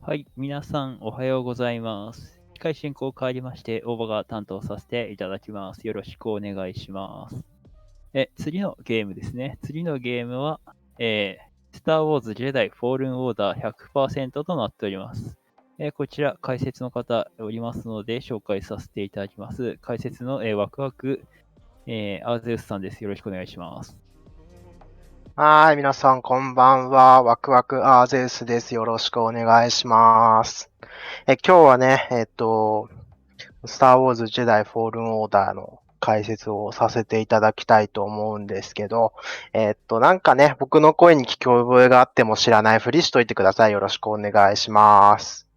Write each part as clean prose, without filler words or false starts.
はい、皆さんおはようございます。司会進行変わりまして、応募が担当させていただきます。よろしくお願いします。次のゲームですね。次のゲームは、スター・ウォーズ・ジェダイ・フォールン・オーダー 100% となっております。こちら、解説の方おりますので、紹介させていただきます。解説の、ワクワク、アーゼウスさんです。よろしくお願いします。はい、皆さんこんばんは。ワクワクアーゼウスです。よろしくお願いします。今日はね、スター・ウォーズ・ジェダイ・フォールン・オーダーの解説をさせていただきたいと思うんですけど、なんかね、僕の声に聞き覚えがあっても知らないふりしといてください。よろしくお願いします。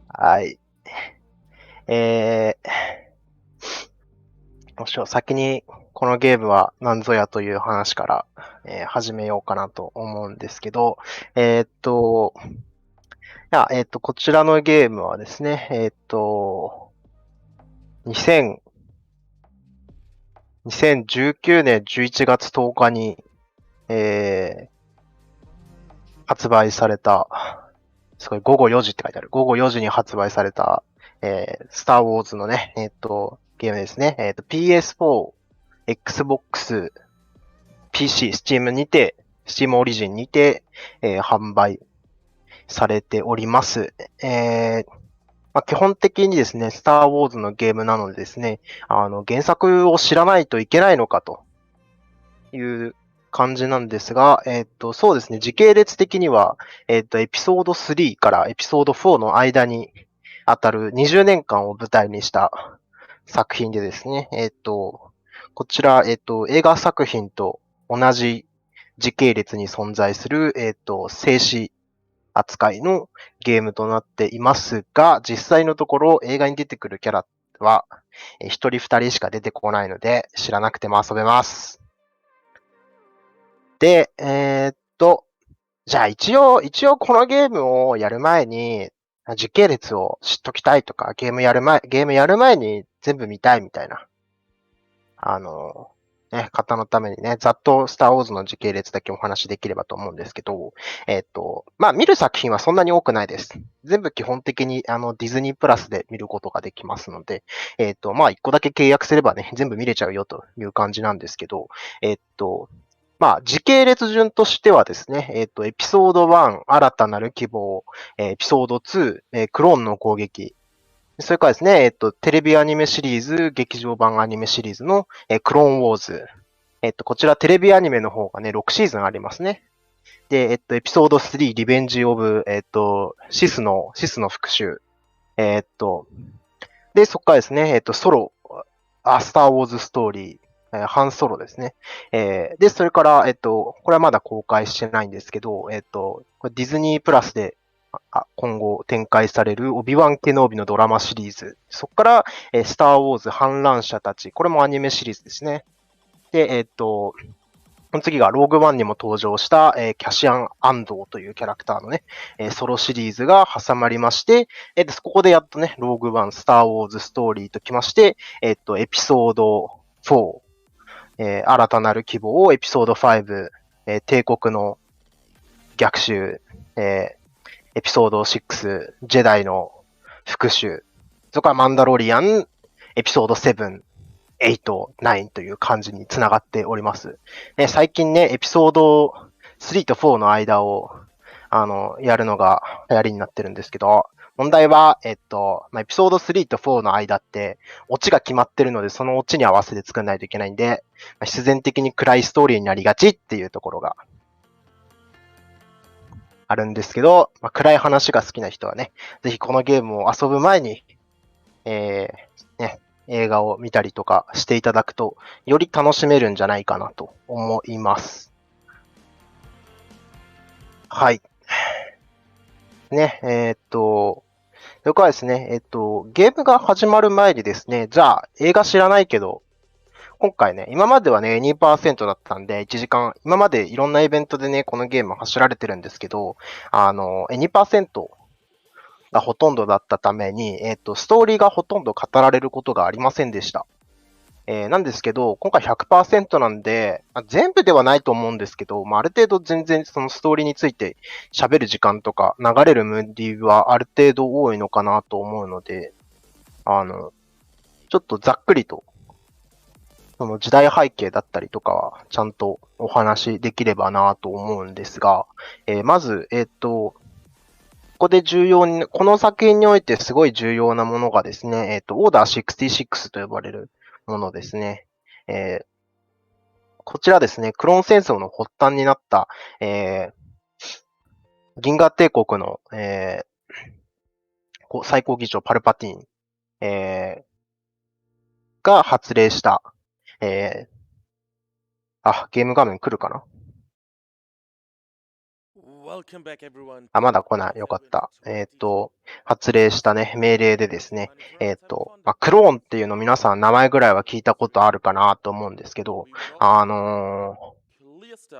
はい。もし先にこのゲームは何ぞやという話から、始めようかなと思うんですけど、こちらのゲームはですね、2019年11月10日に、発売された、すごい午後4時って書いてある。午後4時に発売された、スターウォーズのね、ゲームですね。PS4、Xbox、PC、Steam にて、Steam オリジンにて、販売されております。基本的にですね、スター・ウォーズのゲームなのでですね、原作を知らないといけないのかという感じなんですが、そうですね、時系列的には、エピソード3からエピソード4の間にあたる20年間を舞台にした作品でですね、こちら、映画作品と同じ時系列に存在する、静止扱いのゲームとなっていますが、実際のところ映画に出てくるキャラは、一人二人しか出てこないので、知らなくても遊べます。で、じゃあ一応このゲームをやる前に、時系列を知っときたいとか、ゲームやる前に全部見たいみたいな、方のためにね、ざっとスターウォーズの時系列だけお話しできればと思うんですけど、見る作品はそんなに多くないです。全部基本的にディズニープラスで見ることができますので、一個だけ契約すればね、全部見れちゃうよという感じなんですけど、時系列順としてはですね、エピソード1、新たなる希望、エピソード2、クローンの攻撃、それからですね、テレビアニメシリーズ、劇場版アニメシリーズの、クローンウォーズ。こちらテレビアニメの方がね、6シーズンありますね。で、エピソード3、リベンジオブ、シスの復讐。で、そこからですね、ソロ、スターウォーズストーリー、ハンソロですね。で、それから、これはまだ公開してないんですけど、これディズニープラスで今後展開されるオビワン・ケノービのドラマシリーズ。そこから、スター・ウォーズ反乱者たち。これもアニメシリーズですね。で、この次がローグワンにも登場した、キャシアン・アンドーというキャラクターのね、ソロシリーズが挟まりまして、ここでやっとね、ローグワン、スター・ウォーズストーリーときまして、エピソード4、新たなる希望、エピソード5、帝国の逆襲、エピソード6、ジェダイの復讐、それからマンダロリアン、エピソード7、8、9という感じにつながっております。最近ね、エピソード3と4の間を、やるのが流行りになってるんですけど、問題は、エピソード3と4の間って、オチが決まってるので、そのオチに合わせて作らないといけないんで、必然的に暗いストーリーになりがちっていうところがあるんですけど、暗い話が好きな人はね、ぜひこのゲームを遊ぶ前に、映画を見たりとかしていただくと、より楽しめるんじゃないかなと思います。はい。ね、それからですね、ゲームが始まる前にですね、じゃあ映画知らないけど、今回ね、今まではね、2%だったんで、1時間、今までいろんなイベントでね、このゲーム走られてるんですけど、2%がほとんどだったために、ストーリーがほとんど語られることがありませんでした。なんですけど、今回 100% なんで、全部ではないと思うんですけど、ある程度全然そのストーリーについて喋る時間とか流れるムーディはある程度多いのかなと思うので、ちょっとざっくりと、その時代背景だったりとかはちゃんとお話できればなと思うんですが、まず、ここでこの作品においてすごい重要なものがですね、オーダー66と呼ばれるものですね。こちらですね、クローン戦争の発端になった、銀河帝国の、最高議長パルパティーン、が発令した、ゲーム画面来るかな？まだ来ない。よかった。発令したね、命令でですね、クローンっていうの皆さん名前ぐらいは聞いたことあるかなと思うんですけど、う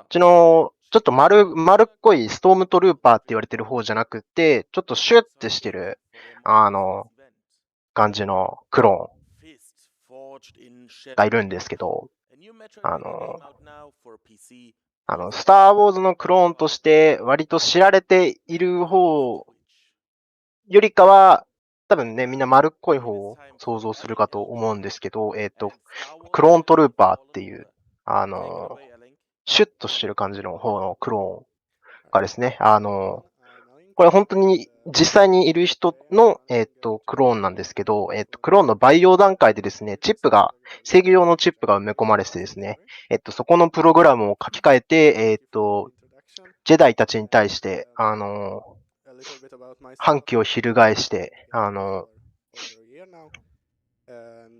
ちの、ちょっと丸っこいストームトルーパーって言われてる方じゃなくて、ちょっとシュッてしてる、感じのクローンがいるんですけど、スターウォーズのクローンとして割と知られている方よりかは、多分ね、みんな丸っこい方を想像するかと思うんですけど、クローントルーパーっていう、シュッとしてる感じの方のクローンがですね、これ本当に実際にいる人の、クローンなんですけど、クローンの培養段階でですね、制御用のチップが埋め込まれてですね、そこのプログラムを書き換えて、ジェダイたちに対して、反旗を翻して、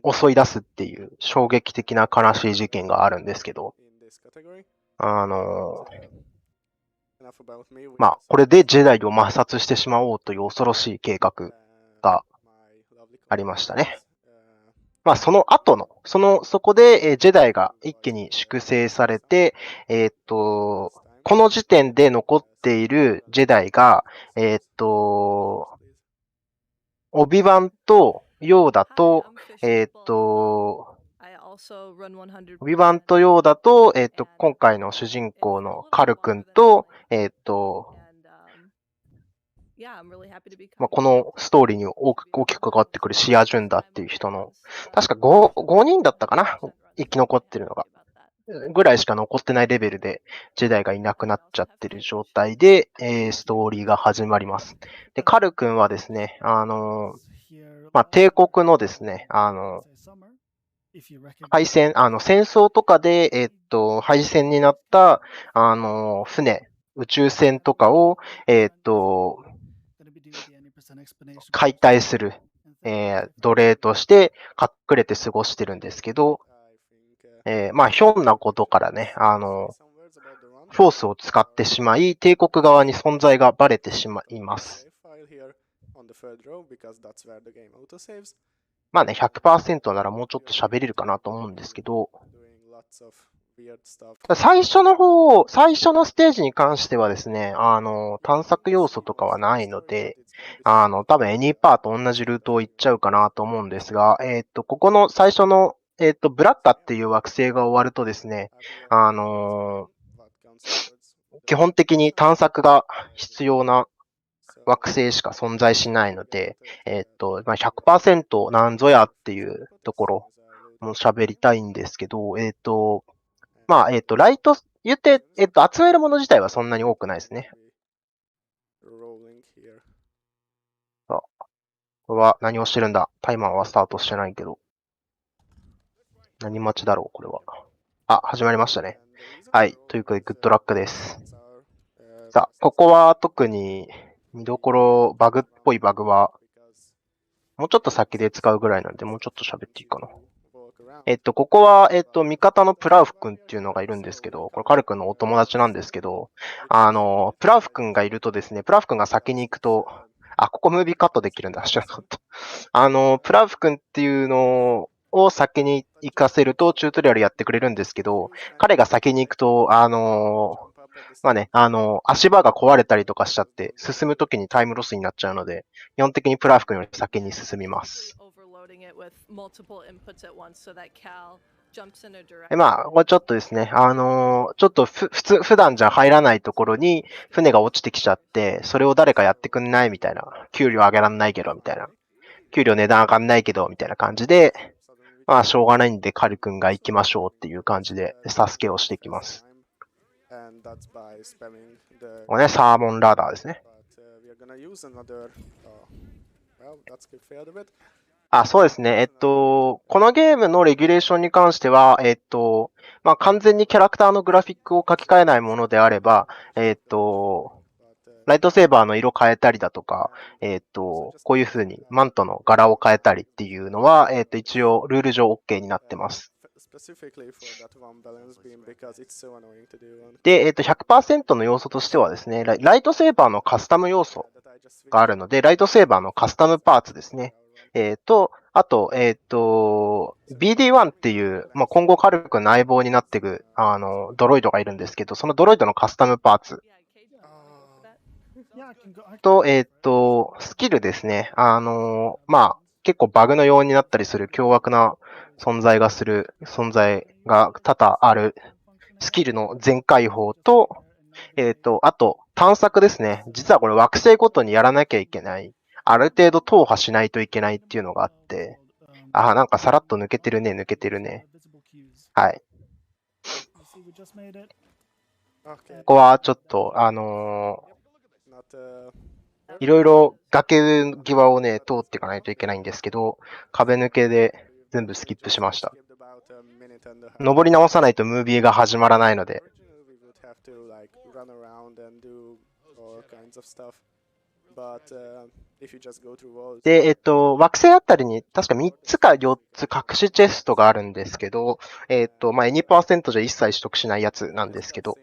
襲い出すっていう衝撃的な悲しい事件があるんですけど、これでジェダイを抹殺してしまおうという恐ろしい計画がありましたね。その後の、そこで、ジェダイが一気に粛清されて、この時点で残っているジェダイが、オビワンとヨーダと、オビワンとヨーダと、今回の主人公のカル君と、このストーリーに大きく関わってくるシア・ジュンダっていう人の、確か5人だったかな？生き残ってるのが。ぐらいしか残ってないレベルで、ジェダイがいなくなっちゃってる状態で、ストーリーが始まります。で、カル君はですね、帝国のですね、戦争とかで、敗戦になった、船、宇宙船とかを、解体する、奴隷として隠れて過ごしてるんですけど、ひょんなことからね、フォースを使ってしまい、帝国側に存在がバレてしまいます。100% ならもうちょっと喋れるかなと思うんですけど、最初のステージに関してはですね、探索要素とかはないので、多分エニーパーと同じルートを行っちゃうかなと思うんですが、ここの最初の、ブラッカっていう惑星が終わるとですね、基本的に探索が必要な惑星しか存在しないので、100% なんぞやっていうところも喋りたいんですけど、ライト、言って、集めるもの自体はそんなに多くないですね。これは何をしてるんだ？タイマーはスタートしてないけど。何待ちだろう、これは。始まりましたね。はい。ということで、グッドラックです。さあ、ここは特に見どころ、バグっぽいバグは、もうちょっと先で使うぐらいなんで、もうちょっと喋っていいかな。ここは、味方のプラウフ君っていうのがいるんですけど、これカル君のお友達なんですけど、プラウフ君がいるとですね、プラウフ君が先に行くと、ここムービーカットできるんだ、知らなかった。プラウフ君っていうのを先に行かせると、チュートリアルやってくれるんですけど、彼が先に行くと、足場が壊れたりとかしちゃって、進むときにタイムロスになっちゃうので、基本的にプラウフ君より先に進みます。まあ、これちょっとですね、ちょっと普段じゃ入らないところに船が落ちてきちゃって、それを誰かやってくんないみたいな。給料上げらんないけど、みたいな。給料値段上がんないけど、みたいな感じで、まあ、しょうがないんで、カル君が行きましょうっていう感じで、サスケをしていきます。これね、サーモンラダーですね。あ、そうですね。このゲームのレギュレーションに関しては、まあ、完全にキャラクターのグラフィックを書き換えないものであれば、ライトセーバーの色変えたりだとか、こういう風にマントの柄を変えたりっていうのは、一応ルール上 OK になってます。で、100% の要素としてはですね、ライトセーバーのカスタム要素があるので、ライトセーバーのカスタムパーツですね。あと、BD1 っていう、まあ、今後カル君の相棒になっていく、ドロイドがいるんですけど、そのドロイドのカスタムパーツと、スキルですね。まあ、結構バグのようになったりする凶悪な存在が多々あるスキルの全開放と、あと、探索ですね。実はこれ惑星ごとにやらなきゃいけない。ある程度踏破しないといけないっていうのがあって、なんかさらっと抜けてるね。はい。ここはちょっと、いろいろ崖際をね、通っていかないといけないんですけど、壁抜けで全部スキップしました。登り直さないとムービーが始まらないので。で、惑星あたりに確か3つか4つ隠しチェストがあるんですけど、まあ、2% じゃ一切取得しないやつなんですけど、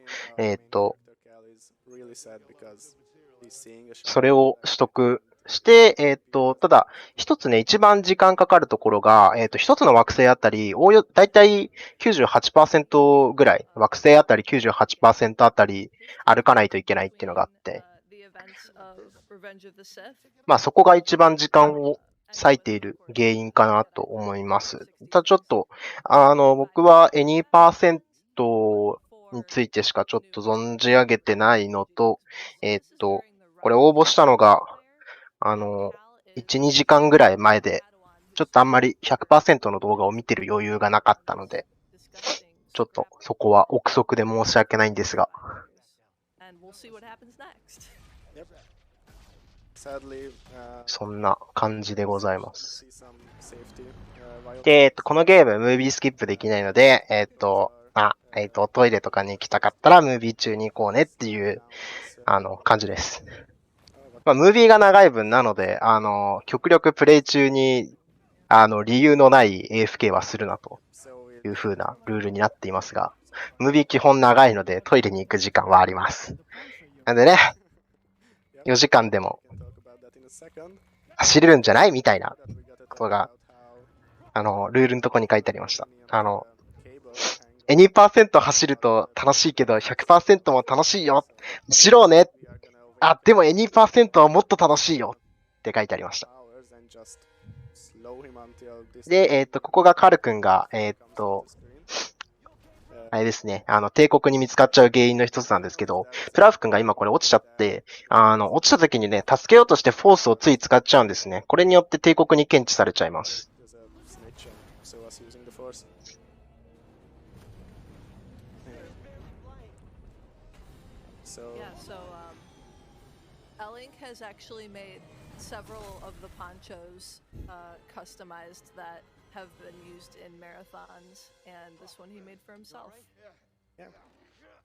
それを取得して、ただ、一つね、一番時間かかるところが、一つの惑星あたり、だいたい 98% ぐらい、惑星あたり 98% あたり歩かないといけないっていうのがあって、まあそこが一番時間を割いている原因かなと思います。ただちょっと、僕は 2% についてしかちょっと存じ上げてないのと、これ応募したのが、1、2時間ぐらい前で、ちょっとあんまり 100% の動画を見てる余裕がなかったので、ちょっとそこは憶測で申し訳ないんですが。そんな感じでございます。で、このゲーム、ムービースキップできないので、トイレとかに行きたかったら、ムービー中に行こうねっていう、感じです。まあ、ムービーが長い分なので、極力プレイ中に、理由のない AFK はするなという風なルールになっていますが、ムービー基本長いのでトイレに行く時間はあります。なんでね、4時間でも走れるんじゃないみたいなことが、ルールのとこに書いてありました。2% 走ると楽しいけど 100% も楽しいよ。走ろうね。でも 2% はもっと楽しいよって書いてありました。で、ここがカル君が、あれですね、帝国に見つかっちゃう原因の一つなんですけど、プラウフ君が今これ落ちちゃって、落ちた時にね、助けようとしてフォースをつい使っちゃうんですね。これによって帝国に検知されちゃいます。Elink has actually made several of the ponchos customized that have been used in marathons, and this one he made for himself. Yeah.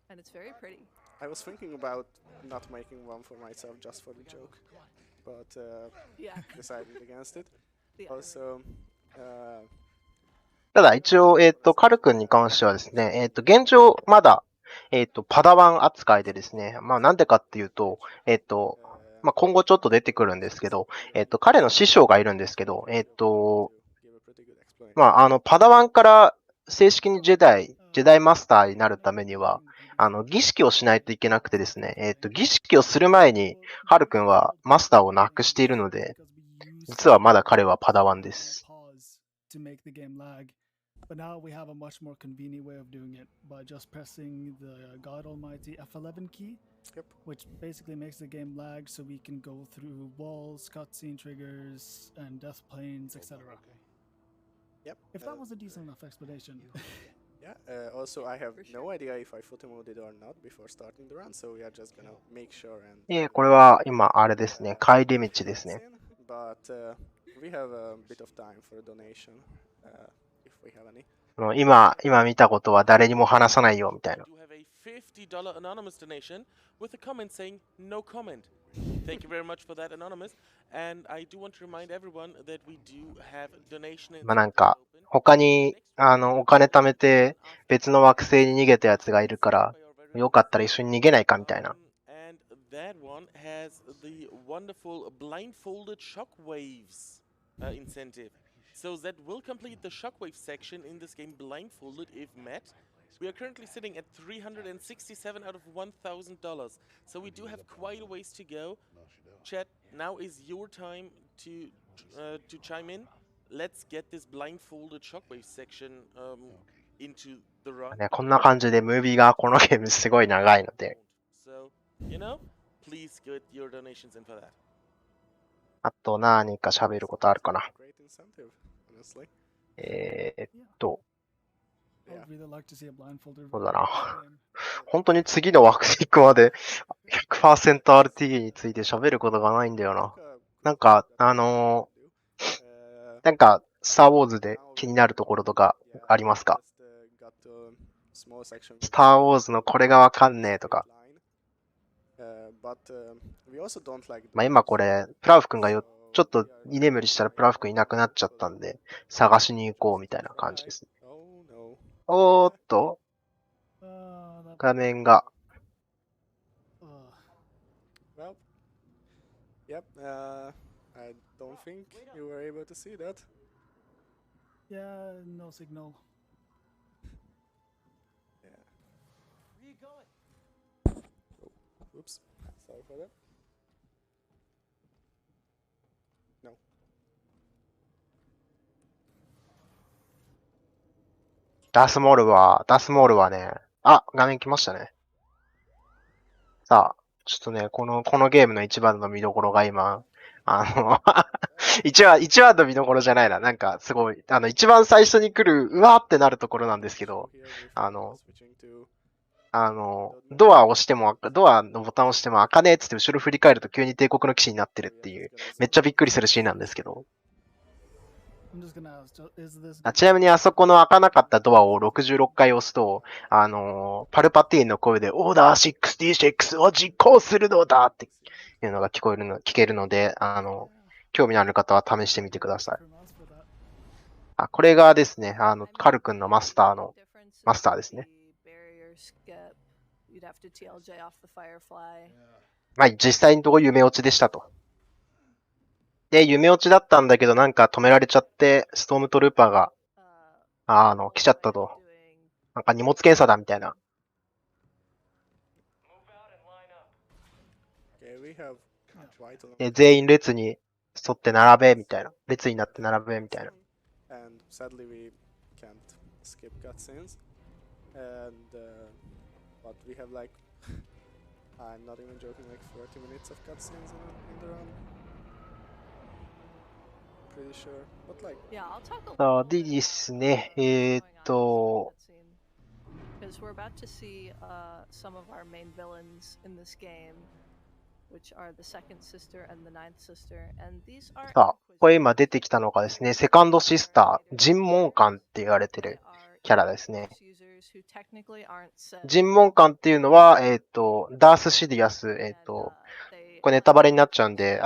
And it's very pretty. I was thinking about not making one for myself just for the joke, but decided against it. Also, ただ一応、カル君に関してはですね、現状まだ、パダワン扱いでですね、まあなんでかっていうと、まあ今後ちょっと出てくるんですけど、彼の師匠がいるんですけど、まあパダワンから正式にジェダイマスターになるためには、儀式をしないといけなくてですね、儀式をする前に、ハル君はマスターをなくしているので、実はまだ彼はパダワンです。to make the game lag. But now we have a much more convenient way of doing it by just pressing the God Almighty F11 key, which basically makes the game lag so we can go through walls, cutscene triggers, and death planes, etc. Yep. If that was a decent enough explanation. Yeah, also I have no idea if I foot emoted or not before starting the run, so we are just gonna make sure and... これは今あれですね、帰り道ですね。But we have a bit of time for a donation, if we have any. 今見たことは誰にも話さないよみたいな。$50 anonymous donation with a comment saying no comment. Thank you very much for that, anonymous. And I do want to remind everyone that we do have donation. なんか他にお金貯めて別の惑星に逃げたやつがいるからよかったら一緒に逃げないかみたいな。And that one has the wonderful blindfolded shockwaves incentive. So that will complete the shockwave section in this game blindfolded if met. We are currently sitting at $367 out of $1,000. So we do have quite a ways to go. Chat, now is your time to chime in. Let's get this blindfolded shockwave section into the run. こんな感じでムービーがこのゲームすごい長いので。So, you know, please get your donations in for that. あと何か喋ることあるかな。そうだな。本当に次の惑星行くまで 100%RT について喋ることがないんだよな。なんか、スター・ウォーズで気になるところとかありますか？スター・ウォーズのこれがわかんねえとか。今これ、プラウフ君がちょっと居眠りしたらプラウフ君いなくなっちゃったんで、探しに行こうみたいな感じですね。おーっと、画面が。Yep, I don't think you were able to see that. Yeah, no signal. Yeah. Where are you going? Oops, sorry for that. No. ダスモールはね、画面来ましたね。さあ、ちょっとね、このゲームの一番の見どころが今、一番の見どころじゃないな。なんか、すごい、一番最初に来る、うわーってなるところなんですけど、ドアのボタンを押しても開かねえっつって後ろ振り返ると急に帝国の騎士になってるっていう、めっちゃびっくりするシーンなんですけど。ちなみにあそこの開かなかったドアを66回押すと、パルパティーンの声で、オーダー66を実行するのだっていうのが聞けるので、興味のある方は試してみてください。これがですね、カル君のマスターですね。実際にどういう夢落ちでしたと。で、夢落ちだったんだけどなんか止められちゃって、ストームトルーパーが、来ちゃったと。なんか荷物検査だみたいな。全員列に沿って並べみたいな。列になって並べみたいな。I'm not even joking, like 40 minutes of cutscenes in the run. Pretty sure, but like... Yeah, I'll talk a さあ、 little で bit ですね、 because we're about to see some of our main villains in this game, which are the second sister and the ninth sister, and these are さあ、これ今出てきたのがですね、セカンドシスター、尋問官って言われてるキャラですね。尋問官っていうのは、ダース・シディアス、これネタバレになっちゃうんで、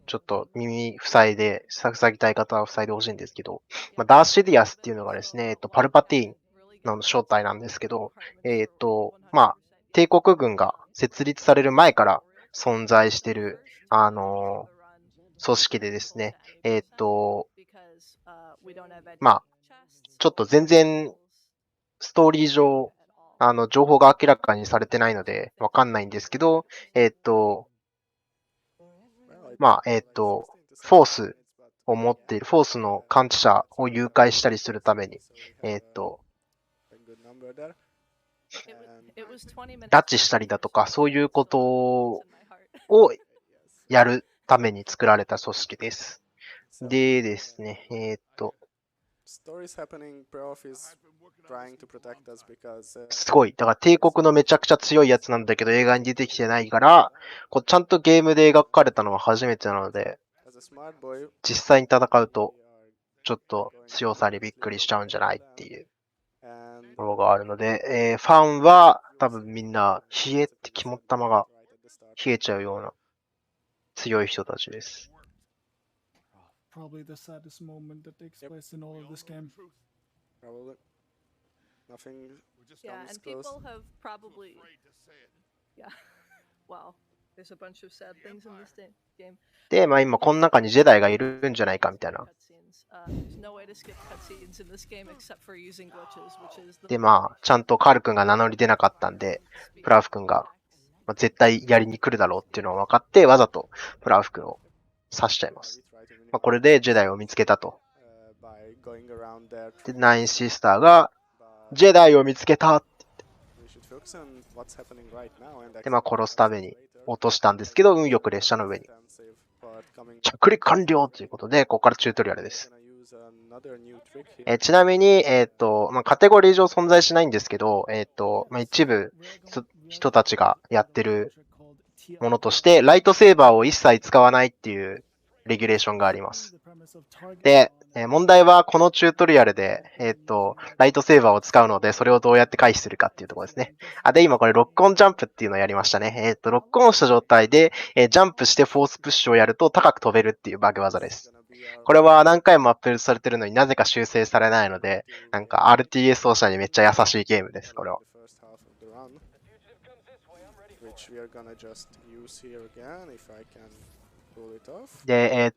ちょっと耳塞いぎたい方は塞いでほしいんですけど、ダース・シディアスっていうのがですね、パルパティーンの正体なんですけど、帝国軍が設立される前から存在してる、組織でですね、ちょっと全然、ストーリー上、情報が明らかにされてないので、わかんないんですけど、フォースを持っている、フォースの感知者を誘拐したりするために、拉致したりだとか、そういうことをやるために作られた組織です。でですね、すごい。だから帝国のめちゃくちゃ強いやつなんだけど映画に出てきてないから、こうちゃんとゲームで描かれたのは初めてなので、実際に戦うと、ちょっと強さにびっくりしちゃうんじゃないっていうものがあるので、ファンは多分みんな冷えって肝っ玉が冷えちゃうような強い人たちです。Probably the saddest moment that takes place in all of this game. Probably. Nothing Yeah, comes and close. people have probably. Yeah. Well, there's a bunch of sad things in this game. で、まあ今この中にジェダイがいるんじゃないかみたいな。There's no way to skip cutscenes in this game except for using glitches, which is the. で、まあちゃんとカール君が名乗り出なかったんで、プラウフ君が、まあ、絶対やりに来るだろうっていうのが分かって、わざとプラウフ君を刺しちゃいます。まあ、これでジェダイを見つけたと。で、ナインシスターが、ジェダイを見つけたって言って。で、まあ殺すために落としたんですけど、運よく列車の上に。着陸完了ということで、ここからチュートリアルです。ちなみに、まあ、カテゴリー上存在しないんですけど、まあ、一部人たちがやってるものとして、ライトセーバーを一切使わないっていうレギュレーションがあります。で、問題はこのチュートリアルで、ライトセーバーを使うので、それをどうやって回避するかっていうところですね。で、今これロックオンジャンプっていうのをやりましたね。ロックオンした状態で、ジャンプしてフォースプッシュをやると高く飛べるっていうバグ技です。これは何回もアップデートされてるのになぜか修正されないので、なんか RTS 奏者にめっちゃ優しいゲームです、これは。で、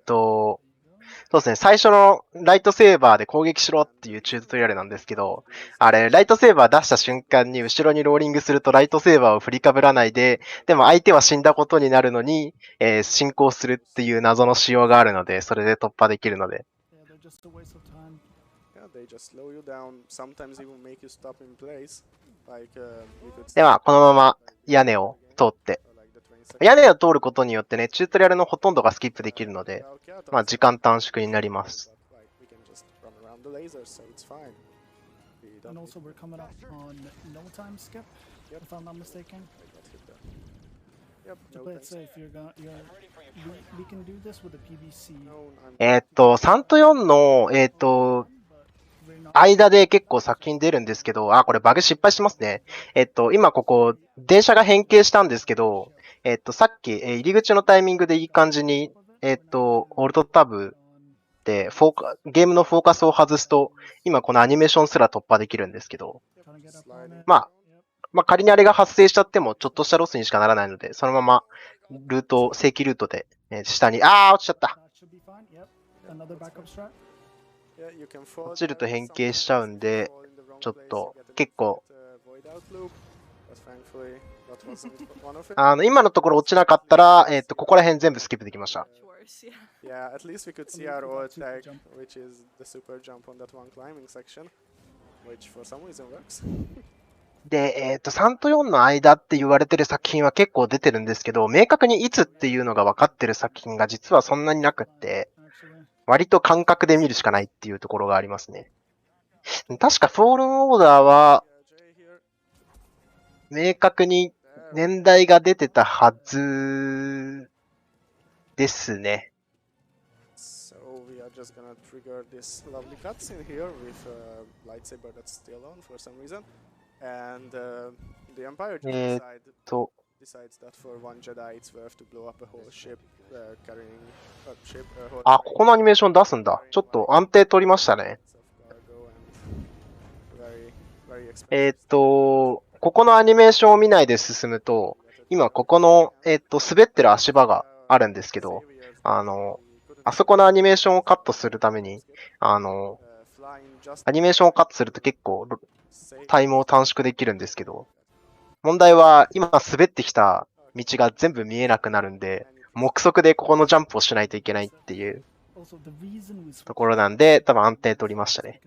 そうですね、最初のライトセーバーで攻撃しろっていうチュートリアルなんですけど、あれ、ライトセーバー出した瞬間に後ろにローリングするとライトセーバーを振りかぶらないで、でも相手は死んだことになるのに、進行するっていう謎の仕様があるので、それで突破できるので。では、このまま屋根を通って、屋根を通ることによってね、チュートリアルのほとんどがスキップできるので、まあ時間短縮になります。3と4の、間で結構作品出るんですけど、これバグ失敗しますね。今ここ、電車が変形したんですけど、さっき、入り口のタイミングでいい感じに、オルトタブでゲームのフォーカスを外すと、今このアニメーションすら突破できるんですけど、まあ仮にあれが発生しちゃっても、ちょっとしたロスにしかならないので、そのまま正規ルートで、下に、落ちちゃった。落ちると変形しちゃうんで、ちょっと結構、今のところ落ちなかったら、ここら辺全部スキップできました。で、3と4の間って言われてる作品は結構出てるんですけど、明確にいつっていうのが分かってる作品が実はそんなになくって、割と感覚で見るしかないっていうところがありますね。確かフォールンオーダーは、明確に年代が出てたはずですね。ここのアニメーション出すんだ。ちょっと安定取りましたね。ここのアニメーションを見ないで進むと、今ここの、滑ってる足場があるんですけど、あそこのアニメーションをカットするために、アニメーションをカットすると結構タイムを短縮できるんですけど、問題は今滑ってきた道が全部見えなくなるんで、目測でここのジャンプをしないといけないっていうところなんで、多分安定取りましたね。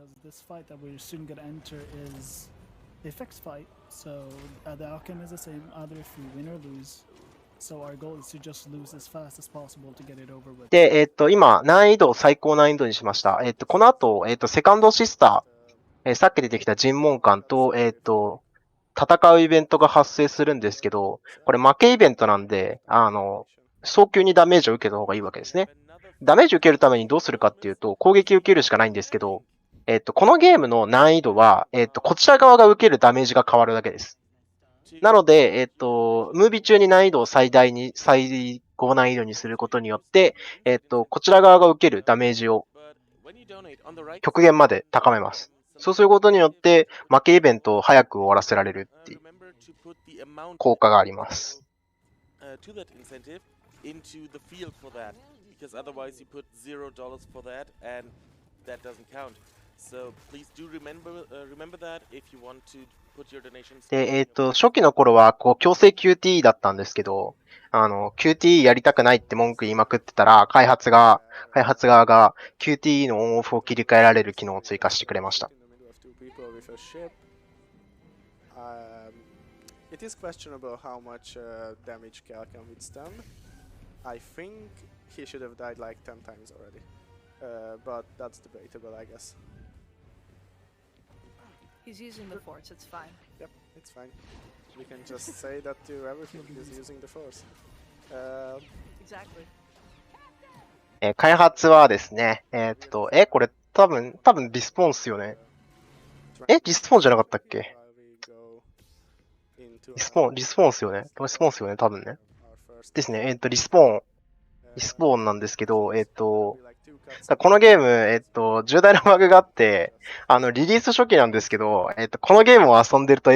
で、今、難易度を最高難易度にしました。この後、セカンドシスター、さっき出てきた尋問官と、戦うイベントが発生するんですけど、これ負けイベントなんで、早急にダメージを受けた方がいいわけですね。ダメージを受けるためにどうするかっていうと、攻撃を受けるしかないんですけど、このゲームの難易度は、こちら側が受けるダメージが変わるだけです。なので、ムービー中に難易度を最高難易度にすることによって、こちら側が受けるダメージを極限まで高めます。そうすることによって、負けイベントを早く終わらせられるっていう効果があります。で、初期の頃は、強制 QTE だったんですけど、QTE やりたくないって文句言いまくってたら、開発側が QTE のオンオフを切り替えられる機能を追加してくれました。It is questionable how much damage Cal can withstand. I think he should have died like 10 times already. But that's debatable, I guess. He's using the force, it's fine. Yep, it's fine. We can just say that to everything. He's using the force. Exactly. 開発はですね、これ多分リスポーンっすよね。リスポーンじゃなかったっけ？リスポーンっすよね。多分ね。ですね。リスポーンなんですけど、このゲーム、重大なバグがあって、リリース初期なんですけど、このゲームを遊んでると、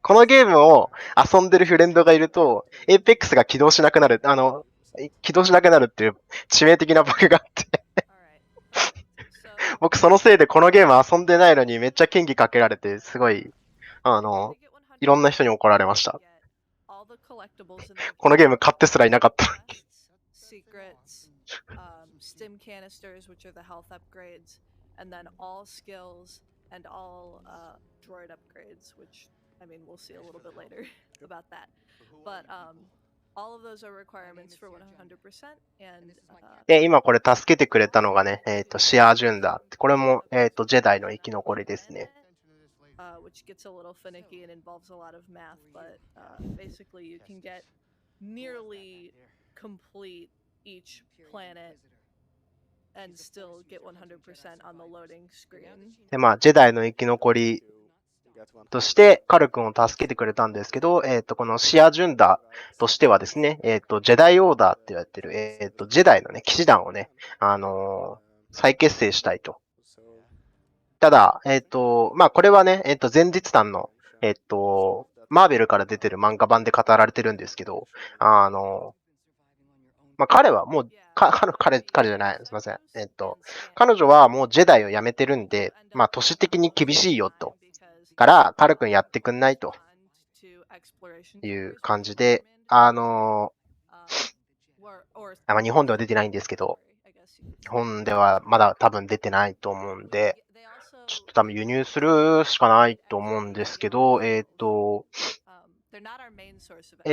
このゲームを遊んでるフレンドがいると、APEX が起動しなくなるっていう致命的なバグがあって僕そのせいでこのゲーム遊んでないのにめっちゃ嫌疑かけられて、すごい、いろんな人に怒られました。このゲーム買ってすらいなかったのに。Stim canisters, which are the health upgrades, and then all skills and all droid upgrades, which I mean we'll see a little bit later about that. But all of those are requirements for 100%. And で、今これ助けてくれたのがね、シアージュンダーって、これもジェダイの生き残りですね。which gets a little finicky and involves a lot of math, but basically you can get nearly complete each planet and still get 100% on the loading screen. で、ジェダイの生き残りとして、カル君を助けてくれたんですけど、このシア・ジュンダとしてはですね、ジェダイオーダーって言われてる、ジェダイのね、騎士団をね、再結成したいと。ただ、これはね、前日談の、マーベルから出てる漫画版で語られてるんですけど、彼はもう、彼じゃない、すみません。彼女はもうジェダイを辞めてるんで、都市的に厳しいよと。から、カル君やってくんないという感じで、日本では出てないんですけど、日本ではまだ多分出てないと思うんで、ちょっと多分輸入するしかないと思うんですけど、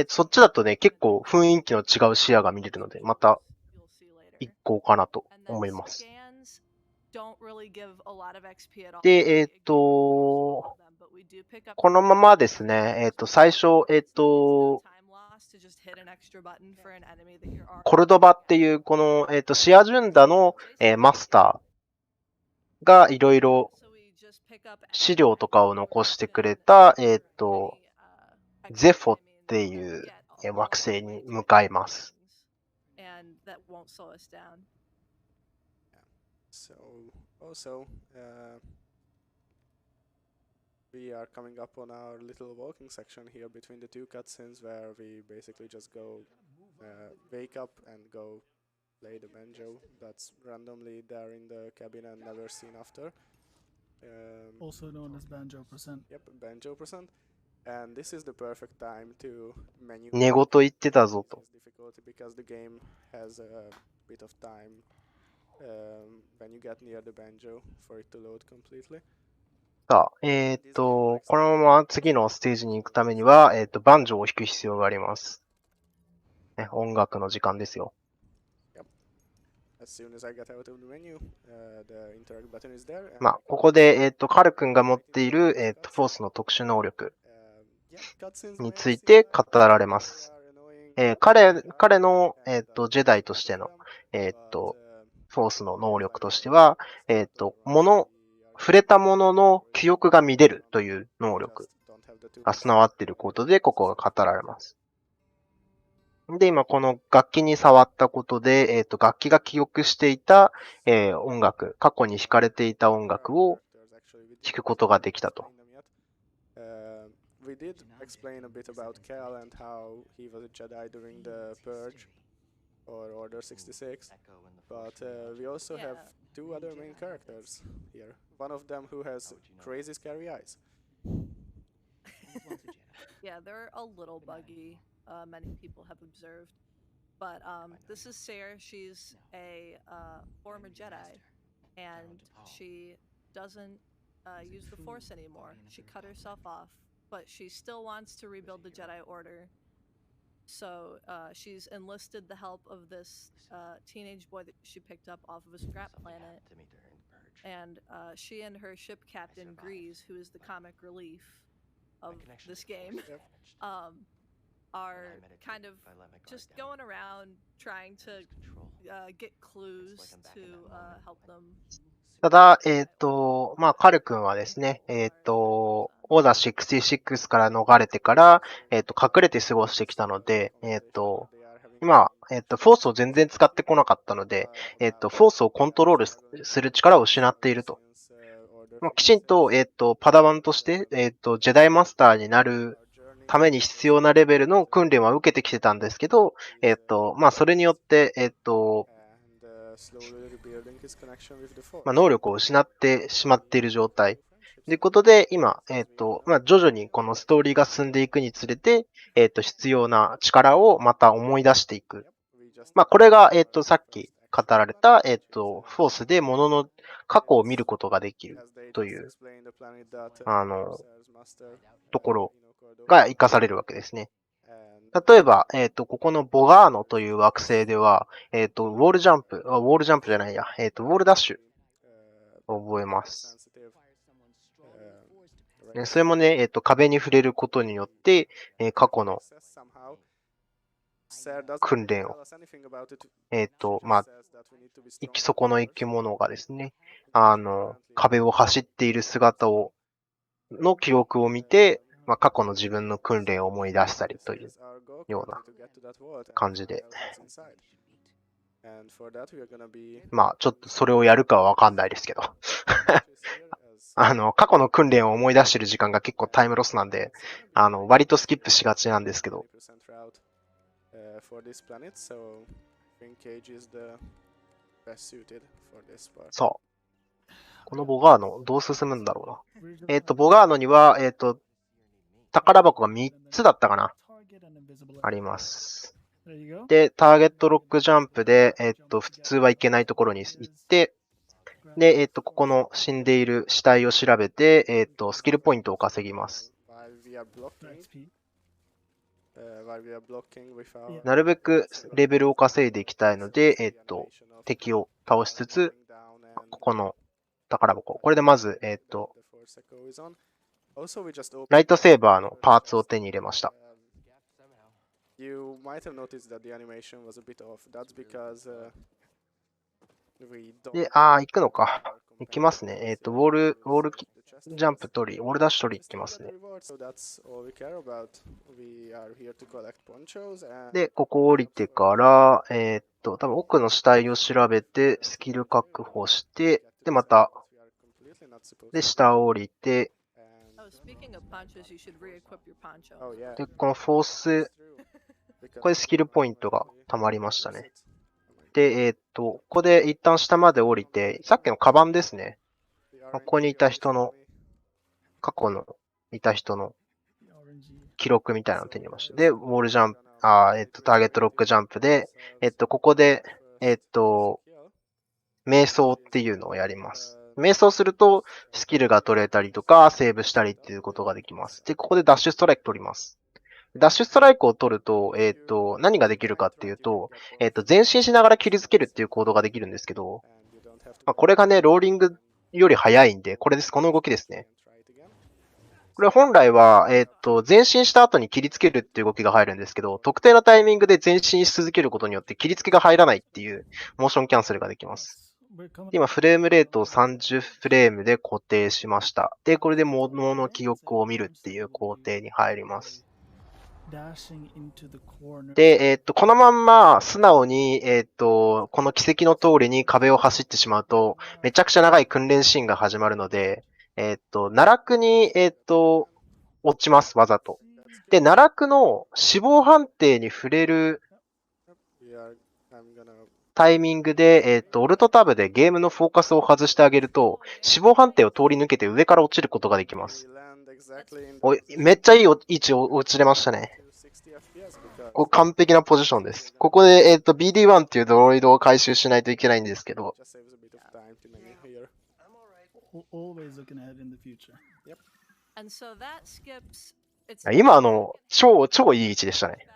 そっちだとね、結構雰囲気の違う視野が見れるので、また一個かなと思います。で、このままですね、最初、コルドバっていう、この、シアジュンダの、マスターがいろいろ資料とかを残してくれた、ゼフォっていう惑星に向かいます。We are coming up on our little walking section here between the two cutscenes where we basically just go wake up and go play the banjo that's randomly there in the cabin and never seen after. Also known as Banjo%. Yep, Banjo%. And this is the perfect time to menu 寝言言ってたぞと。difficulty because the game has a bit of time when you get near the banjo for it to load completely. さあ、このまま次のステージに行くためには、バンジョーを弾く必要があります。ね、音楽の時間ですよ。As soon as I get out of the menu, the interact button is there. まあ、ここで、カル君が持っている、フォースの特殊能力について語られます。彼の、ジェダイとしての、フォースの能力としては、触れたものの記憶が見れるという能力が備わっていることで、ここが語られます。で、今この楽器に触ったことで、楽器が記憶していた、音楽、過去に弾かれていた音楽を弾くことができたと。We did explain a bit about Cal and how he was a Jedi during the Purge or Order 66, but we also have two other main characters here. One of them who has crazy scary eyes. Yeah, they're a little buggy. Many people have observed, but this is Sarah. She's a former Jedi, and she doesn't use the Force anymore. She cut herself off, but she still wants to rebuild the Jedi Order. So she's enlisted the help of this teenage boy that she picked up off of a scrap planet, and she and her ship captain Grease, who is the comic relief of this game, are kind of just going around trying to get clues to help them. ただ、まあ、カル君はですね、オーダー66から逃れてから、隠れて過ごしてきたので、今、フォースを全然使ってこなかったので、フォースをコントロールする力を失っていると。きちんと、パダワンとして、ジェダイマスターになるために必要なレベルの訓練は受けてきてたんですけど、まあ、それによって、まあ、能力を失ってしまっている状態。ということで、今、まあ、徐々にこのストーリーが進んでいくにつれて、必要な力をまた思い出していく。まあ、これが、さっき語られた、フォースで物の過去を見ることができるという、ところが活かされるわけですね。例えば、ここのボガーノという惑星では、ウォールジャンプじゃないや、ウォールダッシュを覚えます。それもね、壁に触れることによって、過去の訓練を、まあ、そこの生き物がですね、壁を走っている姿の記憶を見て、まあ、過去の自分の訓練を思い出したりというような感じで。まあ、ちょっとそれをやるかはわかんないですけど。過去の訓練を思い出してる時間が結構タイムロスなんで、割とスキップしがちなんですけど。そう。このボガーノ、どう進むんだろうな。ボガーノには、宝箱が3つだったかな。あります。で、ターゲットロックジャンプで、普通は行けないところに行って、で、ここの死んでいる死体を調べて、スキルポイントを稼ぎます。なるべくレベルを稼いでいきたいので、敵を倒しつつ、ここの宝箱。これでまず、ライトセーバーのパーツを手に入れました。で、行くのか。行きますね。ウォールジャンプ取り、ウォールダッシュ取り行きますね。で、ここ降りてから、多分奥の死体を調べて、スキル確保して、で、また、で、下を降りて、で、このフォース、これスキルポイントが溜まりましたね。で、ここで一旦下まで降りて、さっきのカバンですね。ここにいた人の、過去のいた人の記録みたいなのを手に入れました。で、ウォールジャンプ、ターゲットロックジャンプで、ここで、瞑想っていうのをやります。瞑想すると、スキルが取れたりとか、セーブしたりっていうことができます。で、ここでダッシュストライク取ります。ダッシュストライクを取ると、何ができるかっていうと、前進しながら切りつけるっていう行動ができるんですけど、これがね、ローリングより早いんで、これです。この動きですね。これ本来は、前進した後に切りつけるっていう動きが入るんですけど、特定のタイミングで前進し続けることによって切りつけが入らないっていうモーションキャンセルができます。今、フレームレートを30フレームで固定しました。で、これで物の記憶を見るっていう工程に入ります。で、このまんま素直に、この軌跡の通りに壁を走ってしまうと、めちゃくちゃ長い訓練シーンが始まるので、奈落に、落ちます、わざと。で、奈落の死亡判定に触れるタイミングで、オルトタブでゲームのフォーカスを外してあげると、死亡判定を通り抜けて上から落ちることができます。めっちゃいい位置を落ちれましたね。ここ完璧なポジションです。ここで、BD1 っていうドロイドを回収しないといけないんですけど。今超いい位置でしたね。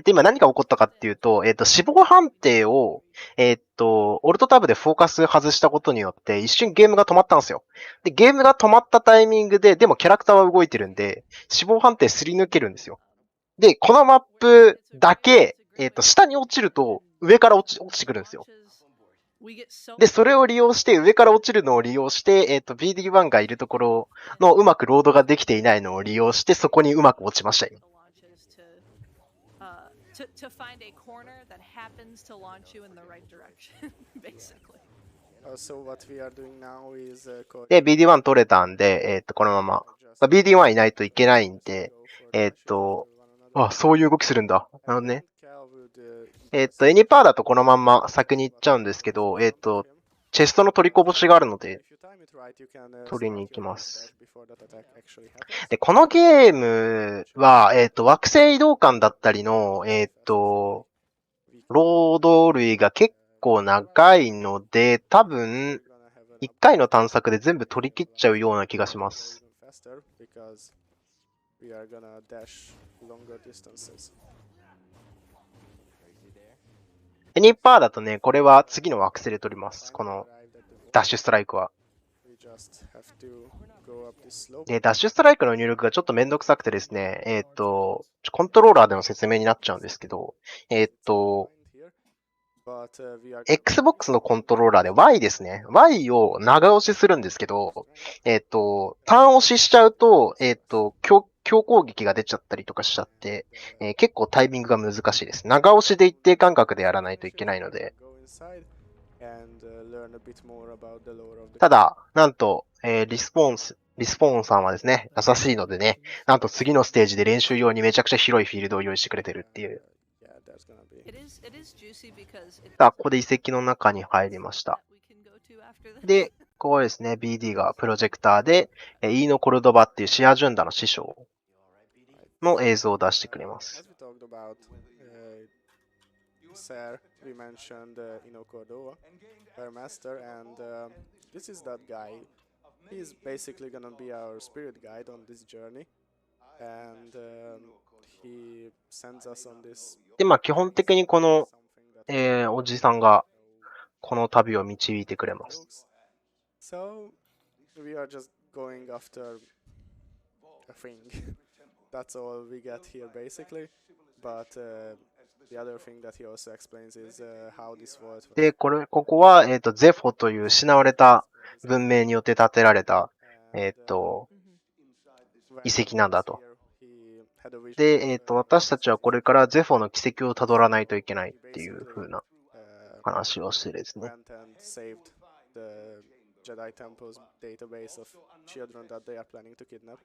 今何が起こったかっていうと、死亡判定を、オルトタブでフォーカス外したことによって、一瞬ゲームが止まったんですよ。で、ゲームが止まったタイミングで、でもキャラクターは動いてるんで、死亡判定すり抜けるんですよ。で、このマップだけ、下に落ちると、上から落ちてくるんですよ。で、それを利用して、上から落ちるのを利用して、BD1 がいるところのうまくロードができていないのを利用して、そこにうまく落ちましたよ。で、BD1 取れたんで、このまま。BD1 いないといけないんで、そういう動きするんだ。なるほどね。エニパーだとこのまんま先に行っちゃうんですけど、チェストの取りこぼしがあるので、取りに行きます。で、このゲームは、惑星移動艦だったりの、ロード類が結構長いので、多分、1回の探索で全部取り切っちゃうような気がします。エニパーだとね、これは次の惑星で取ります。このダッシュストライクは。で、ダッシュストライクの入力がちょっとめんどくさくてですね、コントローラーでの説明になっちゃうんですけど、Xbox のコントローラーで Y ですね。Y を長押しするんですけど、ターン押ししちゃうと、強攻撃が出ちゃったりとかしちゃって、結構タイミングが難しいです。長押しで一定間隔でやらないといけないので。ただ、なんと、リスポーンさんはですね、優しいのでね、なんと次のステージで練習用にめちゃくちゃ広いフィールドを用意してくれてるっていう。さあ、ここで遺跡の中に入りました。で、ここですね、BD がプロジェクターで、イーノ・コルドバっていうシアジュンダの師匠の映像を出してくれます。We mentioned Ino Cordova, our master, and this is that guy. He's basically gonna be our spirit guide on this journey, and he sends us on this. で、基本的にこの、おじさんがこの旅を導いてくれます。So we are just going after a thing. That's all we get here, basically, but.The other thing that he also explains is how this was. で、ここは、ゼフォという失われた文明によって建てられた、遺跡なんだと。で、私たちはこれからゼフォの軌跡をたどらないといけないっていう風な話をしてですね。Jedi Temple's database of children that they are planning to kidnap.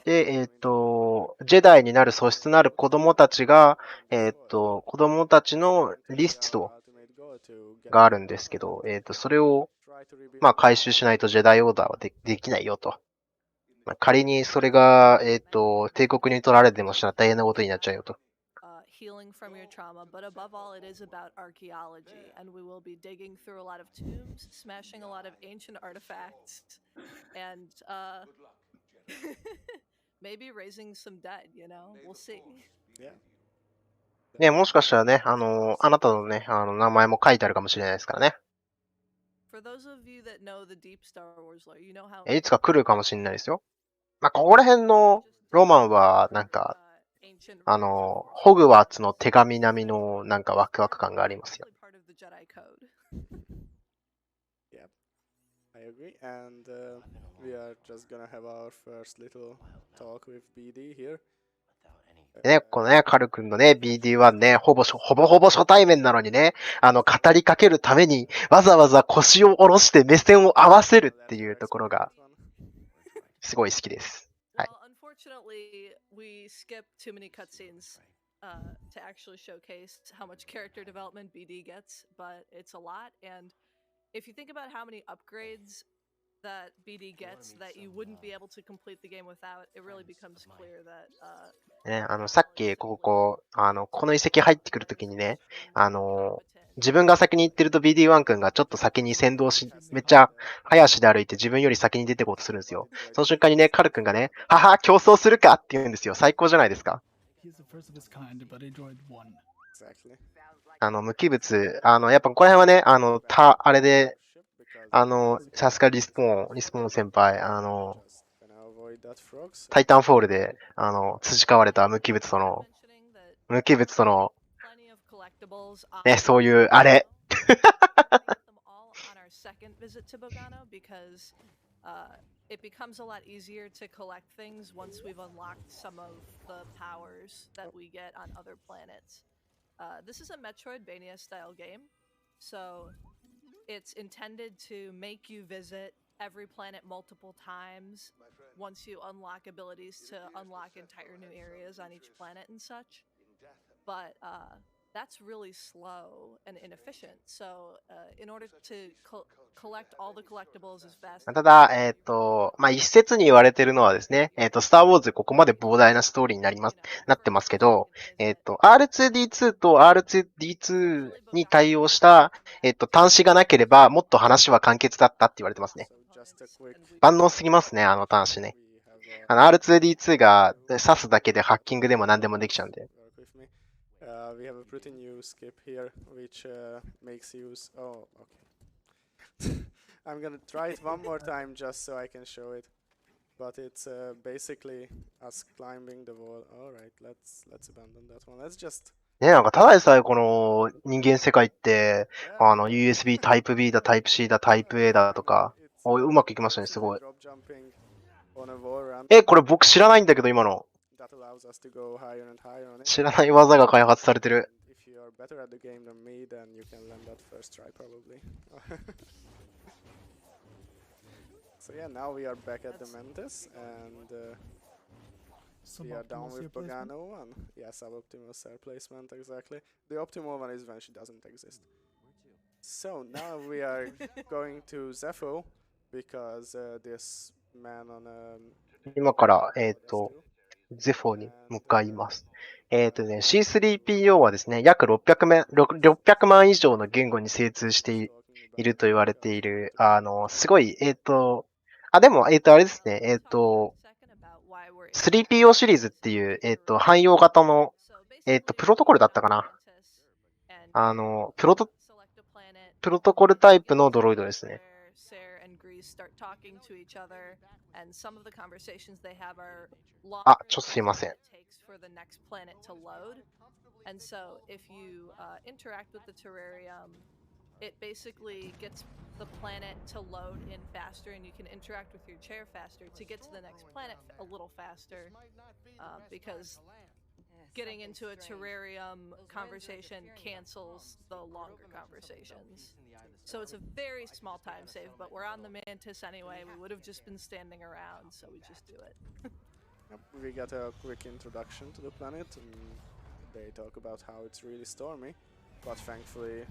で、ジェダイになる素質のある子供たちが、子供たちのリストがあるんですけど、それを、回収しないとジェダイオーダーはできないよと。まあ、仮にそれが、帝国に取られてもしたら大変なことになっちゃうよと。Healing from your trauma, but above all, it is about archaeology, and we will be digging through a lot of tombs, smashing a lot of ancient artifacts, and maybe raising some dead, you know? We'll see. Yeah. ね、もしかしたらね、あなたのね、名前も書いてあるかもしれないですからね。For those of you that know the deep Star Wars lore, you know how いつか来るかもしれないですよ。まあ、ここら辺のロマンは、なんか、ancient ホグワーツの手紙並みの、なんかワクワク感がありますよ。 part of the Jedi code. Yeah, I agree. And we are just gonna have our first little talk with BD here. ね、このね、カル君のね、BD1 ね、ほぼほぼ初対面なのにね、語りかけるために、わざわざ腰を下ろして目線を合わせるっていうところが、すごい好きです。はい。 Well, unfortunately, we skip too many cutscenes to actually showcase how much character development BD gets, but it's a lot. And if you think about how many upgrades that BD gets that you wouldn't be able to complete the game without, it really becomes clear that ね、さっき、この遺跡入ってくるときにね、自分が先に行ってると BD1 君がちょっと先に先導し、めっちゃ早足で歩いて自分より先に出てこうとするんですよ。その瞬間にね、カル君がね、はは、競争するかって言うんですよ。最高じゃないですか。He's the first of his kind, but he droid one. Exactly. 無機物、やっぱここら辺はね、あれで、さすがリスポーン先輩、タイタンフォールで、培われた無機物との、plenty of collectibles. ね、そういう、あれ。Get them all on our second visit to Bogano because it becomes a lot easier to collect things once we've unlocked some of the powers that we get on other planets. This is a Metroidvania style game, so it's intended to make you visit every planet multiple times once you unlock abilities to unlock entire new areas on each planet and such. But that's really slow and inefficient. So, in order to collect all the collectibles as fast as ただ、まあ、一説に言われてるのはですね、スターウォーズここまで膨大なストーリーになってますけど、R2D2 と R2D2 に対応した、端子がなければ、もっと話は完結だったって言われてますね。万能すぎますね、端子ね。R2D2 が刺すだけでハッキングでも何でもできちゃうんで。We have a pretty new skip here, which makes use. Oh, okay. I'm gonna try it one more time just so I can show it. But it's basically us climbing the wall. All right, let's abandon that one. Let's just. ね、なんかただでさえこの人間世界って、USB タイプ B だ、タイプ C だ、タイプ A だとか、うまくいきましたね、すごい。これ僕知らないんだけど、今の。知らない技が開発されてる。So yeah, now we are back at the Mantis and we are down with Bogano and yeah, suboptimal cell placement exactly. The optimal one is when she doesn't exist. So now we are going to Zepho because this man on 今から、ゼフォに向かいます。C3PO はですね、約600万以上の言語に精通していると言われている、すごい、でも、あれですね、3PO シリーズっていう、汎用型の、プロトコルだったかな。プロトコルタイプのドロイドですね。あ、ちょっとすいません。And so if you interact with the terrarium, it basically gets the planet to load in faster and you can interact with your chair faster to get to the next planet a little faster because getting into a terrarium conversation cancels the longer conversations. So it's a very small time save, but we're on the Mantis anyway. We would have just been standing around, so we just do it. Yep, we got a quick introduction to the planet. And they talk about how it's really stormy, but thankfully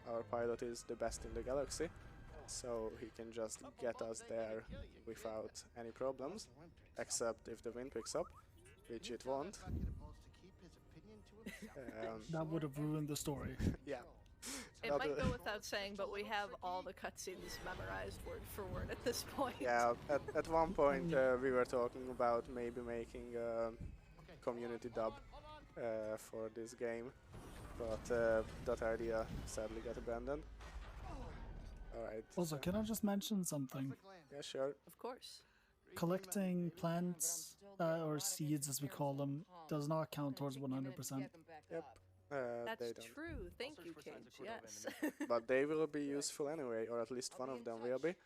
our pilot is the best in the galaxy. so he can just get us there without any problems, except if the wind picks up, which it won't. That would have ruined the story. Yeah. It might go without saying, but we have all the cutscenes memorized word for word at this point. Yeah, at one point we were talking about maybe making a community dub for this game, but that idea sadly got abandoned. Alright. Also, can I just mention something? Yeah, sure. Of course. Collecting plants or seeds, as we call them, does not count towards 100%. Yep. That's they don't. true. Thank you, Cage. Yes. But they will be useful anyway, or at least one of them will be.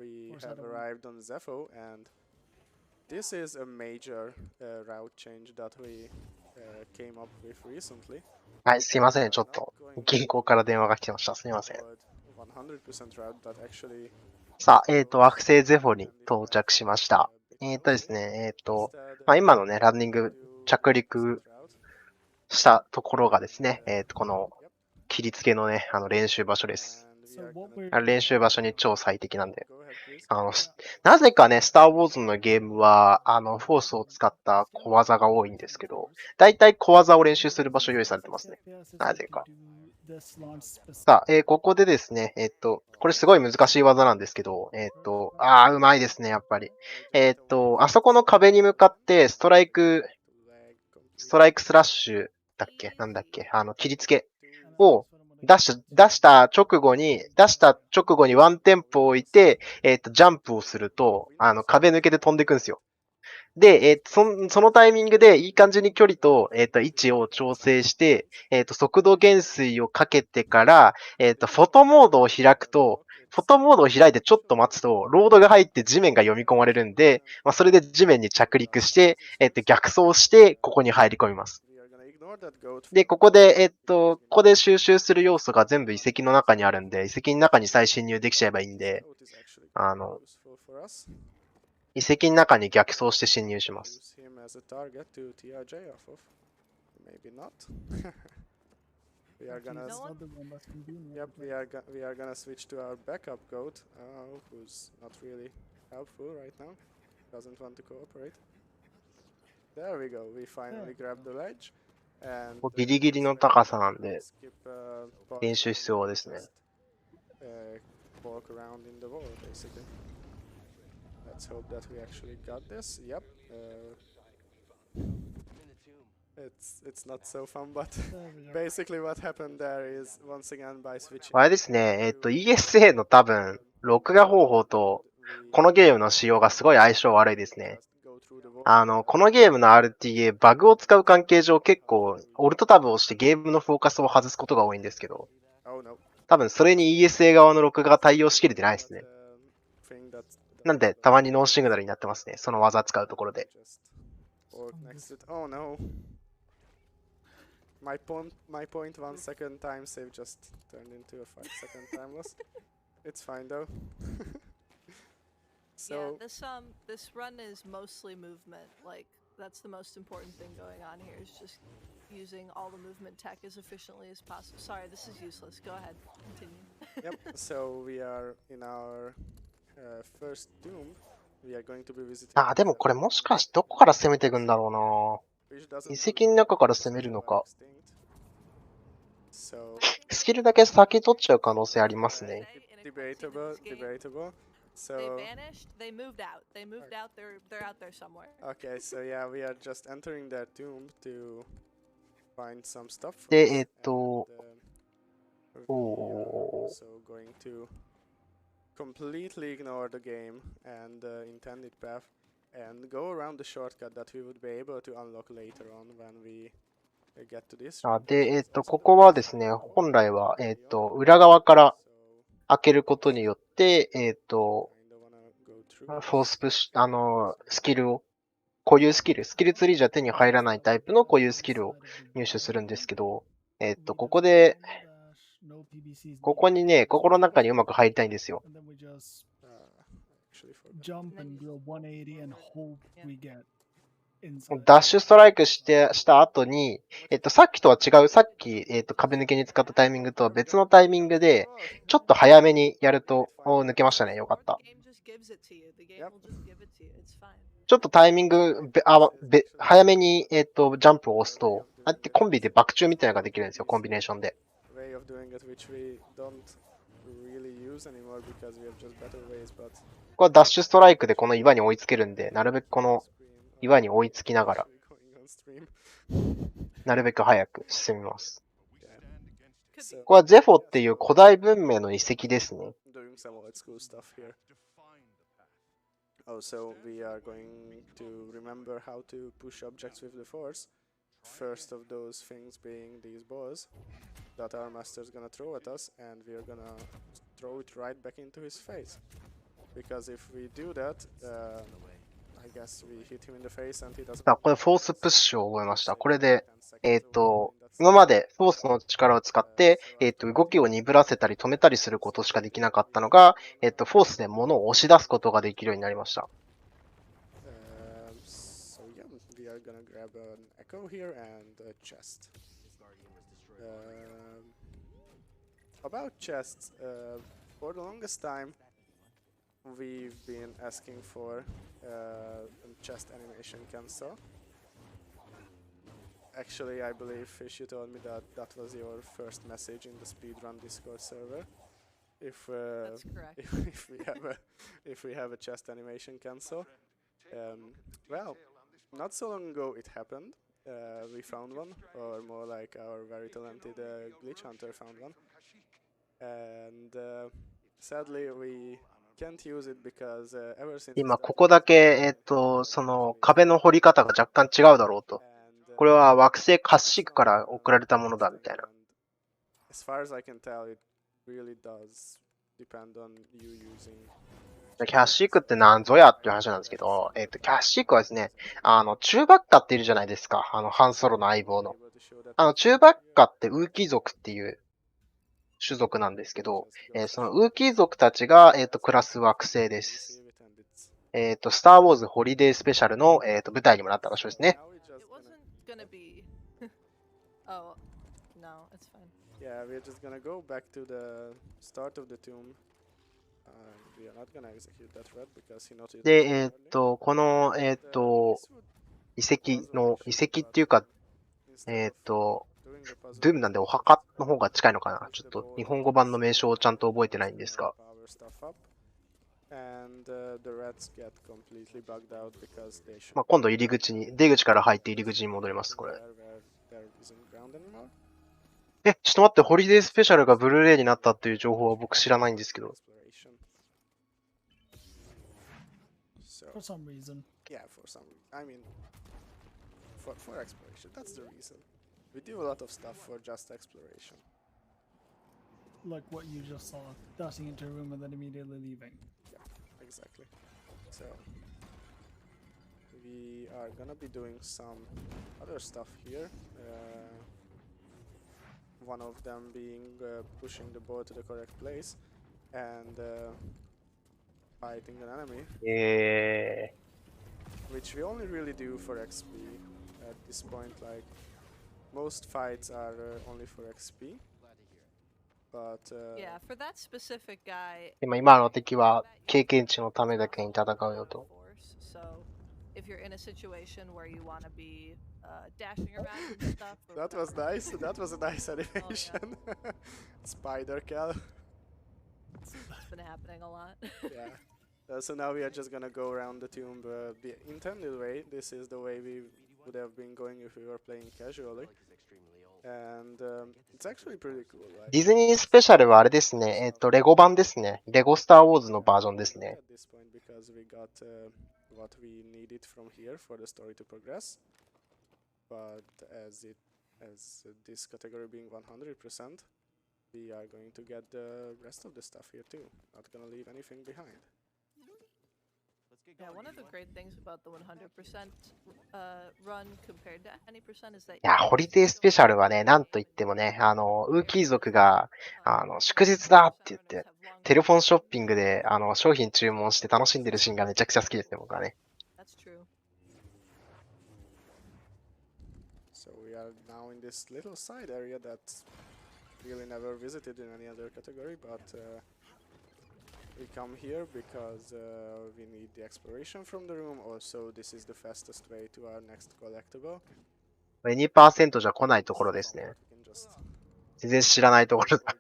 We have arrived on Zepho, and this is a major route change that we came up with recently. はい、すいません。ちょっと、銀行から電話が来てました。すいません。 100% route that actually さあ、惑星ゼフォに到着しました。ですね、今のね、ランニング着陸したところがですね、この切り付けのね、練習場所です。練習場所に超最適なんで。なぜかね、スターウォーズのゲームは、フォースを使った小技が多いんですけど、だいたい小技を練習する場所用意されてますね。なぜか。さあ、ここでですね、これすごい難しい技なんですけど、うまいですね、やっぱり。あそこの壁に向かってストライクスラッシュだっけなんだっけ切り付けを出した直後にワンテンポ置いて、ジャンプをすると、壁抜けて飛んでいくんですよ。で、そのタイミングでいい感じに距離と、位置を調整して、速度減衰をかけてから、フォトモードを開くと、フォトモードを開いてちょっと待つと、ロードが入って地面が読み込まれるんで、それで地面に着陸して、逆走して、ここに入り込みます。で、ここで収集する要素が全部遺跡の中にあるんで、遺跡の中に再侵入できちゃえばいいんで、遺跡の中に逆走して侵入します。We are gonna switch to our backup goat, who's not really helpful right now. Doesn't want to cooperate. There we go. We finally grabbed the ledge. And ギリギリの高さなんで、練習必要ですね。Walk around in the wall, basically. Let's hope that we actually got this. Yep. It's not so fun, but basically what happened there is once again by switching. あれですね、ESA の多分、録画方法と、このゲームの仕様がすごい相性悪いですね。このゲームの RTA、バグを使う関係上結構、オルトタブを押してゲームのフォーカスを外すことが多いんですけど、多分それに ESA 側の録画が対応しきれてないですね。なんで、たまにノーシグナルになってますね。その技使うところで。Oh no. My 0.1 second time save just turned into a 5 second time loss. It's fine though. So yeah, this run is mostly movement. Like that's the most important thing going on here is just using all the movement tech as efficiently as possible. Sorry, this is useless. Go ahead, continue. Yep. So we are in our first doom. We are going to be visiting. でもこれもしかしてどこから攻めていくんだろうな。遺跡の中から攻めるのか。スキルだけ先取っちゃう可能性ありますね。Debatable. So they vanished. They moved out. They're out there somewhere. Okay, so yeah, we are just entering their tomb to find some stuff. で、so going to completely ignore the game and the intended path and go around the shortcut that we would be able to unlock later on when we get to this. で、ここはですね、本来は、裏側から開けることによって、フォースプッシュ、スキルを、固有スキルツリーじゃ手に入らないタイプの固有スキルを入手するんですけど、ここで、ここにね、ここの中にうまく入りたいんですよ。inside. ダッシュストライクした後に、さっきとは違う、さっき、壁抜けに使ったタイミングとは別のタイミングで、ちょっと早めにやると、抜けましたね。よかった。 The game just gives it to you. The game will just give it to you. It's fine. ちょっとタイミング、早めに、ジャンプを押すと、あってコンビで爆中みたいなのができるんですよ、コンビネーションで。Way of doing it which we don't really use anymore because we have just better ways, but これはダッシュストライクでこの岩に追いつけるんで、なるべくこの 岩に追いつきながら、 going on stream. なるべく早く進みます。 Yeah. So これはゼフォっていう古代文明の遺跡ですね。 doing some old school stuff here. Also, we are going to remember how to push objects with the force. First of those things being these balls that our master is gonna throw at us, and we are gonna throw it right back into his face. Because if we do that, I guess we hit him in the face and he doesn't. さあ、これフォースプッシュを覚えました。これで、今までフォースの力を使って、動きを鈍らせたり止めたりすることしかできなかったのが、フォースで物を押し出すことができるようになりました。So yeah, we are gonna grab an echo here and a chest. About chests, for the longest time, we've been asking for a chest animation cancel. Actually, I believe Fish, you told me that that was your first message in the speedrun Discord server. If That's correct. if we have a chest animation cancel, well, not so long ago it happened. We found one, or more like our very talented glitch hunter found one, and sadly we can't use it because ever since 今、ここだけ、その壁の掘り方が若干違うだろうと。これは惑星カッシークから送られたものだみたいな。 As far as I can tell, it really does depend on you using. キャッシークって何ぞやっていう話なんですけど、キャッシークはですね、チューバッカっているじゃないですか。ハンソロの相棒の。チューバッカってウーキー族っていう種族なんですけど、そのウーキー族たちが、暮らす惑星です。スターウォーズホリデースペシャルの、舞台にもなった場所ですね。It wasn't gonna be. Oh, no, it's fine. Yeah, we're just gonna go back to the start of the tomb. We are not gonna execute that threat because he noticed. で、この、遺跡っていうか、ドゥームなんでお墓の方が近いのかな。ちょっと日本語版の名称をちゃんと覚えてないんですが。まあ、今度出口から入って入り口に戻ります、これ。ちょっと待って、ホリデースペシャルがブルーレイになったっていう情報は僕知らないんですけど。For some reason. Yeah, for some. I mean, for exploration. That's the reason. We do a lot of stuff for just exploration. Like what you just saw, dashing into a room and then immediately leaving. Yeah, exactly. So we are gonna be doing some other stuff here. One of them being pushing the ball to the correct place and fighting an enemy. Which we only really do for XP at this point. Like most fights are only for XP. But Yeah, for that specific guy. 今の敵は経験値のためだけに戦うよと。 So, if you're in a situation where you want to be dashing around and stuff. That was nice. That was a nice animation. Spider Cal. It's been happening a lot. Yeah. So now we are just gonna go around the tomb the intended way. This is the way we would have been going if we were playing casually. And it's actually pretty cool. Like, ディズニースペシャルはあれですね。レゴ版ですね。レゴスターウォーズのバージョンですね。 at this point because we got what we needed from here for the story to progress. But as this category being 100%, we are going to get the rest of the stuff here too. Not gonna leave anything behind. Yeah, one of the great things about the 100% run compared to any percent is that. いや、ホリデースペシャルはね、なんといってもね、ウーキー族が、祝日だって言って、テレフォンショッピングで、商品注文して楽しんでるシーンがめちゃくちゃ好きですね、僕はね。That's true. this little side area that really never visited in any other category, but we come here because we need the exploration from the room. Also, this is the fastest way to our next collectible. 2% じゃ来ないところですね。全然知らないところだ。Watch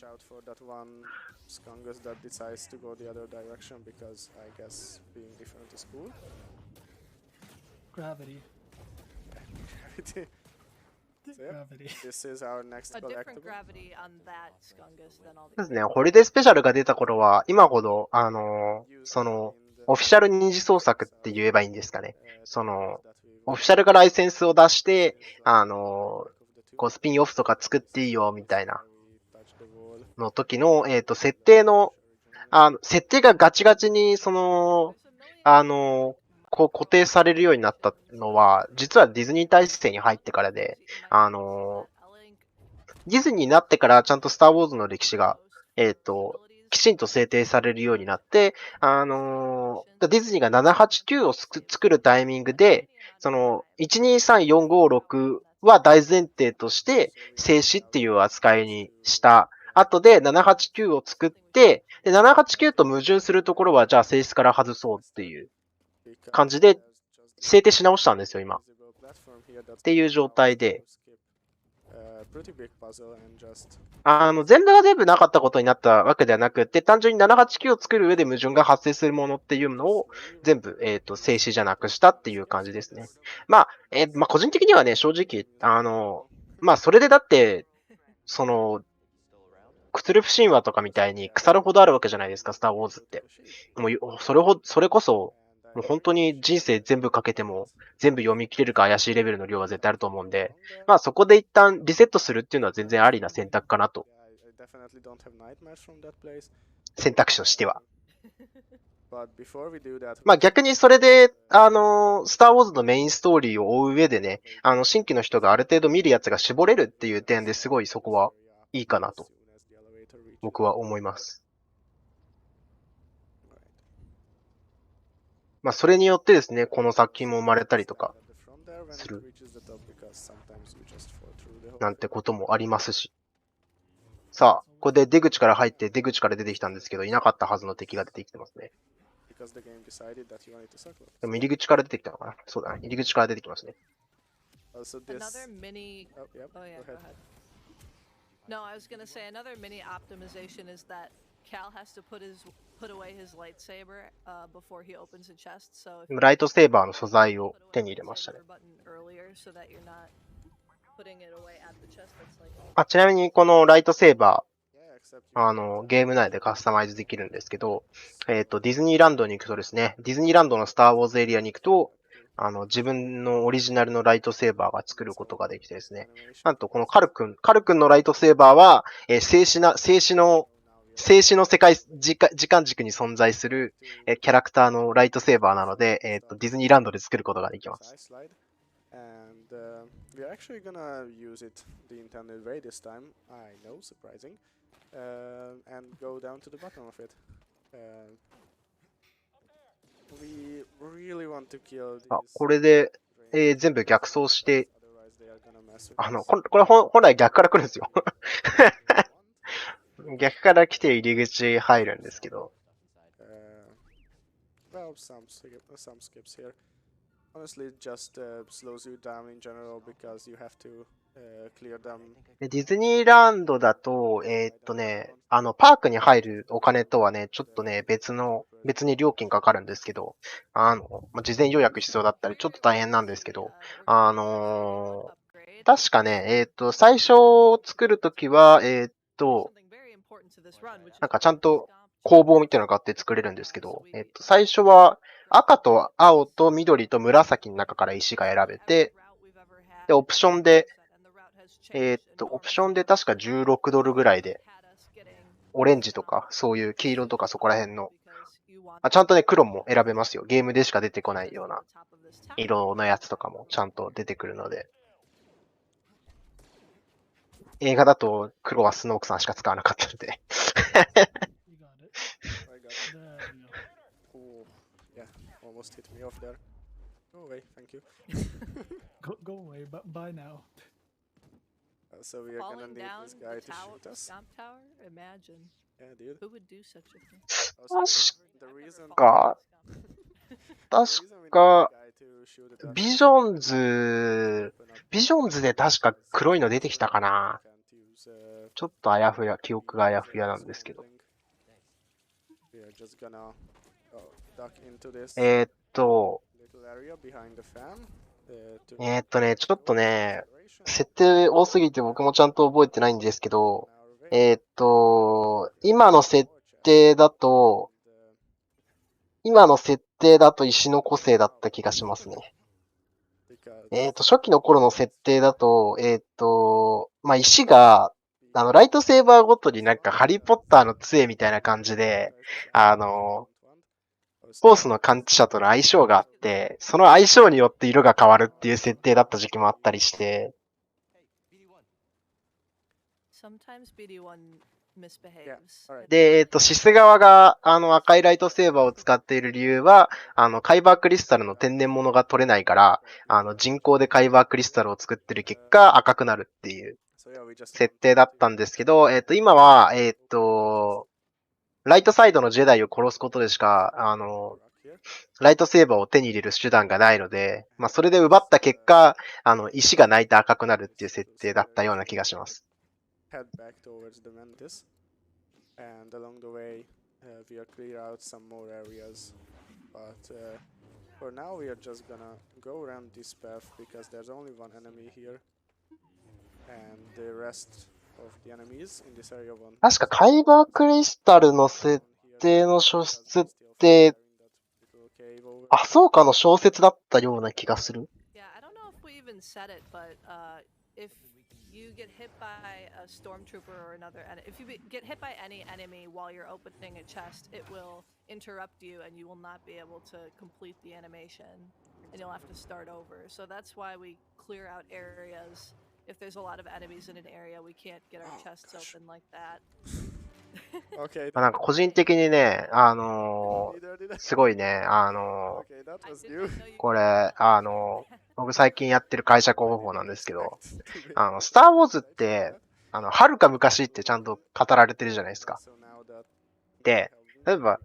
out for that one Skungus that decides to go the other direction because I guess being different is cool. Gravity. Gravity. So, yeah, Gravity. this is our next A different collectible. gravity on that Skungus than all そう the ですね、ホリデースペシャルが出た頃は、今ほど、その、オフィシャル二次創作って言えばいいんですかね。その、オフィシャルがライセンスを出して、こうスピンオフとか作っていいよみたいなの時の、設定の、設定がガチガチに、その、こう固定されるようになったのは、実はディズニー体制に入ってからで、ディズニーになってからちゃんとスターウォーズの歴史が、きちんと制定されるようになって、ディズニーが789を作るタイミングで、その、123456は大前提として静止っていう扱いにした後で789を作って、で、789と矛盾するところはじゃあ静止から外そうっていう感じで制定し直したんですよ、今。っていう状態で。全部が全部なかったことになったわけではなくて、単純に789を作る上で矛盾が発生するものっていうのを全部、静止じゃなくしたっていう感じですね。まあ、個人的にはね、正直、それでだって、その、クトゥルフ神話とかみたいに腐るほどあるわけじゃないですか、スターウォーズって。もう、それこそ、もう本当に人生全部かけても全部読み切れるか怪しいレベルの量は絶対あると思うんで、まあそこで一旦リセットするっていうのは全然ありな選択かなと。選択肢としては。まあ逆にそれで、スターウォーズのメインストーリーを追う上でね、新規の人がある程度見るやつが絞れるっていう点ですごいそこはいいかなと、僕は思います。まあ、それによってですね、この作品も生まれたりとかする。なんてこともありますし。さあ、これで出口から入って出口から出てきたんですけど、いなかったはずの敵が出てきてますね。でも入り口から出てきたのかな？そうだね。入り口から出てきますね。Another mini. Oh yeah, go ahead. No, I was gonna say another mini optimization is that Cal has to put away his lightsaber before he opens a chest. So ライトセーバーの素材を手に入れましたね。ちなみにこのライトセーバー、ゲーム内でカスタマイズできるんですけど、ディズニーランドに行くとですね、ディズニーランドのスターウォーズエリアに行くと、自分のオリジナルのライトセーバーが作ることができてですね。なんとこのカル君のライトセーバーは、静止の世界時間軸に存在する、キャラクターのライトセーバーなので、ディズニーランドで作ることができます。We're actually gonna use it the intended way this time. I know, surprising. And go down to the bottom of it. We really want to kill these. これで、全部逆走して、これ本来逆から来るんですよ。逆から来て入り口入るんですけど。Well, some skips here. Honestly, just slows you down in general because you have to clear them. ディズニーランドだと、パークに入るお金とはね、ちょっとね、別に料金かかるんですけど、事前予約必要だったり、ちょっと大変なんですけど、確かね、最初作るときは、なんかちゃんと工房みたいなのがあって作れるんですけど、最初は赤と青と緑と紫の中から石が選べて、で、オプションで確か16ドルぐらいで、オレンジとか、そういう黄色とかそこら辺の、ちゃんとね、黒も選べますよ。ゲームでしか出てこないような色のやつとかもちゃんと出てくるので。映画だと黒はスノークさんしか使わなかったので。Go away, thank you. Go away, but bye now. So we are gonna Falling need down this guy the to tower, shoot us. stomp tower? Imagine. Yeah, dude. Who would do such a thing? Also, the I've never reason, fallen Ka- down a stomp tower. the 確 reason we need か the、guy to shoot at us ビ is ジョン to ズ、 open up ビジョンズで確か黒いの出てきたかな。 can't use ちょっとあやふや、記憶があやふやなんですけど。 We are just gonna duck into this えーっと、 little area behind the fan. To ちょっとね、 acceleration 設定多すぎて僕もちゃんと覚えてないんですけど、 on our way. 今の設定だと、 今の設定だと石の個性だった気がしますね。 Because 初期の頃の設定だと、まあ、石が、ライトセーバーごとになんかハリーポッターの杖みたいな感じで、フォースの感知者との相性があって、その相性によって色が変わるっていう設定だった時期もあったりして、 Sometimes BD1 misbehaves. alright. で、シス側が、赤いライトセーバーを使っている理由は、カイバークリスタルの天然物が取れないから、人工でカイバークリスタルを作ってる結果、赤くなるっていう So yeah, we just 設定だったんですけど、今は、ライトサイドのジェダイを殺すことでしか、rock here. ライトセーバーを手に入れる手段がないので、まあ、それで奪った結果、石が泣いて赤くなるっていう設定だったような気がします。 Head back towards the mantis, and along the way, we are clear out some more areas. But for now, we are just gonna go around this path because there's only one enemy here, and the rest of the enemies in this area won't. 確かカイバークリスタルの設定の書室って、あ、そうかの小説だったような気がする。 Yeah, I don't know if we even said it, but if you get hit by a stormtrooper or another, if you get hit by any enemy while you're opening a chest, it will interrupt you and you will not be able to complete the animation and you'll have to start over. So that's why we clear out areas. If there's a lot of enemies in an area, we can't get our chests open like that. Okay. なんか個人的にね、 Neither did I. すごいね、 Okay, that I was did new. not know you こ could れ、 do that. 僕最近やってる解釈方法なんですけど、 Expect to win. スターウォーズって、遥か昔ってちゃんと語られてるじゃないですか。 So now that で、例えば、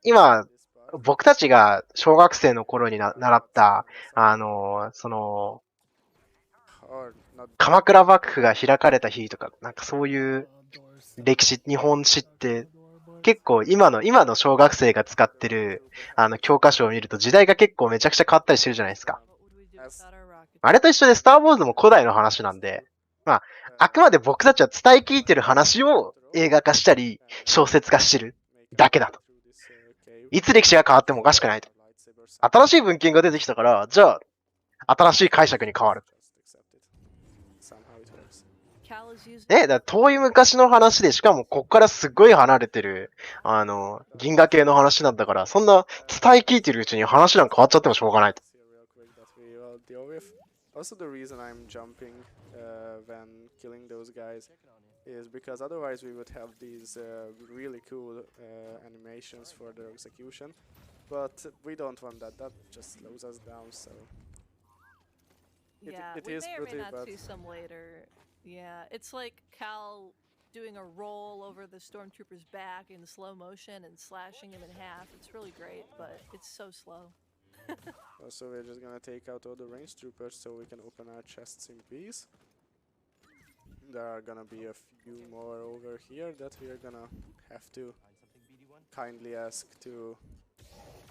今、僕たちが小学生の頃に習った、その、 or not 鎌倉幕府が開かれた日とか、なんかそういう歴史、日本史って、結構今の小学生が使ってる、教科書を見ると時代が結構めちゃくちゃ変わったりしてるじゃないですか。 What would we do without our rocket? あれと一緒でスターウォーズも古代の話なんで、まあ、あくまで僕たちは伝え聞いてる話を映画化したり、小説化してるだけだと。いつ歴史が変わってもおかしくないと。新しい文献が出てきたから、じゃあ、新しい解釈に変わる。 somehow it works. Cal is using ね、だから遠い昔の話で、しかもこっからすっごい離れてる、銀河系の話なんだから、そんな伝え聞いてるうちに話なんか変わっちゃってもしょうがないと。 Here real quick that we will deal with. Also, the reason I'm jumping when killing those guys is because otherwise we would have these really cool animations for their execution, but we don't want that. That just slows us down. So Yeah, it we is may or may pretty not bad. see some later. Yeah, it's like Cal doing a roll over the stormtrooper's back in slow motion and slashing him in half. It's really great, but it's so slow. Also, we're just gonna take out all the range troopers so we can open our chests in peace. There are gonna be a few more over here that we are gonna have to kindly ask to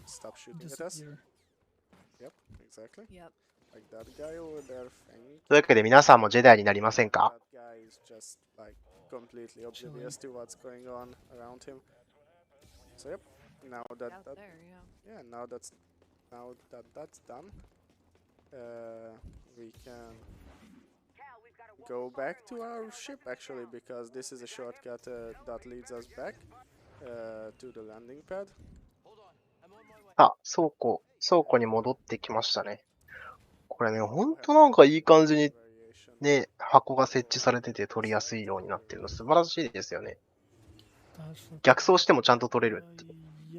stop shooting at us. Disappear. Yep, exactly. Yep. Like that guy over there. Thank というわけで皆さんもジェダイになりませんか？ That guy is just like completely oblivious to what's going on around him. So yep, now that Out there, yeah. yeah, now that that's done, we can go back to our ship actually because this is a shortcut that leads us back to the landing pad. あ、倉庫に戻ってきましたね。これね、ほんとなんかいい感じに Variation. ね、箱が設置されてて取りやすいようになってるの素晴らしいですよね。逆走してもちゃんと取れるっていう。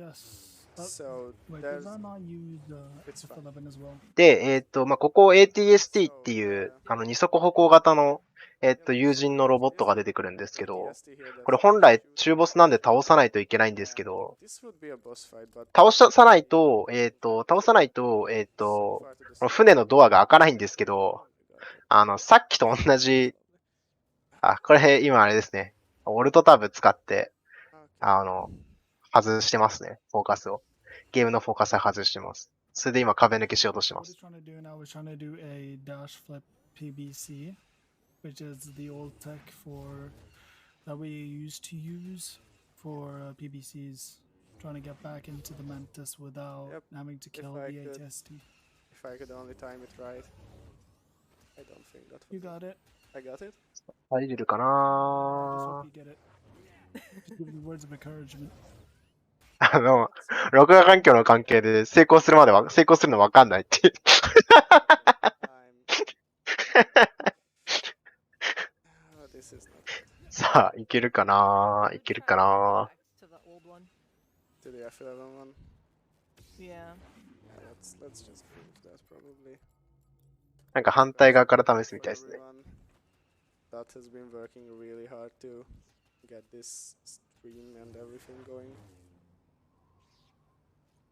Yes. So Wait, there's does that not use It's fine. F11 as well? で、ここ ATST っていう、二足歩行型の、友人のロボットが出てくるんですけど、これ本来中ボスなんで倒さないといけないんですけど、this would be a boss fight, but 倒さないと、この船のドアが開かないんですけど、さっきと同じ、これ今あれですね。オルトタブ使って、外してますね。フォーカスを。ゲームのフォーカスは外してます。それで今壁抜けしようとしてま What す。 he's trying to do now is trying to do a dash flip PBC, which is the old tech for that we used to use for PBCs. Trying to get back into the Mantis without Yep, having to kill I the could- ATST. if I could only time it right. I don't think that You would got it. I got it? 入れるか I just な hope you get it. Just give me words of encouragement. 録画環境の関係で成功するのわかんないっていう。This is not good. さあ、いけるかないけるかな To the old one. To the F11 one. Yeah. Yeah, let's just move that probably. なんか反対側から試すみたいですね。 Everyone that has been working really hard to get this stream and everything going.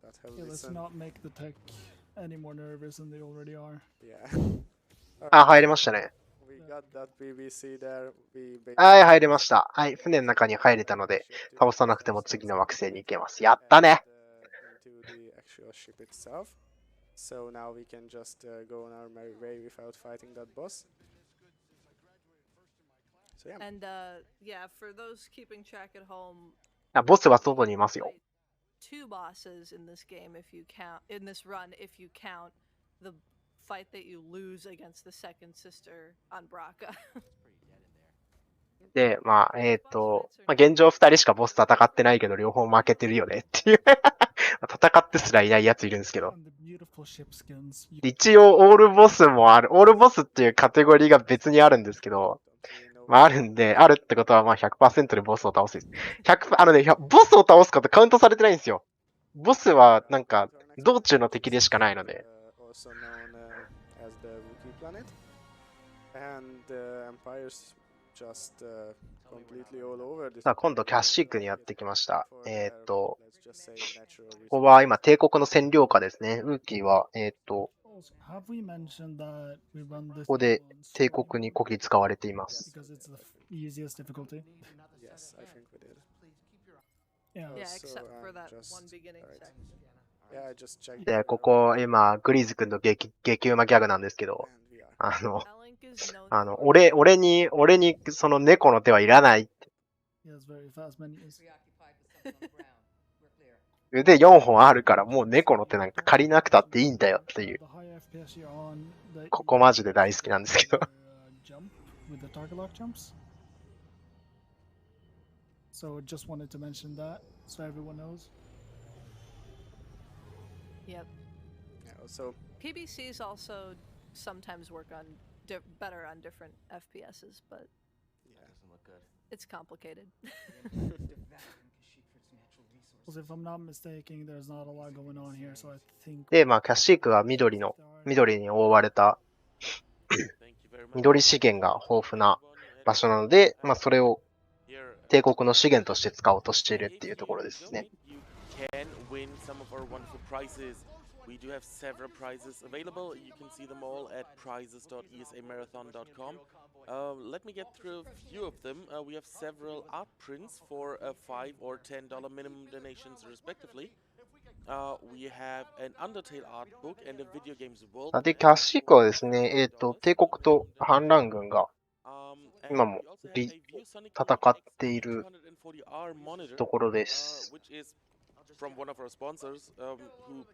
That have Yeah, let's listened. not make the tech any more nervous than they already are. Yeah. 入りましたね。 We got that BBC there. We はい、入りました。はい、船の中に入れたので、倒さなくても次の惑星に行けます。やったね into the actual ship itself. So now we can just go on our merry way without fighting that boss. So yeah. And yeah, for those keeping track at home, ボスは外にいますよ。 fight two bosses in this game if you count in this run if you count the fight that you lose against the second sister on Braca. で、現状2人しかボス戦ってないけど、両方負けてるよねっていう。戦ってすらいないやついるんですけど。 And the beautiful ship skins. 一応、オールボスもある。オールボスっていうカテゴリーが別にあるんですけど、あるんで、あるってことは100% でボスを倒す。ボスを倒すことカウントされてないんですよ。ボスはなんか、道中の敵でしかないので。 Also known as the Wookiee planet. And empires just completely all over this. さあ、今度キャッシークにやってきました。 let's just say natural ここは今帝国の占領下ですね。ウーキーは、Also, have we mentioned that we run this ここで on 帝 solo 国にこき使われています。 because it's the easiest difficulty? Yes, I think we did. Yeah. Yeah, Also, except for that just- one beginning alright. section. Yeah, I just checked. で、ここ今、グリーズ君の激うまギャグなんですけど、 And we are. Elink is known for 俺にその猫の手はいらない。 He has very fast menus. 腕4本あるからもう猫の手なんか借りなくたっていいんだよっていう。 The high FPS you're on, the ここマジで大好きなんですけど。 jump with the target lock jumps. So just wanted to mention that so everyone knows. Yep. Yeah, also, PBCs also sometimes work on better on different FPSs, but yeah. it's complicated. Also, if I'm not mistaken, there's not a lot going on here, so I think で、キャッシークは緑に覆われた Thank you very much. 緑資源が豊富な場所なので、それを Here, 帝国の資源として使おうとしているっていうところですね。 You can win some of our wonderful prizes. We do have several prizes available. You can see them all at prizes.esamarathon.com. Let me get through a few of them. We have several art prints for $5 or $10 minimum donations, respectively. We have an Undertale art book and a video games world. で、キャッシークはですね、帝国と反乱軍が 今も戦っているところです。 From one of our sponsors, who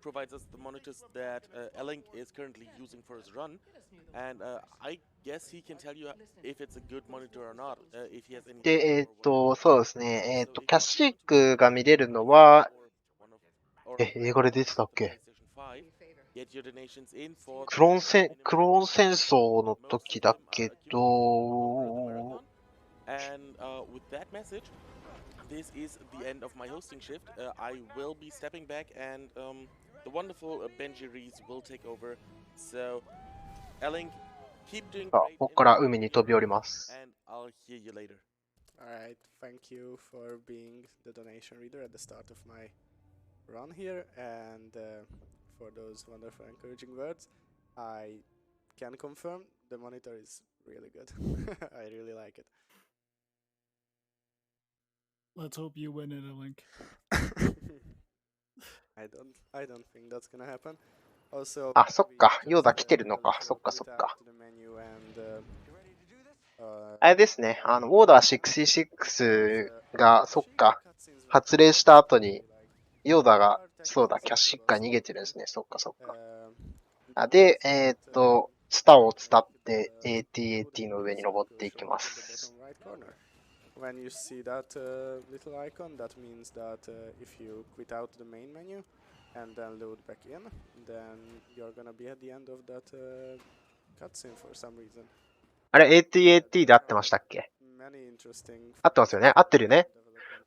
provides us the monitors that Elink is currently using for his run, and I guess he can tell you if it's a good monitor or not. If he has any. で、そうですね、キャッシークが見れるのは、映画で出てたっけ？クローン戦争の時だけど、this is the end of my hosting shift. I will be stepping back, and the wonderful Benji Rees will take over. So, Elink, keep doing あ、 great. ここから海に飛び降ります。 And I'll hear you later. Alright, thank you for being the donation reader at the start of my run here, and for those wonderful encouraging words. I can confirm the monitor is really good. I really like it. Let's hope you win it, Elink. I don't think that's gonna happen. Also, あ、そっか。 we ヨーダ just, 来てるのか。 sort そ of っか quit そっ out か。 the menu and, あれですね。ウォーダー66が、そっか。発令した後に、ヨーダが、そうだ、キャッシュから逃げてるんですね。そっかそっか。あで、スターを伝って AT-AT の上に登っていきます。When you see that little icon, that means that if you quit out the main menu and then load back in, then you're gonna be at the end of that cutscene for some reason. あれ、AT-AT で合ってましたっけ？ Many interesting 合ってますよね？合ってるよね？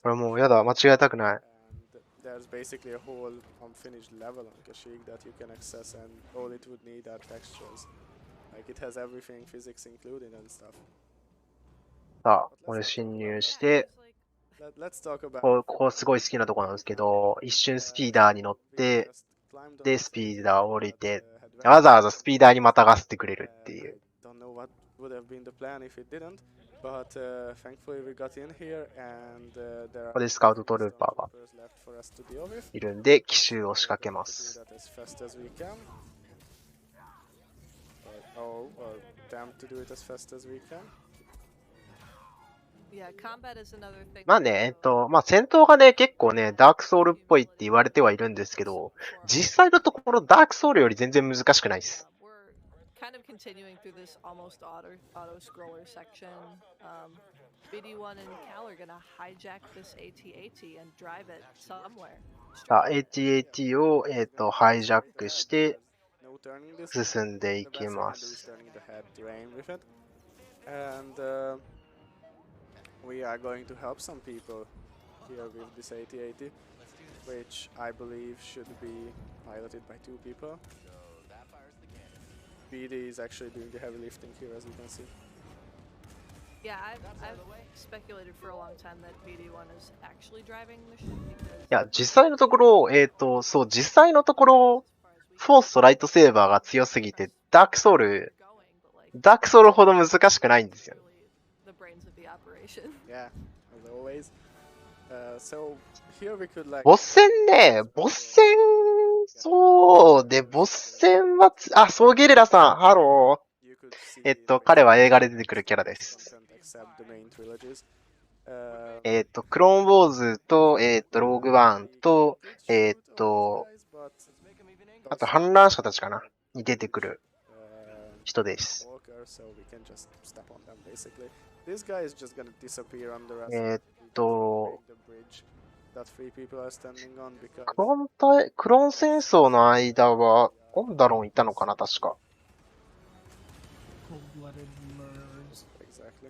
これもうやだ、間違えたくない。And there's basically a whole unfinished level on Kashyyyk that you can access, and all it would need are textures. Like it has everything, physics included and stuff. さあ、これ侵入して、Let's talk about ここすごい好きなとこなんですけど、一瞬スピーダーに乗って、で、スピーダーを降りて、わざわざスピーダーにまたがせてくれるっていう。I don't know what would have been the plan if it didn't, but thankfully we got in here, and there ここでスカウトトルーパーが left for us to deal with. いるんで、奇襲を仕掛けま Do す。 that as fast as we can. Or attempt to do it as fast as we can. Yeah, combat is another thing. まあね、戦闘がね、結構ね、ダークソウルっぽいって言われてはいるんですけど、実際のところダークソウルより全然難しくないです。We're kind of continuing through this almost auto-scroller section. BD1 and Cal are gonna hijack this AT-AT and drive it somewhere. さあ、AT-AT を、ハイジャックして、 No turning this. 進んでい The き best I ま can do is す。 turning the head to aim with it. And we are going to help some people here with this AT-AT, which I believe should be piloted by 2 people. BD is actually doing the heavy lifting here, as you can see. Yeah, I've speculated for a long time that BD1 is actually driving the ship because いや、実際のところ、そう、実際のところ、フォースとライトセーバーが強すぎて、ダークソウルほど難しくないんですよ。 the brains of the operation. Yeah, as always. So here we could like ボス戦、そうで、ボス戦はあ、そうゲレラさん、ハロ you could see ー。彼は映画で出てくるキャラです。 content except the main trilogies. クローンウォーズと、ローグワンと、 Shoot all these guys, but あと反乱者たちかなに出てくる uh, 人です。 Walker, so we can just step on them basically. This guy is just gonna disappear under us. えーっ We と just break the bridge that 3 people are standing on because クローン戦争の間は、オンダロンいたのかな確か。 Cold-blooded murderers. exactly.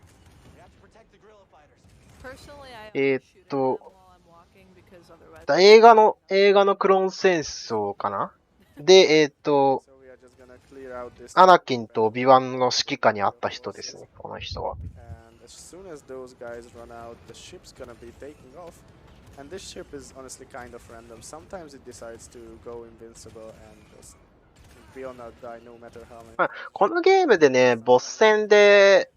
Personally, I えー only っ shoot at them と、 while I'm walking because otherwise 映画のクローン戦争かなで、 So we are just gonna clear out this アナキンとオビワンの指揮下にあった人ですね、この人は。 and as soon as those guys run out, the ship's gonna be taking off. And this ship is honestly kind of random. Sometimes it decides to go invincible and just will not die no matter how many. まあこのゲームでね、ボス戦で、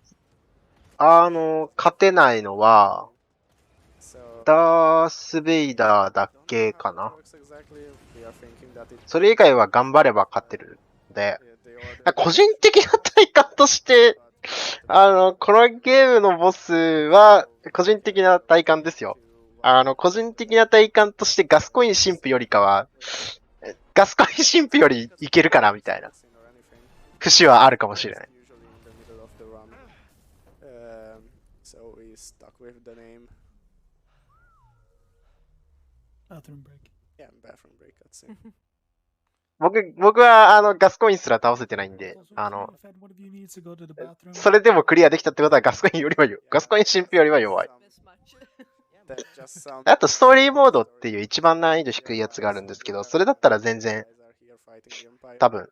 勝てないのは、 So ダース・ベイダーだけか how な it。works exactly. We are thinking that it それ以外は頑張れば勝てるので、 the order 個人的な体感として、このゲームのボスは、個人的な体感ですよ。個人的な体感としてガスコイン神父よりかは、ガスコイン神父よりいけるかなみたいな or anything. 節はあるかもしれない。 Usually in the middle of the run. So we stuck with the name. Bathroom break. Yeah, bathroom break. That's it. 僕は、ガスコインすら倒せてないんで、 Also, if one of you needs to go to the bathroom, それでもクリアできたってことはガスコインよりはガスコイン神父よりは弱い。 miss much. That just sounds あと、ストーリーモードっていう一番難易度低いやつがあるんですけど、それだったら全然多分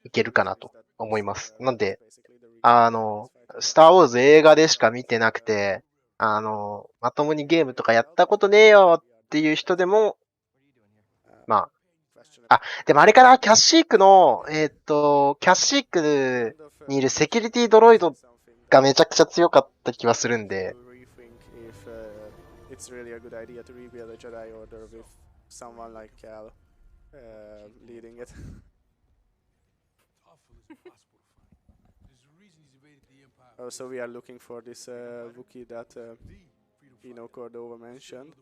いけるかなと思います。なんで、スター・ウォーズ映画でしか見てなくて、まともにゲームとかやったことねえよっていう人でも、まあ、でもあれかな、キャッシークの、キャッシークにいるセキュリティドロイドがめちゃくちゃ強かった気はするんで、it's really a good idea to rebuild a Jedi Order with someone like Cal leading it. So we are looking for this Wookiee that Cordova mentioned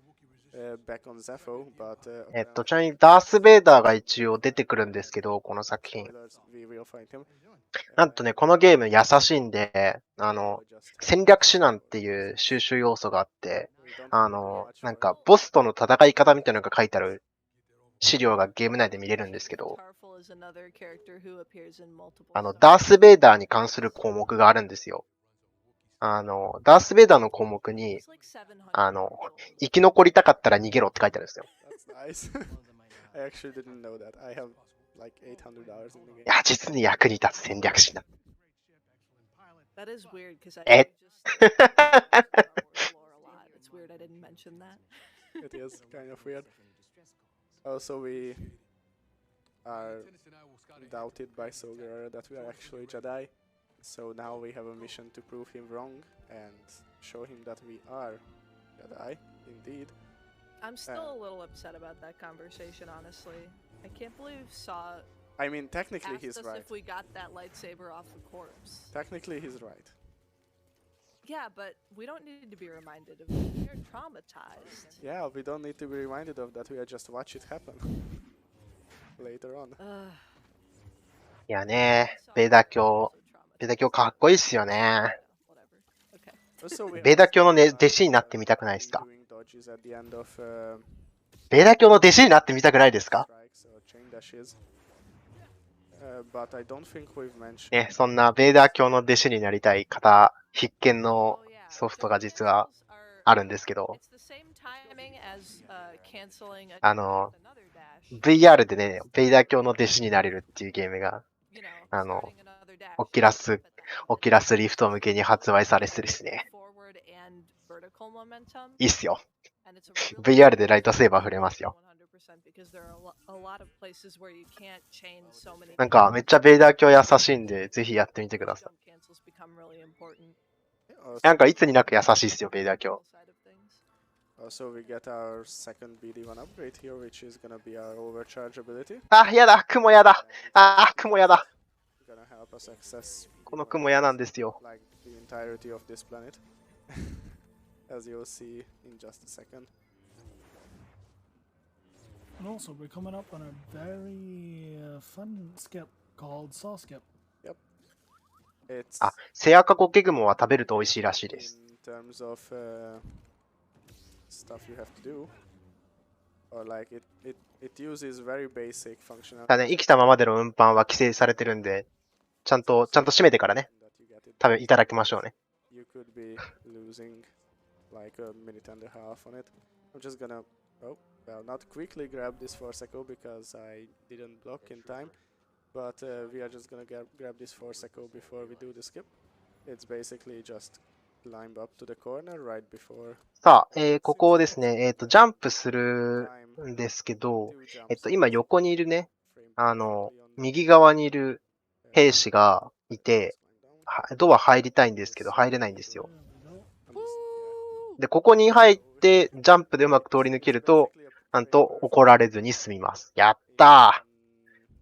back on Zepho, but ちなみにダース・ベイダーが一応出てくるんですけど、この作品。 we will find him. なんとね、このゲーム優しいんで、戦略指南っていう収集要素があって、なんか、ボスとの戦い方みたいなのが書いてある資料がゲーム内で見れるんですけど、ダース・ベイダーに関する項目があるんですよ。ダース・ベイダーの項目に、生き残りたかったら逃げろって書いてあるんですよ。That's nice. I actually didn't know that. I have like $800 in the game. いや、実に役に立つ戦略指南。That is weird because I Eh. just like Star Wars lore a lot. It's weird I didn't mention that. It is kind of weird. Also, we are doubted by Soldier that we are actually Jedi. So now we have a mission to prove him wrong and show him that we are Jedi, indeed. I'm still a little upset about that conversation, honestly. I can't believe Saw I mean, technically asked he's us right. if we got that lightsaber off a corpse. Technically he's right. Yeah, but we don't need to be reminded of it. We're traumatized. Yeah, we don't need to be reminded of that. We just watch it happen later on. いやね、ベイダー教かっこいいっすよね。 Whatever. Okay. ベイダー教の、ね、弟子になってみたくないですか？ Doing dodges at the end of ベイダー教の弟子になってみたくないですか？ strikes or chain dashes. But I don't think we've mentioned ね、そんなベイダー教の弟子になりたい方必見の Oh, yeah. ソフ The トが実 cancels は are あるんですけど、 it's the same timing as canceling a あ dash の with another dash. VR でね、ベイダー教の弟子になれるっていうゲームが、You know, あの starting another dash. オキラスリフト向けに発売されてですね、 Forward and vertical momentum. いいっすよ。 And it's a really VR でライトセーバー触れますよ。 100% because there are a lot of places where you can't chain so many なんかめっちゃベイダー教優しいんで、ぜひやってみてくださ jump cancels become really important. い。なんかいつになく優しいっすよ、ベイダー教。 Side of things. Also, we get our second BD1 upgrade here, which is gonna be our overcharge ability. あ、やだ、雲やだ。あ、雲やだ。 Gonna help us access この雲やなんですよ。 like the entirety of this planet, as you'll see in just a second. And also, we're coming up on a very fun skip called Saw Skip. It's あ、セアカゴケグモは食べると美味しいらしいです。 in terms of stuff you have to do, or like it uses very basic ただね、 functionality 生きたままでの運搬は規制されてるんで、ちゃんと閉めてからね、 that you get it. いただきましょうね。 You could be losing like a minute and a half on it. I'm just gonna, not quickly grab this Force Echo because I didn't block in time, but we are just gonna grab this Force Echo before we do the skip. It's basically just climb up to the corner right before さあ、ここをですね、ジャンプするんですけど、 two jumps. 今横にいるね、 frame 右側にいる兵士がいて、ドア入りたいんですけど、入れないんですよ。 There we go. で、ここに入って、ジャンプでうまく通り抜けると、なんと怒られずに済みます。やったー。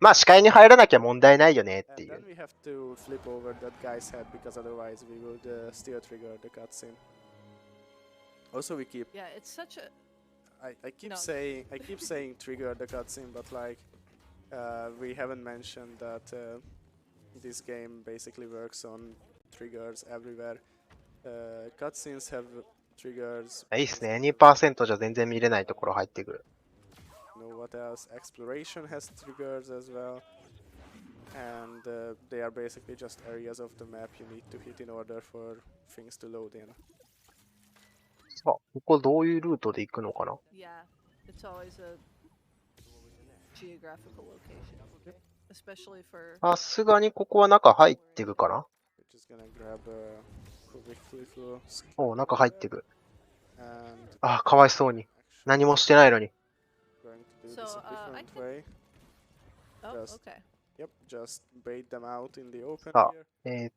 まあ、視界に入らなきゃ問題ないよねってい And then う。 we have to flip over that guy's head because otherwise we would still trigger the cutscene. Also, we keep Yeah, it's such a I keep No. saying trigger the cutscene, but like we haven't mentioned that this game basically works on triggers everywhere. Cutscenes have triggers. いいっすね。2% じゃ全然見れないところ入ってくる。 You know what else? Exploration has triggers as well, and they are basically just areas of the map you need to hit in order for things to load in. さあ、ここどういうルートで行くのかな？ Yeah, it's always a geographical location, especially for. さすがにここは中入っていくかな？ We're just gonna grab a quick little おう、中入っていく。 and あ、かわいそうに。何もしてないのに。 going to do So, this a I different can- way. Oh, Just- okay. Yep, just bait them out in the open さあ here.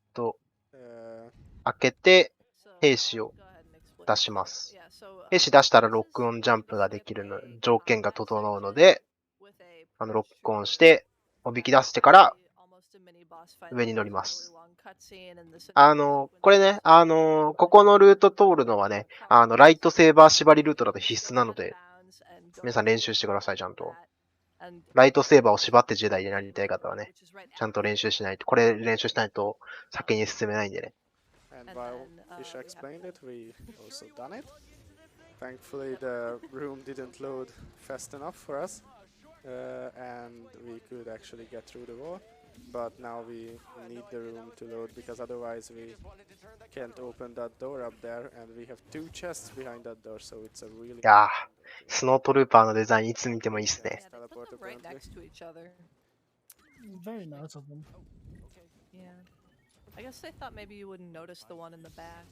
開けて So, 兵士を go ahead and explain. 出します。 Yeah, so, 兵士出したら this ロッ is クオンジャンプができるの、 basically a 条件が combat 整うの section で、 with a ロッ purge クオン trooper. しておびき出してから Almost a mini boss fight. 上に乗 There's り a ま really す。 long cutscene and this これね、ここのルート通るのはね、ライトセーバー縛りルートだと必須なので、皆さん練習してください、ちゃんと。ライトセーバーを縛ってジェダイになりたい方はね、ちゃんと練習しないと、これ練習しないと先に進めないんでね。 And while Fisha explained it, we also done it. Thankfully, the room didn't load fast enough for us, and we could actually get through the wall. But now we need the room to load because otherwise we can't open that door up there, and we have 2 chests behind that door, so it's a really いやー、スノートルーパーのデザインいつ見てもいいっすね。 Yeah, they put them right next to each other. Very nice of them. Yeah. I guess they thought maybe you wouldn't notice the one in the back,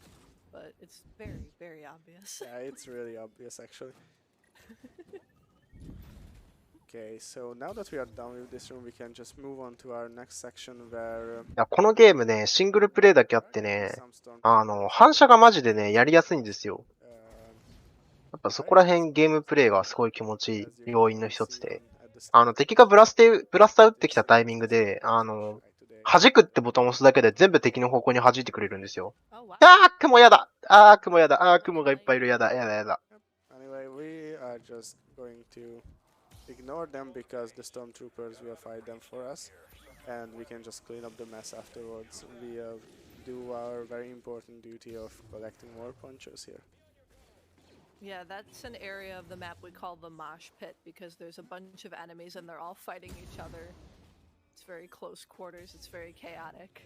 but it's very, very obvious. Yeah, it's really obvious actually. Okay, so now that we are done with this room, we can just move on to our next section where いや、このゲームね、シングルプレイだけあってね、 some storm 反射がマジでね、やりやすいんですよ。 uh, やっぱそこら辺ゲームプレイがすごい気持ちいい要因の一つで、敵がブラスター撃ってきたタイミングで、弾くってボタンを押すだけで全部敵の方向に弾いてくれるんですよ。 Oh, wow. 雲やだ雲やだ雲がいっぱいいるやだ。 Anyway, we are just going to ignore them because the stormtroopers will fight them for us, and we can just clean up the mess afterwards. We do our very important duty of collecting more ponchos here. Yeah, that's an area of the map we call the mosh pit because there's a bunch of enemies and they're all fighting each other. It's very close quarters, it's very chaotic.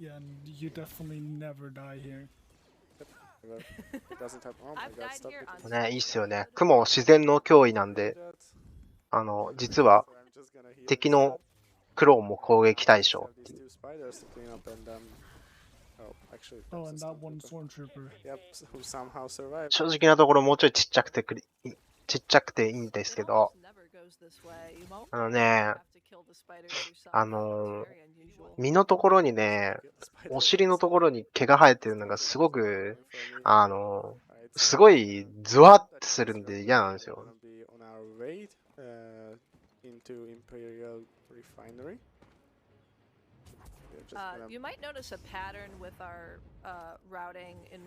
Yeah, and you definitely never die here. Well, it doesn't have. Oh my I've god, died stop here it. on ね、いいっすよね。雲自然の脅威なんで、実は So I'm just gonna heal 敵 this のクローンも攻撃対 guy. 象 Have って these いう。 2 spiders to clean up, and oh, actually, Oh, that's and a that one stormtrooper. stormtrooper. Yep, who somehow survived. 正直なところもうちょいちっちゃくていいんですけ It ど、 almost never goes this way. You won't ね、 have to kill the spiders yourself. It's very unusual. 身のところにね、 Kill the spider お尻のところに毛が生えてるのがすごく、 for me. すごいズワッとするんで嫌なんですよ。 We're gonna be on our way into Imperial Refinery. We're just gonna You might notice a pattern with our routing in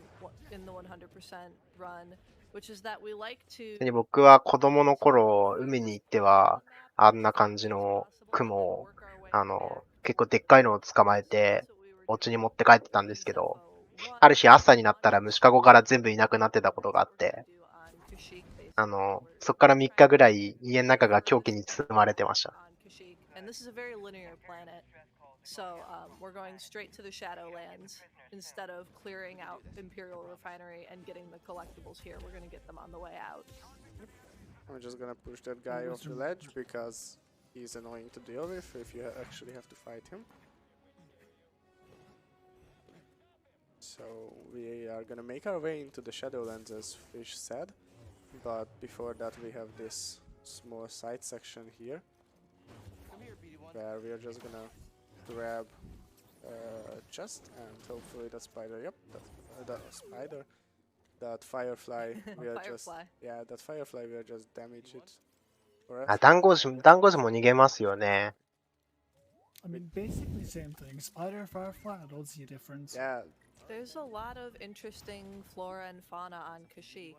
the 100% run, which is that we like to 僕は子供の頃、海に行っては、あんな感じの雲を、結構でっかいのを捕まえて、お家に持って帰ってたんですけど、ある日朝になったら虫かごから全部いなくなってたことがあって、そっから3日ぐらい家の中が狂気に包まれてました。And this is a very linear planet. So we're going straight to the Shadowlands instead of clearing out Imperial Refinery and getting the collectibles here. We're going to get them on the way out. I'm just gonna push that guy off the ledge because he's annoying to deal with if you actually have to fight him. So we are gonna make our way into the Shadowlands as Fish said, but before that we have this small side section here where we are just gonna grab a chest and hopefully that spider, yep, that spider, that firefly, we are just, Firefly. yeah, that firefly will just damage it for us. ダンゴジも逃げますよね。 I mean, basically same thing. Spider, firefly, I don't see a difference. Yeah, There's a lot of interesting flora and fauna on Kashyyyk.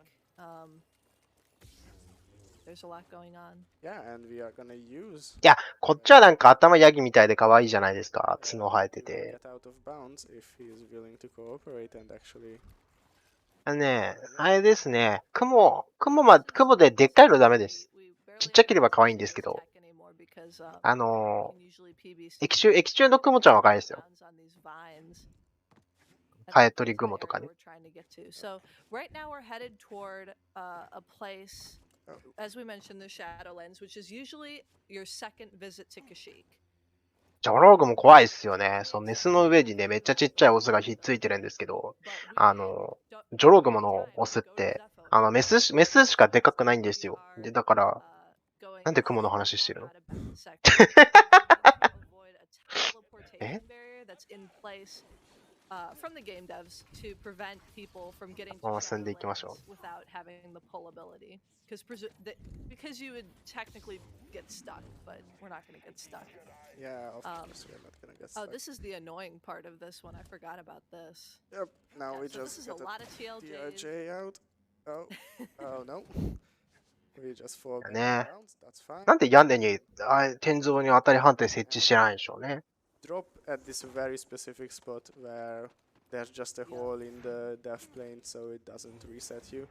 There's a lot going on. yeah, and we are gonna use いや、こっちはなんか頭ヤギみたいで可愛いじゃないですか。角生えてて。 get out of bounds if he is willing to cooperate and actually あれですね。雲ででっかいのダメです。ちっちゃければ可愛いんですけど。液中の雲ちゃんは可愛いですよ。ハエトリグモとかね。 we're trying to get to. So right now we're headed toward a place, as we mentioned, the Shadowlands, which is usually your second visit to Kashyyyk. ジョローグも怖いっすよね。そう、メスの上にね、めっちゃちっちゃいオスがひっついてるんですけど、ジョローグモのオスって、メスしかでかくないんですよ。で、だから、なんでクモの話してるの？えfrom the game devs to prevent people from getting ま to ま進んでいきましょ Shadowlands without having the pull ability. Because you would technically get stuck, but we're not going to get stuck. Yeah, of course we're not gonna get Oh, stuck. this is the annoying part of this one. I forgot about this. Yep, now Yeah, we so this just is a get lot of TLJs. TRJ out. Oh, oh no. We just fall back ね。 around, that's fine. なんで屋根に、天井に当たり判定設置してないんでしょうね。Drop at this very specific spot where there's just a hole in the death plane so it doesn't reset you.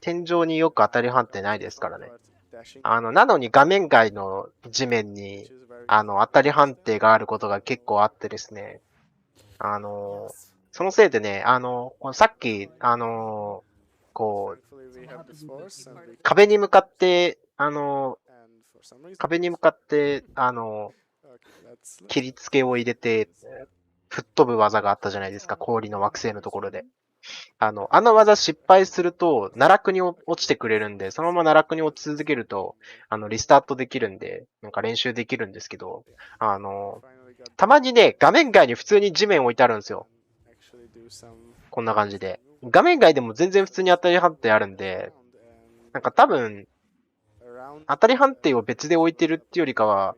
天井によく当たり判定ないですからね。 Dashing なのに画面外の地面に、当たり判定があることが結構あってですね。そのせいでね、さっき、こう、 Thankfully we have the force and we 壁に向かって、 and for some reason 壁に向かって、 okay, let's 切り付けを入れて、吹っ飛ぶ技があったじゃないですか、氷の惑星のところで。あの技失敗すると、奈落に落ちてくれるんで、そのまま奈落に落ち続けると、リスタートできるんで、なんか練習できるんですけど、finally got たまにね、画面外に普通に地面置いてあるんですよ。 actually do some こんな感じで。画面外でも全然普通に当たり判定あるんで、 なんか多分、 around 当たり判定を別で置いてるっていうよりかは、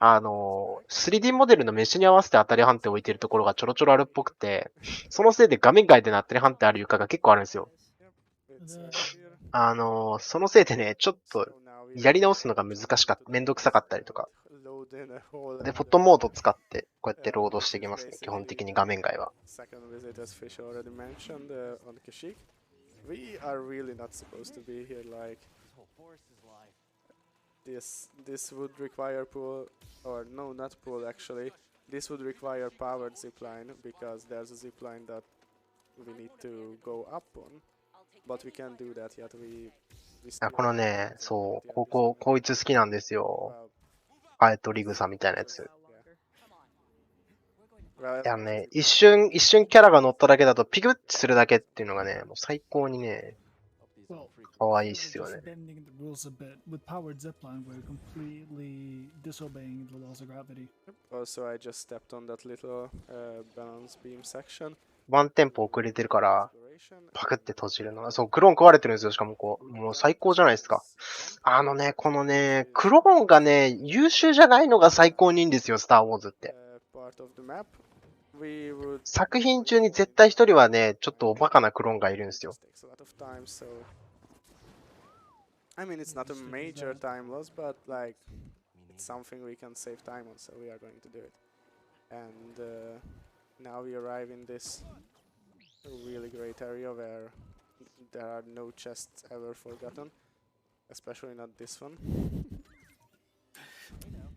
3D モデルのメッシュに合わせて当たり判定を置いてるところがちょろちょろあるっぽくて、そのせいで画面外での当たり判定ある床が結構あるんですよ。 it's here. そのせいでね、ちょっと So now we やり直すのが難しかった、めんどくさかったりとか。 load in a hole で、 and フォトモード使って、こうやってロードしていきますね、基本的に画面外は。 second visit as Fish already mentioned on Kashyyyk. We are really not supposed to be here like this would require pull or no not pull actually. This would require powered zipline because there's a zipline that we need to go up on. But we can't do that yet. We このね、そう、こいつ好きなんですよ。 ハエトリグサみたいなやつ。 well, いやね、一瞬キャラが乗っただけだとピクッてするだけっていうのがね、もう最高にね、 Well, 可愛いっ we're すよ just ね。 bending the rules a bit. With powered zipline, we're completely disobeying the laws of gravity. also I just stepped on that little balance beam section. ワンテンポ遅れてるから、 Exploration. パクって閉じるのが、そう、クローン壊れてるんですよ、しかもこう。もう最高じゃないですか。このね、クローンがね、優秀じゃないのが最高にいいんですよ、スター・ウォーズって。 Part of the map. We would 作品中に絶対一人はね、ちょっとおバカなクローンがいるんですよ。 takes a lot of time, so I mean it's not a major time loss, but like it's something we can save time on, so we are going to do it. And now we arrive in this really great area where there are no chests ever forgotten, especially not this one.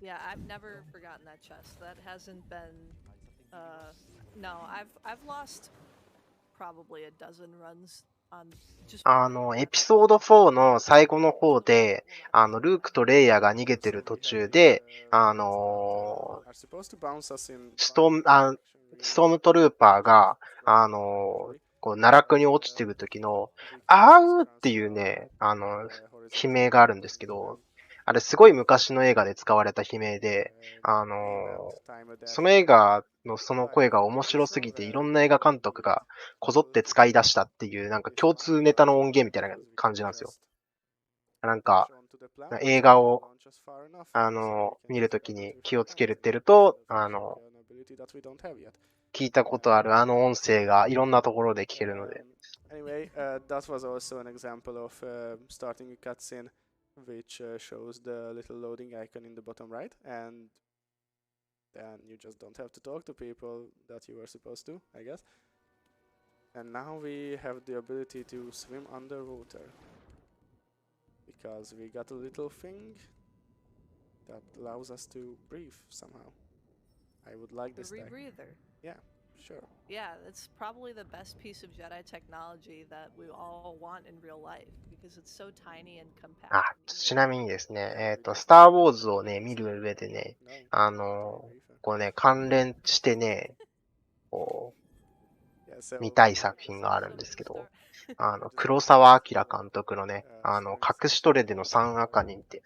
Yeah, I've never forgotten that chest. That hasn't been. No, I've lost probably a dozen runs on just. エピソード4の最後の方で、ルークとレイヤーが逃げてる途中で、Are supposed to bounce us in ストームトルーパーが、こう、奈落に落ちてる時の、あーっていうね、悲鳴があるんですけど、あれすごい昔の映画で使われた悲鳴で、その映画のその声が面白すぎて、いろんな映画監督がこぞって使い出したっていう、なんか共通ネタの音源みたいな感じなんですよ。なんか、映画を、見るときに気をつけてると、聞いたことあるあの音声がいろんなところで聞けるので。Anyway, that was also an example of starting a cutscene which shows the little loading icon in the bottom right, and then you just don't have to talk to people that you were supposed to, I guess. And now we have the ability to swim underwater because we got a little thing that allows us to breathe somehow. I would like The this tech. rebreather. Sure. Yeah, it's probably the best piece of Jedi technology that we all want in real life because it's so tiny and compact. あ、ちなみにですね、スター・ウォーズをね、見る上でね、 No. こうね、関連してね、こ Yeah, う、 so 見たい作品があるん So ですけ just ど、 start- 黒澤明監督のね、隠しトレでの三悪人って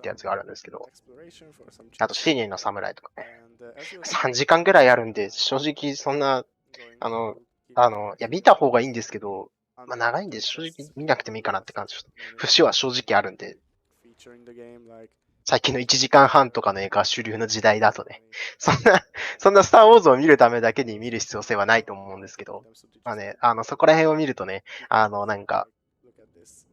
やつがあるんですけど、 exploration for some あと、 chapters. 七人の侍とかね、 And as you'll 3 see, 時間ぐらいあるんで、正直そんな、 going to keep いや、見た方がいいんですけど、まあ、 unlock 長いんで the 正 chests 直見なくてもいいかなって感じ。 many 節は正直あるんで、 feature in the game, like 最近の1時間半とかの映画が主流の時代だとね、そんなスターウォーズを見るためだけに見る必要性はないと思うんですけど、 まあね、そこら辺を見るとね、なんか、 look at this.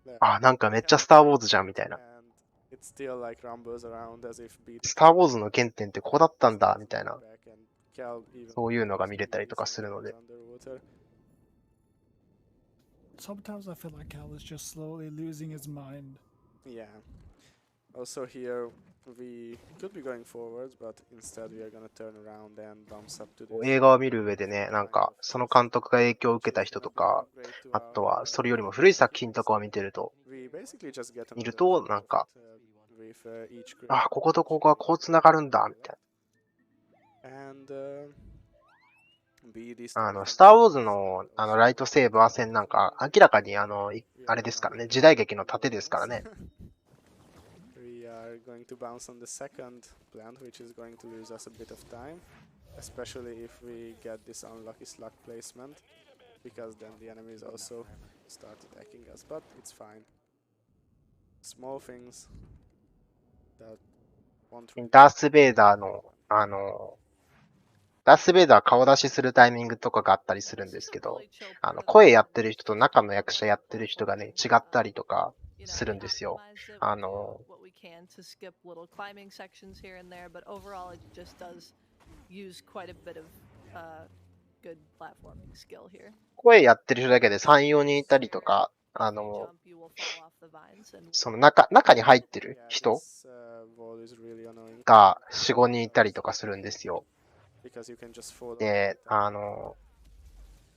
There. あ、なんかめっちゃスターウォーズじゃんみたいな。 And it still like rumbles around as if beat スターウォーズの原点ってこうだったんだ、みたいな、 back and Cal even そういうのが見れたりとかするので。 underwater. Sometimes I feel like Cal is just slowly losing his mind. Yeah. Also here we could be going forwards, but instead we are gonna turn around and bounce up to this. 映画を見る上でね、なんか、その監督が影響を受けた人とか、あとは、それよりも古い作品とかを見てると、 We basically just get 見る another と、 shot なん of か、 it, with each grade. あ、こことここがこう繋がるんだ、みたい And be these な。スターウォーズの、ライトセーバー戦なんか、明らかにあれですからね、時代劇の盾ですからね。We are going to bounce on the second plant, which is going to lose us a bit of time, especially if we get this unlucky slug placement, because then the enemies also start attacking us, but it's fine. Small things that won't really ダース・ベイダーの、ダース・ベイダー顔出しするタイミングとかがあったりするんですけど、声やってる人と中の役者やってる人がね、違ったりとかするんですよ。what we can to skip little climbing sections here and there, but overall it just does use quite a bit of good platforming skill here. 声やってる人だけで3、4人いたりとか、 If you jump, you will fall off the vines and その中に入ってる Yeah, 人 this wall is really annoying が4、5人いたりとかするんですよ。 because you can just fall で、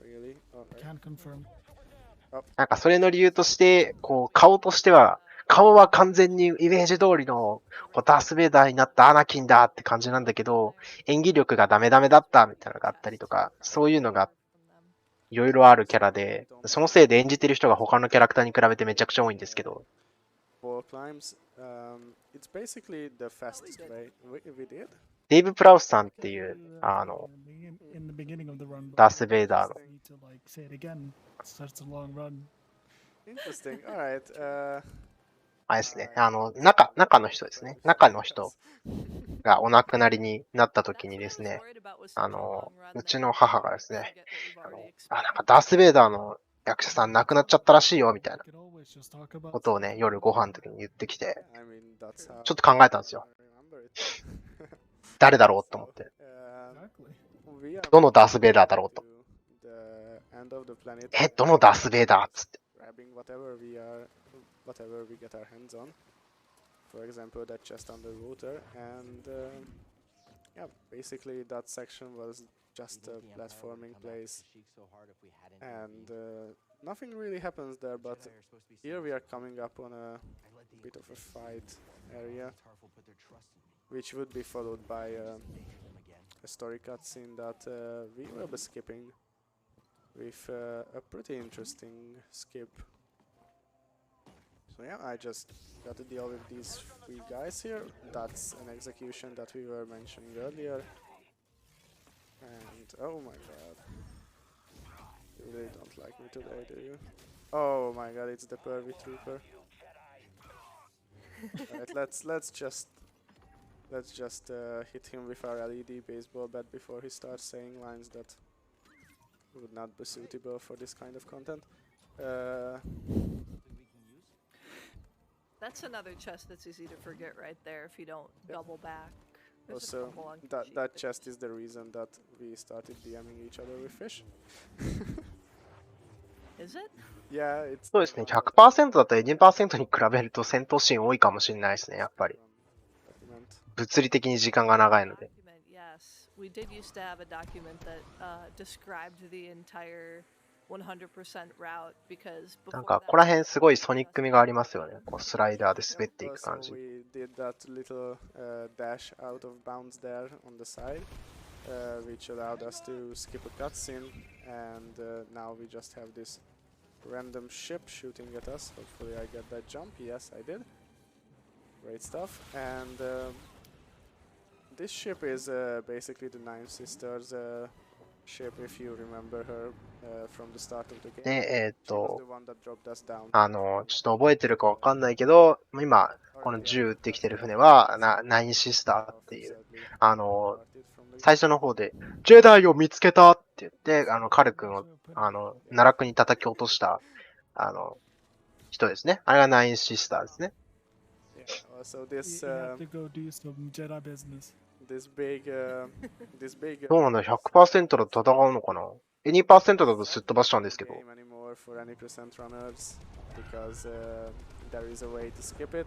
really. Okay. Can confirm. なんかそれの理由として、こう、顔としては、顔は完全にイメージ通りのダース・ベイダーになったアナキンだって感じなんだけど、演技力がダメだったみたいなのがあったりとか、そういうのがいろいろあるキャラで、そのせいで演じてる人が他のキャラクターに比べてめちゃくちゃ多いんですけど、 Wall climbs. It's basically the fastest way. We did. デイブ・プラウスさんっていう、 In the beginning of the run, but ダース・ベイダーの I need to like say it again. It starts a long run. Interesting. All right. あれですね、中の人ですね。中の人がお亡くなりになった時にですね、うちの母がですね、なんかダース・ベイダーの役者さん亡くなっちゃったらしいよ、みたいな We could always just talk about ことをね、夜ご飯の時に言ってきて、 I mean, that's how ちょっと考えたんですよ。 I remember it. 誰だろうと思って。 exactly. We are どのダース・ベイダーだろうと。 to the end of the planet. どのダース・ベイダーっつって。 Grabbing whatever we get our hands on. For example, that chest underwater, and yeah, basically that section was just a platforming place, and nothing really happens there. But here we are coming up on a bit of a fight area, which would be followed by a story cutscene that we will be skipping with a pretty interesting skip. So yeah, I just got to deal with these three guys here. That's an execution that we were mentioning earlier. And oh my god. You really don't like me today, do you? Oh my god, it's the pervy trooper. Alright, let's just hit him with our LED baseball bat before he starts saying lines that would not be suitable for this kind of content. that's another chest that's easy to forget right there if you don't double back. There's a Also, couple on that cheap chest is the reason that we started DMing each other with fish. Is it? Yeah, it's そうですね、100% だと 20% に比べると戦闘シーン多いかもしれないですね、やっぱり。 document. 物理的に時間が長いので。Document, yes. we did used to have a document that described the entire 100% route because なん before か、 that ここら辺すごいソニック味がありますよね。こうスライダーで滑っていく So 感じ。 we did that little dash out of bounds there on the side, which allowed us to skip a cutscene, and now we just have this random ship shooting at us. Hopefully I get that jump. Yes, I did. Great stuff. And this ship is basically the Nine Sisters ship, if you remember her from the start of the game. で、She was the one that dropped us down. ちょっと覚えてるかわかんないけど、今、この銃撃ってきてる船は、ナインシスターっていう、最初の方で、ジェダイを見つけたって言って、カル君を、奈落に叩き落とした、人ですね。あれがナインシスターですね。Yeah, so this You have to go do some Jedi business. this big どうなんだ ?100% だと戦うのかな ?2% だとすっ飛ばしたんですけど。 game anymore for any percent runners because there is a way to skip it,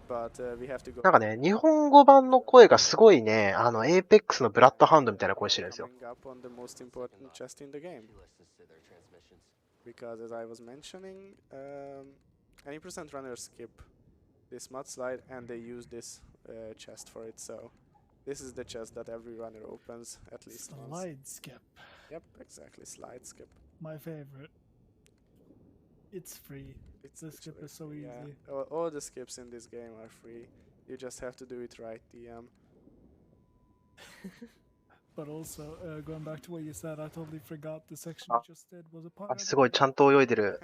but we have to go. なんかね、日本語版の声がすごいね、Apex のブラッドハンドみたいな声してるんですよ。 Coming up on the most important chest in the game. Because as I was mentioning, any percent runners skip this mudslide and they use this chest for it. So this is the chest that every runner opens at least once. Slide skip. Yep, exactly. Slide skip. My favorite. It's free. The skip is so easy. Yeah, all the skips in this game are free. You just have to do it right, DM. But also, going back to what you said, I totally forgot the section you just did was a part あ of すごいちゃんと泳いでる。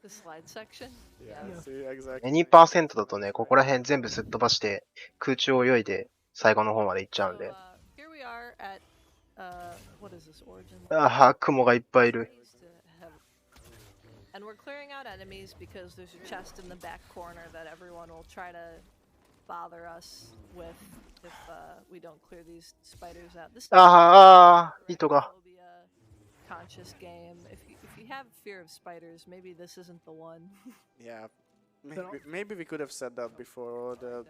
the slide section. Yeah, Yeah. see, exactly. 2% だとね、ここら辺全部すっ飛ばして空中を泳いで最後の方まで行っちゃうん So で。 here we are at what is this origin? ああ、雲がいっぱいいる。 Enemies to have- And we're clearing out enemies because there's a chest in the back corner that everyone will try to bother us with if we don't clear these spiders out. This is ああ、糸が。 arachnophobia conscious game. If you have fear of spiders, maybe this isn't the one. Yeah, maybe we could have said that before all the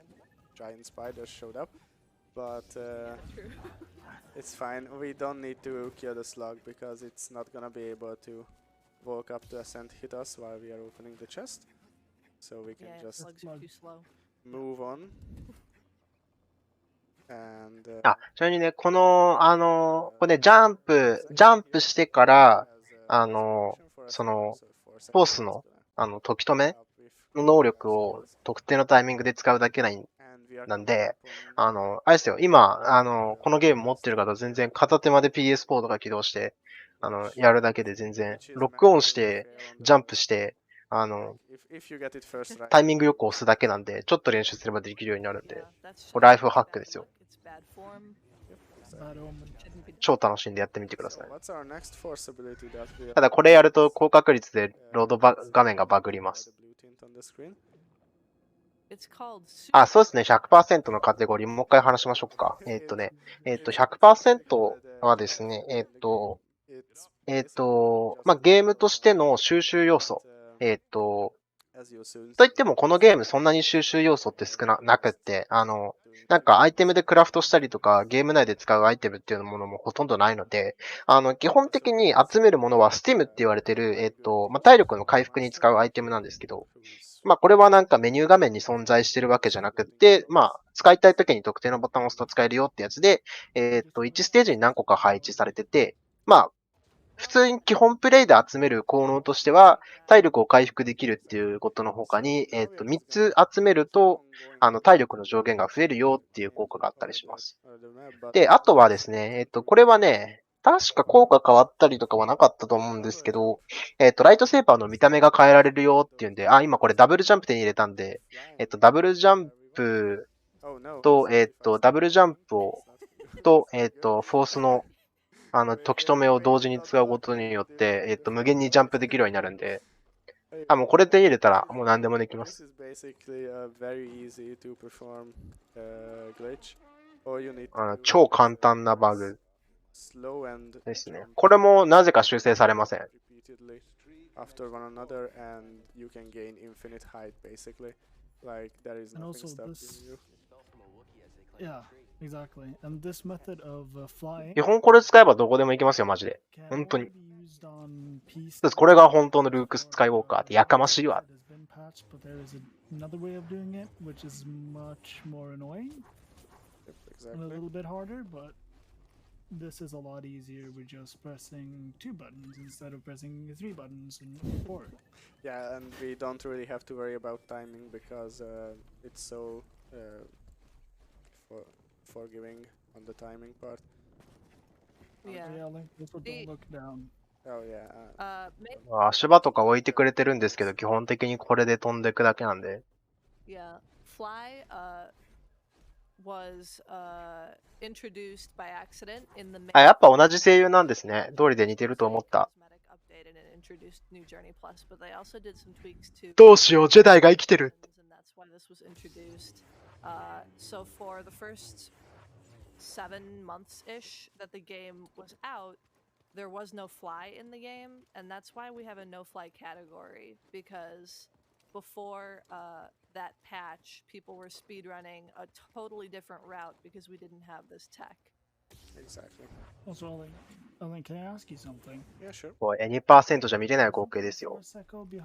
giant spiders showed up, but True. it's fine. We don't need to kill the slug because it's not gonna be able to walk up to us and hit us while we are opening the chest. So we can Yeah, just slugs are too slow. move on. And あ、ちなみにね、ここれね、ジャンプしてから、その、フォースの、時止めの能力を特定のタイミングで使うだけなんで、あれですよ、今、このゲーム持ってる方全然片手間で PS4 とか起動して、やるだけで全然、ロックオンして、ジャンプして、if you get it first right, タイミングよく押すだけなんで、ちょっと練習すればできるようになるんで、 Yeah, that's これライフハックですよ。 It's bad form. Bad omen. Shouldn't be 超楽しんでやってみてくださ so い。 what's our next force ability that we ただこれやると高確率でロード画面がバグります。 the blue tint on the screen? It's called あ、そうですね。100% のカテゴリー、もう一回話しましょうか。100% はですね、まあ、ゲームとしての収集要素。As you soon といっても、このゲームそんなに収集要素ってなくって、なんかアイテムでクラフトしたりとか、ゲーム内で使うアイテムっていうものもほとんどないので、基本的に集めるものは STEAM って言われてる、まあ、体力の回復に使うアイテムなんですけど、まあ、これはなんかメニュー画面に存在してるわけじゃなくって、まあ、使いたい時に特定のボタンを押すと使えるよってやつで、1ステージに何個か配置されてて、まあ、普通に基本プレイで集める効能としては、体力を回復できるっていうことの他に、3つ集めると、体力の上限が増えるよっていう効果があったりします。で、あとはですね、これはね、確か効果変わったりとかはなかったと思うんですけど、ライトセーバーの見た目が変えられるよっていうんで、あ、今これダブルジャンプ手に入れたんで、ダブルジャンプと、ダブルジャンプを、と、フォースの、時止めを同時に使うことによって、無限にジャンプできるようになるんで、あ、もうこれ手に入れたらもう何でもできま This す。 is basically a very easy to perform glitch. All you need to do 超簡単なバグ slow and ですね。 jump これもなぜか修正されません。 repeatedly after one another, and you can gain infinite height basically. Like there is And nothing also stopping this- you. Yeah, Exactly. And this method of flying 基本これ使えばどこでも行けますよ、マジで。 can 本当に。 only be used on PC. これが本当のルーク・スカイウォーカーってやかましいわ。 It has been patched, but there is another way of doing it, which is much more annoying Yep, and a exactly. little bit harder, but this is a lot easier with just pressing 2 buttons instead of pressing 3 buttons and 4. Yeah, and we don't really have to worry about timing because it's so forgiving on the timing part. Yeah. Yeah, like also don't look down. Oh yeah. Maybe 足場とか置いてくれてるんですけど、基本的にこれで飛んでいくだけなんで。 yeah. Fly was introduced by accident in the あ、やっぱ同じ声優なんですね。通りで似てると思った。 cosmetic update and it introduced New Journey Plus, but they also did some tweaks to どうしよう、ジェダイが生きてる。 and that's why this was introduced. So for the first 7 months ish that the game was out, there was no fly in the game, and that's why we have a no fly category, because before that patch, people were speedrunning a totally different route because we didn't have this tech. Exactly. Also, Elin, can I ask you something? Yeah, sure. これ 2% じゃ見れない光景ですよ。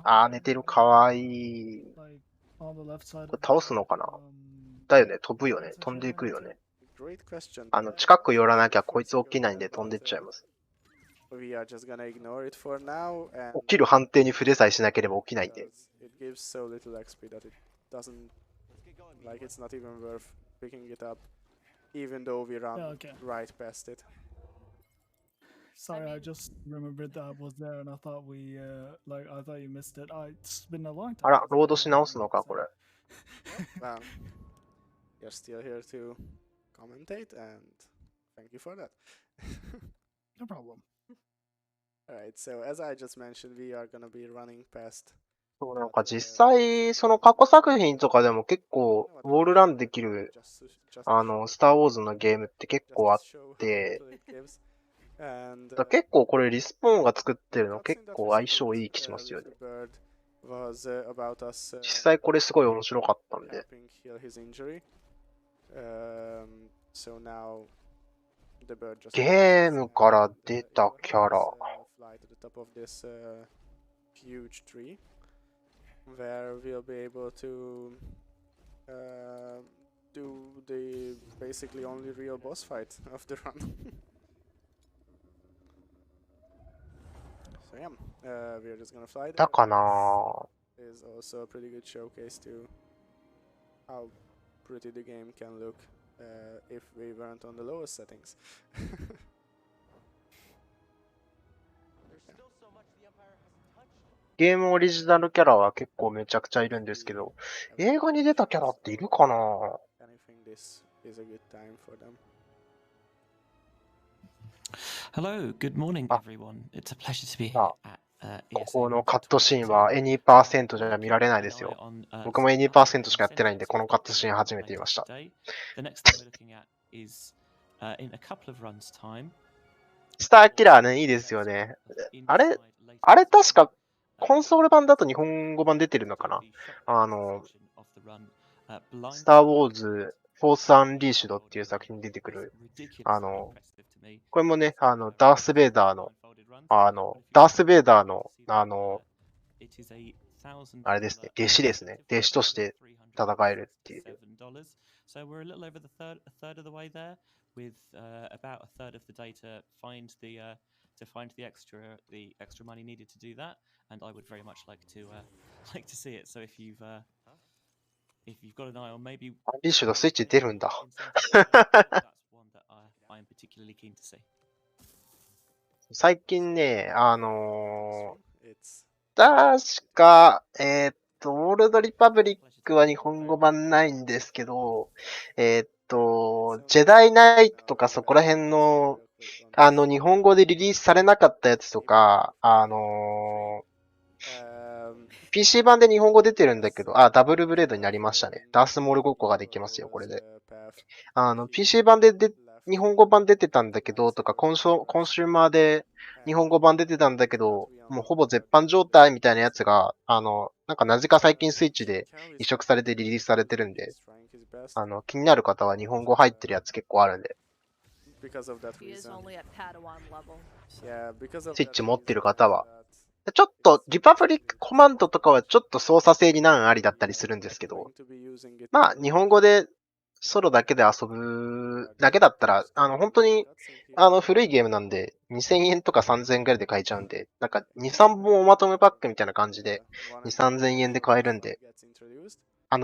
あー、寝てる、かわいい。 Like on the left side これ倒すのかな。だよね、飛ぶよね。飛んでいくよね。 Great question. 近く寄らなきゃこいつ起きないんで飛んでっちゃいます。 We are just gonna ignore it for now, and 起きる判定に触れさえしなければ起きないんで。 it gives so little XP that it doesn't, like, it's not even worth picking it up, even though we run Yeah, okay. right past it. Sorry, I mean- just remembered that I was there and I thought I thought you missed it. It's been a long time. あら、ロードし直すのか、これ。 Well, you're still here to commentate, and thank you for that. No problem. Alright, so as I just mentioned, we are gonna be running past. そう、なんか実際、その過去作品とかでも結構、ウォールランできる、スター・ウォーズのゲームって結構あって、だから結構これリスポーンが作ってるの結構相性いい気しますよね。実際これすごい面白かったんで。 ゲームから出たキャラ。 where we'll be able to do the basically only real boss fight of the run. So yeah, we're just gonna fly there. だかなぁ。 Is also a pretty good showcase to how pretty the game can look if we weren't on the lowest settings. ゲームオリジナルキャラは結構めちゃくちゃいるんですけど、映画に出たキャラっているかなぁ。 I think this is a good time for them. Hello, good morning, everyone. It's a pleasure to be here at ここのカットシーンは 2% じゃ見られないですよ。僕も 2% しかやってないんで、このカットシーン初めて見ました。 スターキラーね、いいですよね。あれ確かコンソール版だと日本語版出てるのかな。スター・ウォーズ・フォース・アンリーシュドっていう作品に出てくる、これもね、ダース・ベイダーの、あれですね、弟子ですね。弟子として戦えるっていう。So we're a little over a third of the way there, with about a third of the data to find the extra money needed to do that, and I would very much like to see it. So if you've got an eye on maybe アンリーシュドスイッチ出るんだ。 that's one that I'm particularly keen to see. 最近ね、確か、オールドリパブリックは日本語版ないんですけど、ジェダイナイトとかそこら辺の、日本語でリリースされなかったやつとか、PC 版で日本語出てるんだけど、ダブルブレードになりましたね。ダースモールごっこができますよ、これで。PC 版で日本語版出てたんだけど、とかコンシューマーで日本語版出てたんだけど、もうほぼ絶版状態みたいなやつが、なんかなぜか最近スイッチで移植されてリリースされてるんで、his best. 気になる方は日本語入ってるやつ結構あるんで、 Because of that He is reason. only at Padawan level. Yeah, because of スイッ that チ持ってる reason 方は。 that ちょっと、リパブリックコマンドとかはちょっと操作性に難ありだったりするんですけ going ど、 to be using it まあ、 to 日本語でソロだけで遊ぶだけだったら、本当に、 cutscene here. 古いゲームなんで、2000円とか3000円ぐらいで買えちゃうんで、なんか、2、3本おまとめパックみたいな感じで、 2、3000円で買えるんで、 Gets introduced.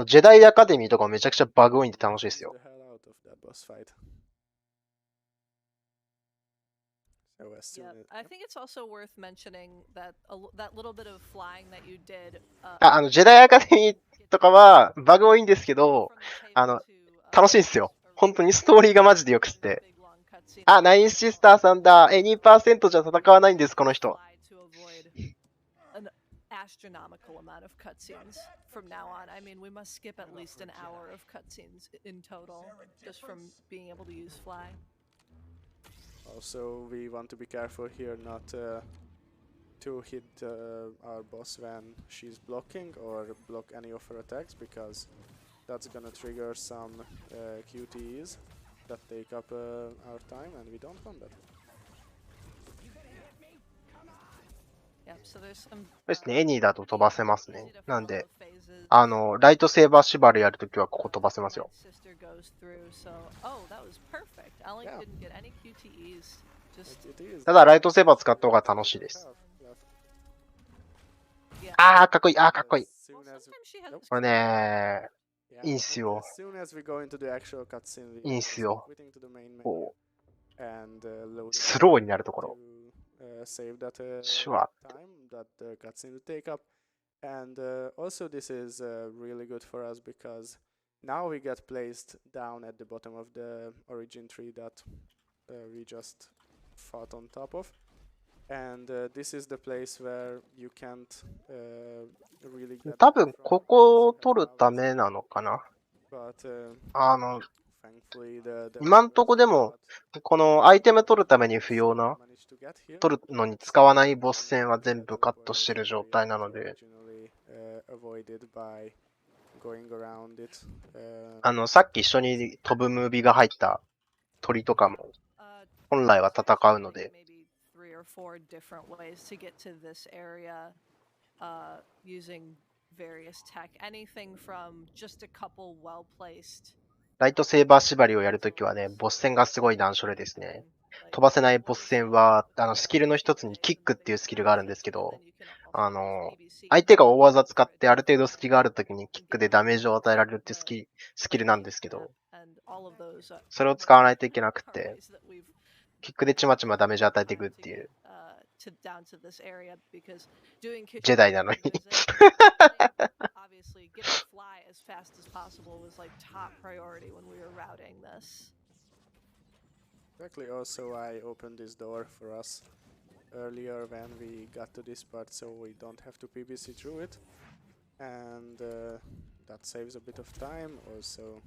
ジェダイアカデミーとかめちゃくちゃバグ多いんで楽しいですよ。 The hell out of that boss fight. So as soon Yeah, as I think it's also worth mentioning that that little bit of flying that you did. ジェダイアカデミーとかはバグ多いんですけど、楽しいんですよ。本当にストーリーがマジでよくて。あ、ナインシスターさんだ。2% じゃ戦わないんです、この人。 Astronomical amount of cutscenes from now on. I mean, we must skip at least an hour of cutscenes in total just from being able to use fly. also we want to be careful here not to hit our boss when she's blocking or block any of her attacks, because that's gonna trigger some QTEs that take up our time, and we don't want that. Yeah, so there's some ですね、エニーだと飛ばせますね。なんで、ライトセーバー縛りやるときはここ飛ばせますよ。 sister goes through, so oh, that was perfect. Elink Yeah. didn't get any QTEs. Just QTEs. ただ、ライトセーバー使った方が楽しいです。 yeah. あー、かっこいい。あー、かっこいい。 As soon Well, as sometimes she has. これね、 yeah, いいんすよ。 as soon as we go into the actual cutscene, いいんすよ。 quitting to the main menu こ and う、 loading スローになるところ。 to save that シュワッ time that the cutscene will take up. And also this is really good for us because now we get placed down at the bottom of the origin tree that we just fought on top of. And this is the place where you can't really get 多分、 from ここを as 取る far た as めなのかな。 but 今 thankfully the んとこでも、このアイテム取るために不要な、 managed to get here. 取るのに使わないボス戦は全部カットしてる状態なので、 originally avoided by going around it. さっき一緒に飛ぶムービーが入った鳥とかも、 本来は戦うので、 maybe 3 or 4 different ways to get to this area using various tech. Anything from just a couple well placed. ライトセーバー縛りをやるときはね、ボス戦がすごい難所でですね。飛ばせないボス戦は、スキルの一つにキックっていうスキルがあるんですけど、相手が大技使ってある程度隙があるときにキックでダメージを与えられるってスキルなんですけど、それを使わないといけなくて、キックでちまちまダメージ与えていくっていう、ジェダイなのに。Obviously, getting fly as fast as possible was like top priority when we were routing this. Exactly. Also, I opened this door for us earlier when we got to this part, so we don't have to PBC through it, and that saves a bit of time. Also,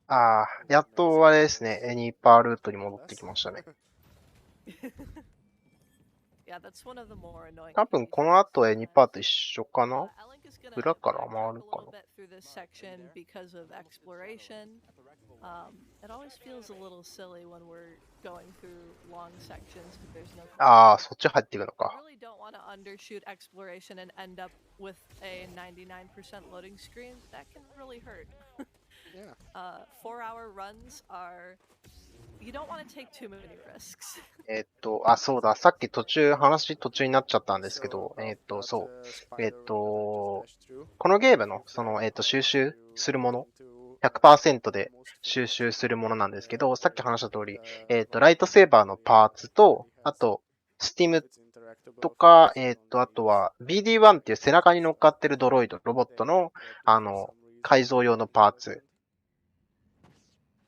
ああ、やっとあれですね、エニーパールートに戻ってきましたね。Yeah, that's one of the more annoying. 多分この後エニーパーと一緒かな。裏から回るかな。through this section because of exploration. It always feels a little silly when we're going through long sections because there's no. ああ、そっち入っていくの I か。 really don't want to undershoot exploration and end up with a 99% loading screen. That can really hurt. yeah. 4-hour runs are. You don't want to take too many risks. そうだ、さっき話途中になっちゃったんですけど、 So, そう。 spider that I just dashed through, このゲームの、収集するもの、 into 100% で収集するものなんですけど、さっき話した通り、ライトセーバーのパーツと、あと、スティム it's interactable とか、 features あとは BD1 っていう背中に乗っかってるドロイド、ロボットの、改造用のパーツ。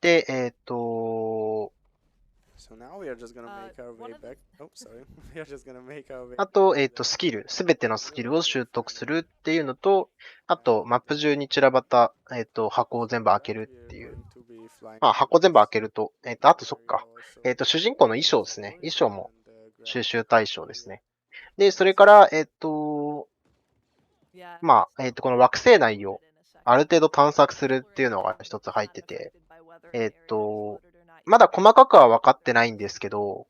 で、So now we are just gonna make our way back. Oh, sorry. We are just gonna make our way. あと、スキル、すべてのスキルを習得するっていうのと、あと、マップ中に散らばった、箱を全部開けるっていう。まあ、箱全部開けると、あとそっか。主人公の衣装ですね。衣装も収集対象ですね。で、それから、まあ、この惑星内をある程度探索するっていうのが一つ入ってて、まだ細かくは分かってないんですけど、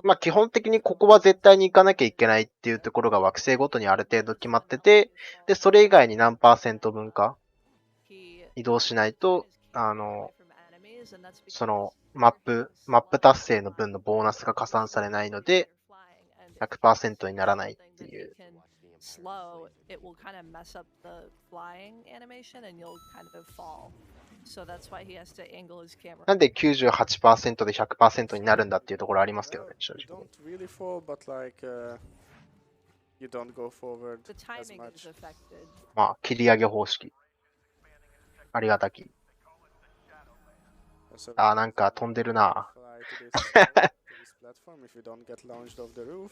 まあ基本的にここは絶対に行かなきゃいけないっていうところが惑星ごとにある程度決まってて、で、それ以外に何%分か移動しないと、そのマップ達成の分のボーナスが加算されないので、100% にならないっていう。slow, it will kind of mess up the flying animation and you'll kind of fall. So that's why he has to angle his camera. なんで 98% で 100% になるんだっていうところありますけどね、正 You 直。 don't really fall, but like you don't go forward The as timing is much. affected. まあ、切り上げ方式。ありがたき。 So あー、なんか飛んでるな。 fly to this platform if you don't get launched off the roof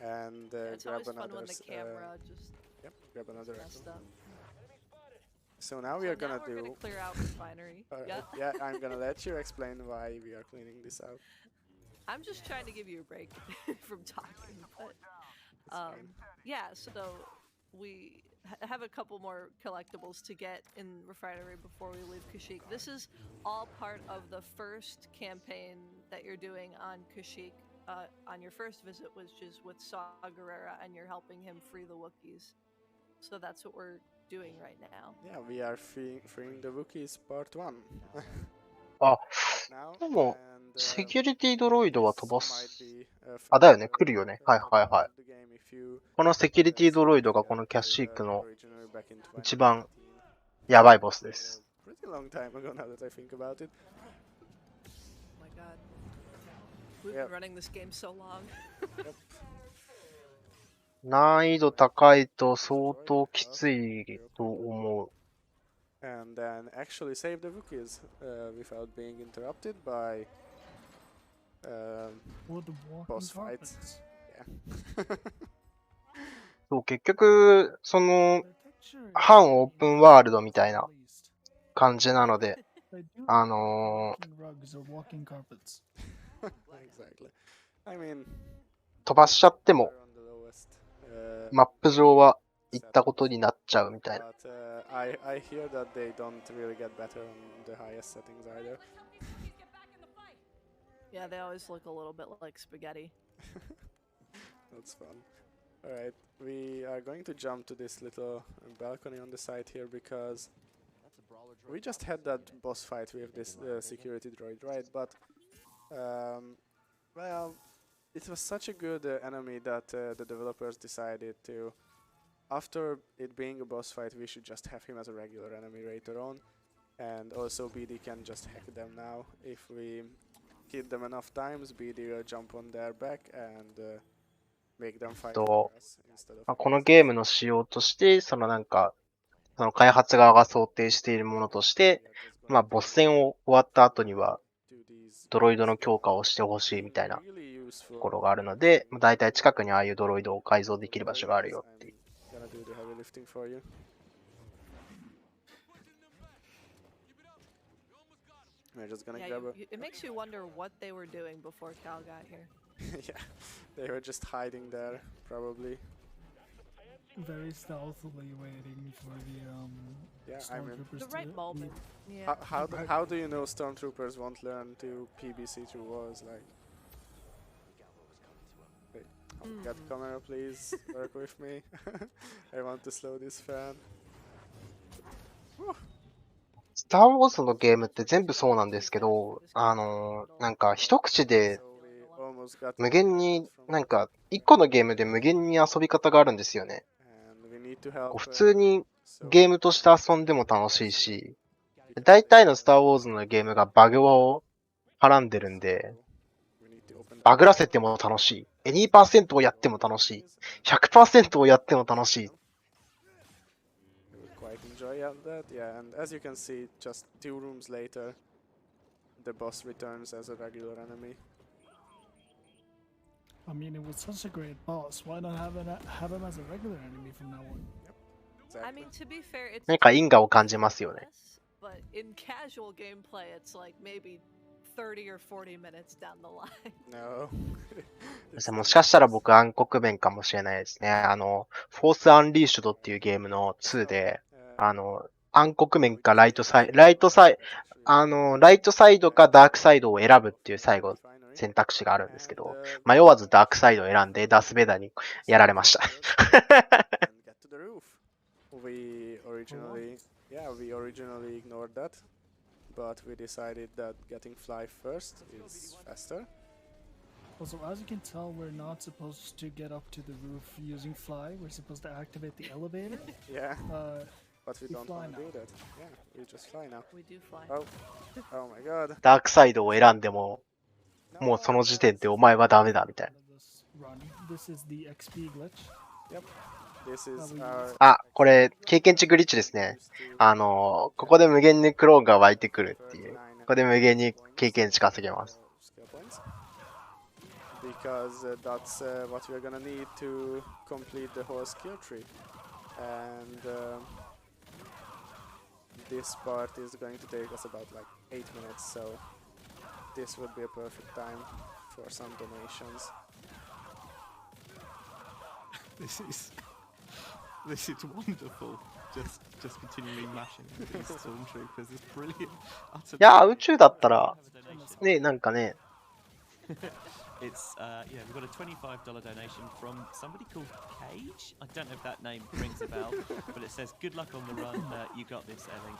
and Yeah, it's grab always fun another when the camera just yep, grab another messed echo. up. So now we So are gonna now we're gonna do clear out refinery. Yeah. yeah, I'm gonna let you explain why we are cleaning this out. I'm just trying to give you a break from talking, but yeah. So we have a couple more collectibles to get in refinery before we leave Kashyyyk. This is all part of the first campaign that you're doing on Kashyyyk. On your first visit, which is with Saw Gerrera, and you're helping him free the Wookiees. So that's what we're doing right now. Yeah, we are freeing the Wookiees part 1. あ、 right now. でも、 And セキュリティドロイドは飛ば this す。 might be, あ、だよね、来るよね。はいはいはい。 the game if you このセキュリティドロイドがこのキャッシークの一番やばいボスです。 pretty long time ago now that I think about it. Oh my god. We've been running this game so long. Yep. 難易度高いと相当きついと思う。 And then actually save the Wookiees without being interrupted by Or the walking boss fights. carpets. Yeah. そう、結局、その、 The texture 半オープンワールドみたいな at least. 感じなので、 I do like あ the の walking rugs or walking carpets. Exactly. I mean, 飛ばしちゃっても we're on the lowest. マップ上は行ったことになっちゃうみたいな。 But I hear that they don't really get better on the highest settings either. Yeah, they always look a little bit like spaghetti. That's fun. Alright, we are going to jump to this little balcony on the side here because we just had that boss fight with this security droid, right? But, well, it was such a good enemy that the developers decided to, after it being a boss fight, we should just have him as a regular enemy later on. And also BD can just hack them now. If we hit them enough times, BD will jump on their back and make them fight for us instead まあ of このゲームの仕様として、そのなんか、その開発側が想定しているものとして、まあボス戦を終わった後には、ドロイドの強化をしてほしいみたいなところがあるので、まあ、大体近くにああいうドロイドを改造できる場所があるよっていう。 gonna do the heavy lifting for you. We're just gonna Yeah, grab a it makes you wonder what they were doing before Cal got here. yeah, they were just hiding there, probably. Very stealthily waiting for the Yeah, I mean, stormtroopers The right to moment. leave. Yeah. how do you know stormtroopers won't learn to PBC through walls? Like, wait, get the camera, please. Work with me. I want to slow this fan. スター・ウォーズのゲームって全部そうなんですけど、なんか一口で So we almost got 無限に、なんか一個のゲームで無限に遊び方があるんですよね。 and we need to help. 普通に So ゲームとして遊んでも楽しいし、大体のスター・ウォーズのゲームがバグをはらんでるんで、 we need to open the バグらせても楽しい。2% をやっても楽しい。100% をやっても楽しい。 We would quite enjoy that, yeah. And as you can see, just 2 rooms later, the boss returns as a regular enemy. I mean, it was such a great boss. Why not have him as a regular enemy from now on? I Exactly. mean, to be fair, it's 何か因果を感じますよね。 less, but in casual gameplay, it's like maybe 30 or 40 minutes down the line. No, もしかしたら僕暗黒面かもしれないですね。フォースアンリーシュドっていうゲームの2で、暗黒面かライトサイドかダークサイドを選ぶっていう最後選択肢があるんですけど、迷わずダークサイドを選んでダースベイダーにやられました。We originally ignored that, but we decided that getting fly first is faster. Also, as you can tell, we're not supposed to get up to the roof using fly. We're supposed to activate the elevator. Yeah, but we we don't fly want to now. do that. Yeah, we just fly now. We do fly. Oh, oh my god. ダークサイドを選んでも、もうその時点でお前はダメだみたい This is the XP glitch. Yep. This is our な。これ、経験値グリッチですね。ここで無限にクローンが湧いてくるっていう。ここで無限に経験値稼げます。skill points. Because that's what we're gonna need to complete the whole skill tree. And this part is going to take us about like 8 minutes, so this would be a perfect time for some donations. This is wonderful. Just continually mashing into these stormtroopers is brilliant. いや、宇宙だったら、ね、なんかね、It's yeah, we've got a $25 donation from somebody called Cage. I don't know if that name rings a bell, but it says good luck on the run. You got this, Elink.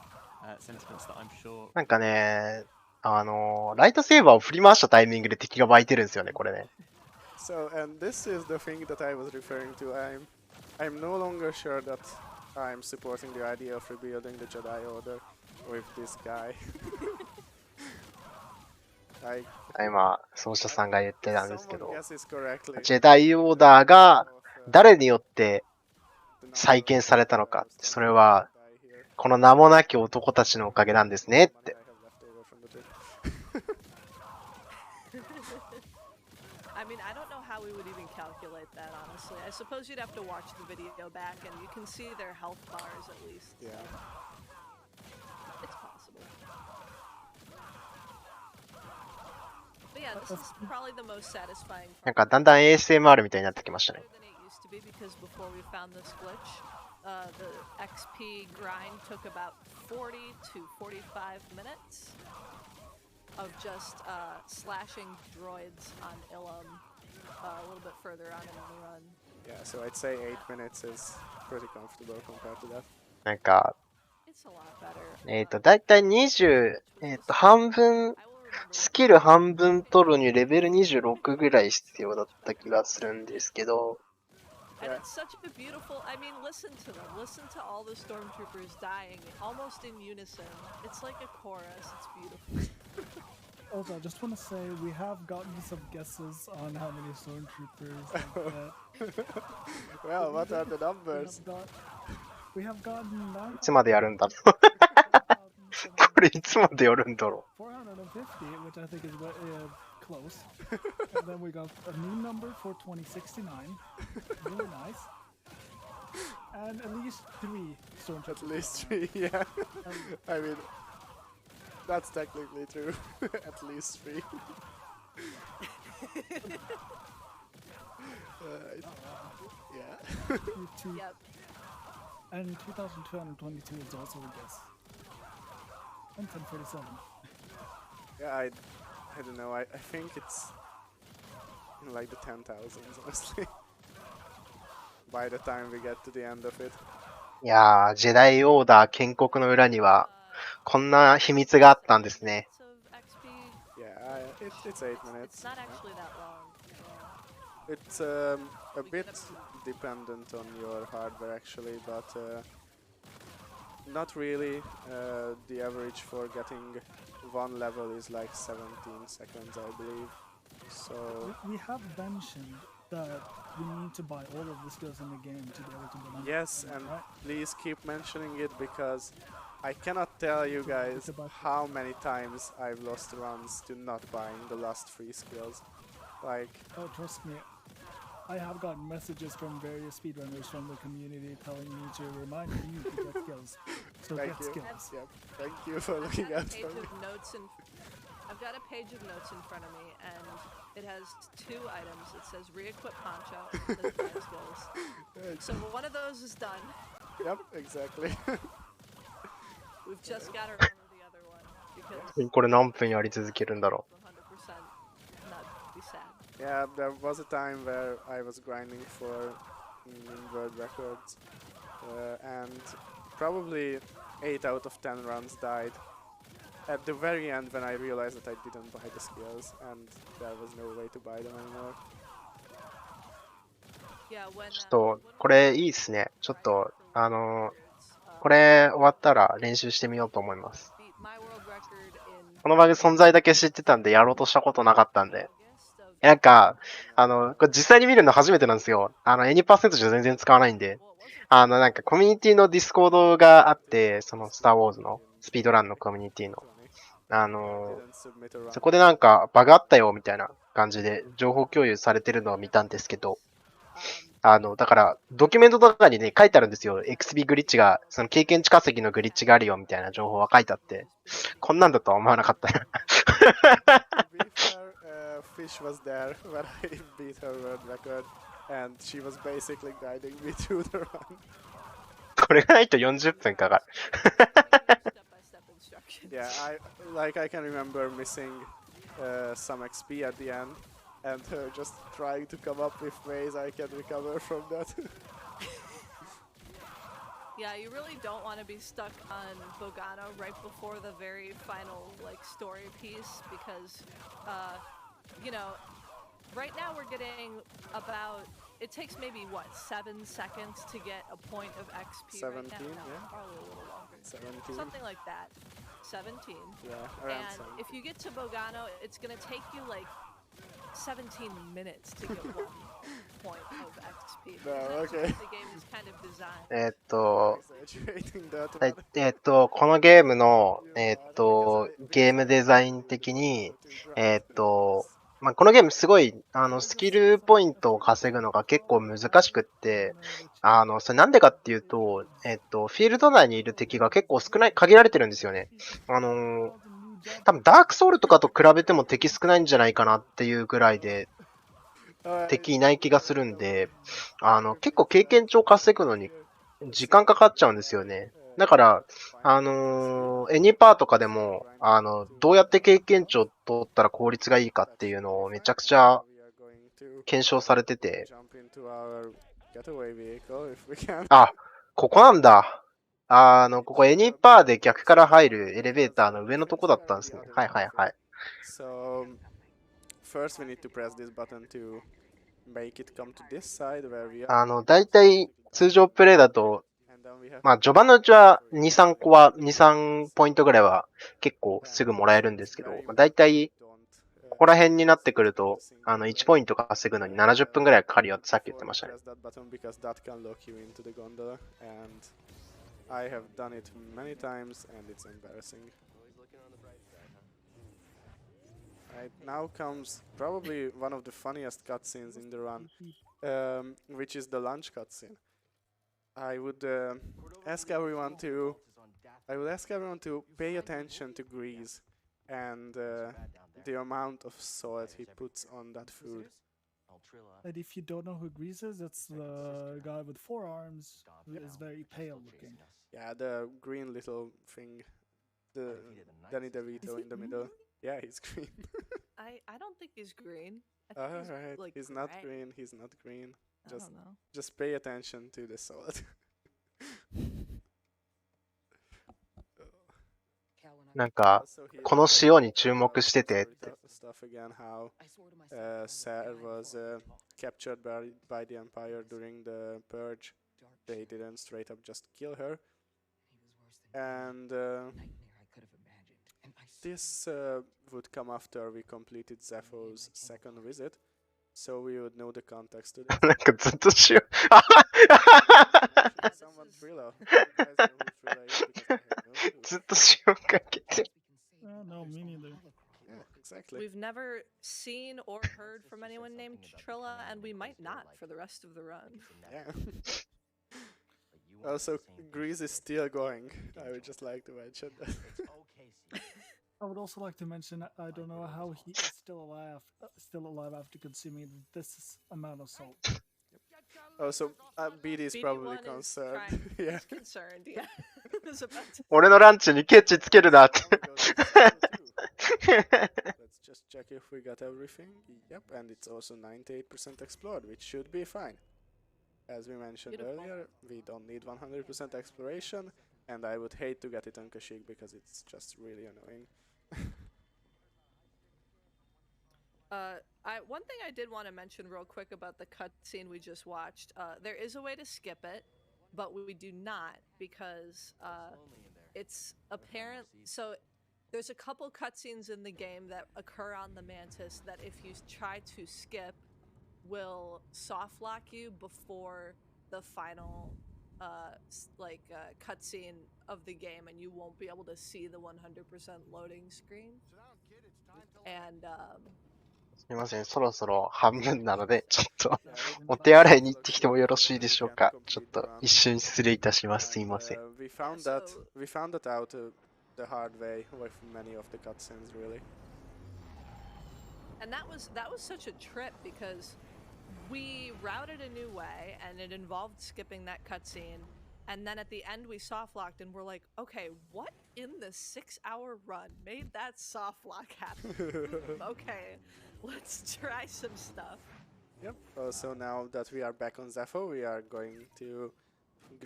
Sentiments that I'm sure. なんかね、ライトセーバーを振り回したタイミングで敵が湧いてるんですよね、これね。So, and this is the thing that I was referring to. I'm no longer sure that I'm supporting the idea of rebuilding the Jedi Order with this guy. 今、奏者さんが言ってたんですけ Someone ど、 guesses correctly. ジェダイオーダーが誰によって再建されたのか、それはこの名もなき男たちのおかげなんですねって。I mean, I don't know how we would even calculate that, honestly. I suppose you'd have to watch the video back and you can see their health bars at least. Yeah. It's possible. But yeah, this is probably the most satisfying なん part. かだんだん ASMR みたいになってきましたね。 Better than it used to be because before we found this glitch, the XP grind took about 40 to 45 minutes of just slashing droids on Ilum a little bit further on in the run. Yeah, so I'd say 8 minutes is pretty comfortable compared to that. なんか、It's a lot better. だいたい20、半分、スキル半分取るにレベル26ぐらい必要だった気がするんですけど、And it's such a beautiful, I mean, listen to them. Listen to all the stormtroopers dying almost in unison. It's like a chorus. It's beautiful. Also, I just want to say we have gotten some guesses on how many stormtroopers like that. Well, what are the numbers? We have gotten いつまでやるんだろう。これいつまでやるんだろう。 450, which I think is close. And then we got a new number for 2069. Really nice. And at least 3 stormtroopers. At least 3, yeah. I mean, that's technically true. At least 3. Yeah. Yep. And 2222 is also a guess. And 1047. Yeah, I don't know. I think it's in like the 10,000s, honestly. By the time we get to the end of it. いやー、ジェダイオーダー建国の裏には、こんな秘密があったんですね。 Of XP. Yeah, it's 8 minutes. It's not actually that long. It's a bit dependent on your hardware actually, but not really. The average for getting one level is like 17 seconds, I believe. So We have mentioned that we need to buy all of the skills in the game to be able to do that. yes, and Right? please keep mentioning it because I cannot tell you guys how many times I've lost runs to not buying the last 3 skills. Like, Oh, trust me. I have gotten messages from various speedrunners from the community telling me to remind you to get skills. So thank get you. skills. Yep, thank you for I looking have a out page for me. of notes and I've got a page of notes in front of me, and it has 2 items. It says re-equip Poncho and the defense skills. So one of those is done. Yep, exactly. We've just got to remember the other one because これ何分やり続けるんだろ 100% not be sad. Yeah, there was a time where I was grinding for world records, and probably 8 out of 10 runs died. At the very end, when I realized that I didn't buy the skills, and there was no way to buy them anymore. Yeah, when う。ちょっと、これいいっすね。ちょっと、これ終わったら練習してみようと思います。 beat my world record in このバグ存在だけ知ってたんで、やろうとしたことなかったんで。なんか、これ実際に見るの初めてなんですよ。Any% じゃ全然使わないんで。なんかコミュニティのディスコードがあって、そのスターウォーズのスピードランのコミュニティの。そこでなんかバグあったよみたいな感じで情報共有されてるのを見たんですけど、だからドキュメントとかにね書いてあるんですよ。XB グリッチが、その経験値稼ぎのグリッチがあるよみたいな情報は書いてあって、こんなんだとは思わなかった。Fish was there when I beat her world record, and she was basically guiding me through the run. これがないと40分かかる。step-by-step instructions. Yeah, I can remember missing some XP at the end, and just trying to come up with ways I can recover from that. Yeah, you really don't want to be stuck on Bogano right before the very final like story piece because, you know, right now we're getting about. It takes maybe what 7 seconds to get a point of XP 17, right now. No, yeah. probably a little longer. 17. Something like that. 17. Yeah, around And 17. if you get to Bogano, it's gonna take you like 17 minutes to get 1 point of XP. No, That's okay. what the game is kind of designed. Exaggerating that. このゲームの、ゲームデザイン的に、まあ、このゲームすごい、スキルポイントを稼ぐのが結構難しくって、それなんでかっていうと、フィールド内にいる敵が結構少ない、限られてるんですよね。多分ダークソウルとかと比べても敵少ないんじゃないかなっていうぐらいで、敵いない気がするんで、結構経験値を稼ぐのに時間かかっちゃうんですよね。だから、エニパーとかでも、どうやって経験値を取ったら効率がいいかっていうのをめちゃくちゃ検証されてて。あ、ここなんだ。ここエニパーで逆から入るエレベーターの上のとこだったんですね。はいはいはい。So, first we need to press this button to make it come to this side where we are. だいたい通常プレイだと、まあ、序盤のうちは2、3個は、2、3ポイントぐらいは結構すぐもらえるんですけど、だいたいここら辺になってくると、1ポイント稼ぐのに70分ぐらいかかるよってさっき言ってましたね。I have done it many times and it's embarrassing. Right, now comes probably one of the funniest cutscenes in the run, which is the lunch cutscene. I would ask everyone to pay attention to Grease and the amount of salt he puts on that food. And if you don't know who Grease is, it's the guy with 4 arms who is very pale looking. Yeah, the green little thing, the Danny DeVito in the middle. Yeah, he's green. I don't think he's green. I think he's, Alright, like, he's not gray. green, he's not green. I don't know. Just pay attention to the salt. なんか、この塩に注目しててって。Stuff again, how Sarah was captured by the Empire during the purge. They didn't straight up just kill her. And this would come after we completed Zepho's second visit, so we would know the context to this. なんかずっと塩。Someone Thriller. You guys know who Thriller is because I have no clue. ずっと塩かけて。No, me neither. Yeah, exactly. We've never seen or heard from anyone named Trilla, and we might not for the rest of the run. Yeah. Also, Grease is still going. I would just like to mention that. I would also like to mention I don't know how he is still alive after consuming this amount of salt. Oh, so BD is probably BD1 is concerned. trying- Yeah. He's concerned, yeah. I was about to 俺のランチにケチつけるなって。 Now we go to Zephyr 2. Let's just check if we got everything. Yep, and it's also 98% explored, which should be fine. As we mentioned Beautiful. earlier, we don't need 100% exploration, and I would hate to get it on Kashyyyk because it's just really annoying. One thing I did want to mention real quick about the cutscene we just watched. There is a way to skip it, but we do not because it's apparent. So there's a couple cutscenes in the game that occur on the Mantis that if you try to skip, will soft lock you before the final cutscene of the game, and you won't be able to see the 100% loading screen. And すみません、そろそろ半分なので、ちょっとお手洗いに行ってきてもよろしいでしょうか。ちょっと一瞬失礼いたします。すいません。 We found that out the hard way with many of the cutscenes, really. And that was such a trip because we routed a new way and it involved skipping that cutscene, and then at the end we soft locked and we're like, okay, what in the 6-hour run made that soft lock happen? Okay, let's try some stuff. Yep. So now that we are back on Zephyr, we are going to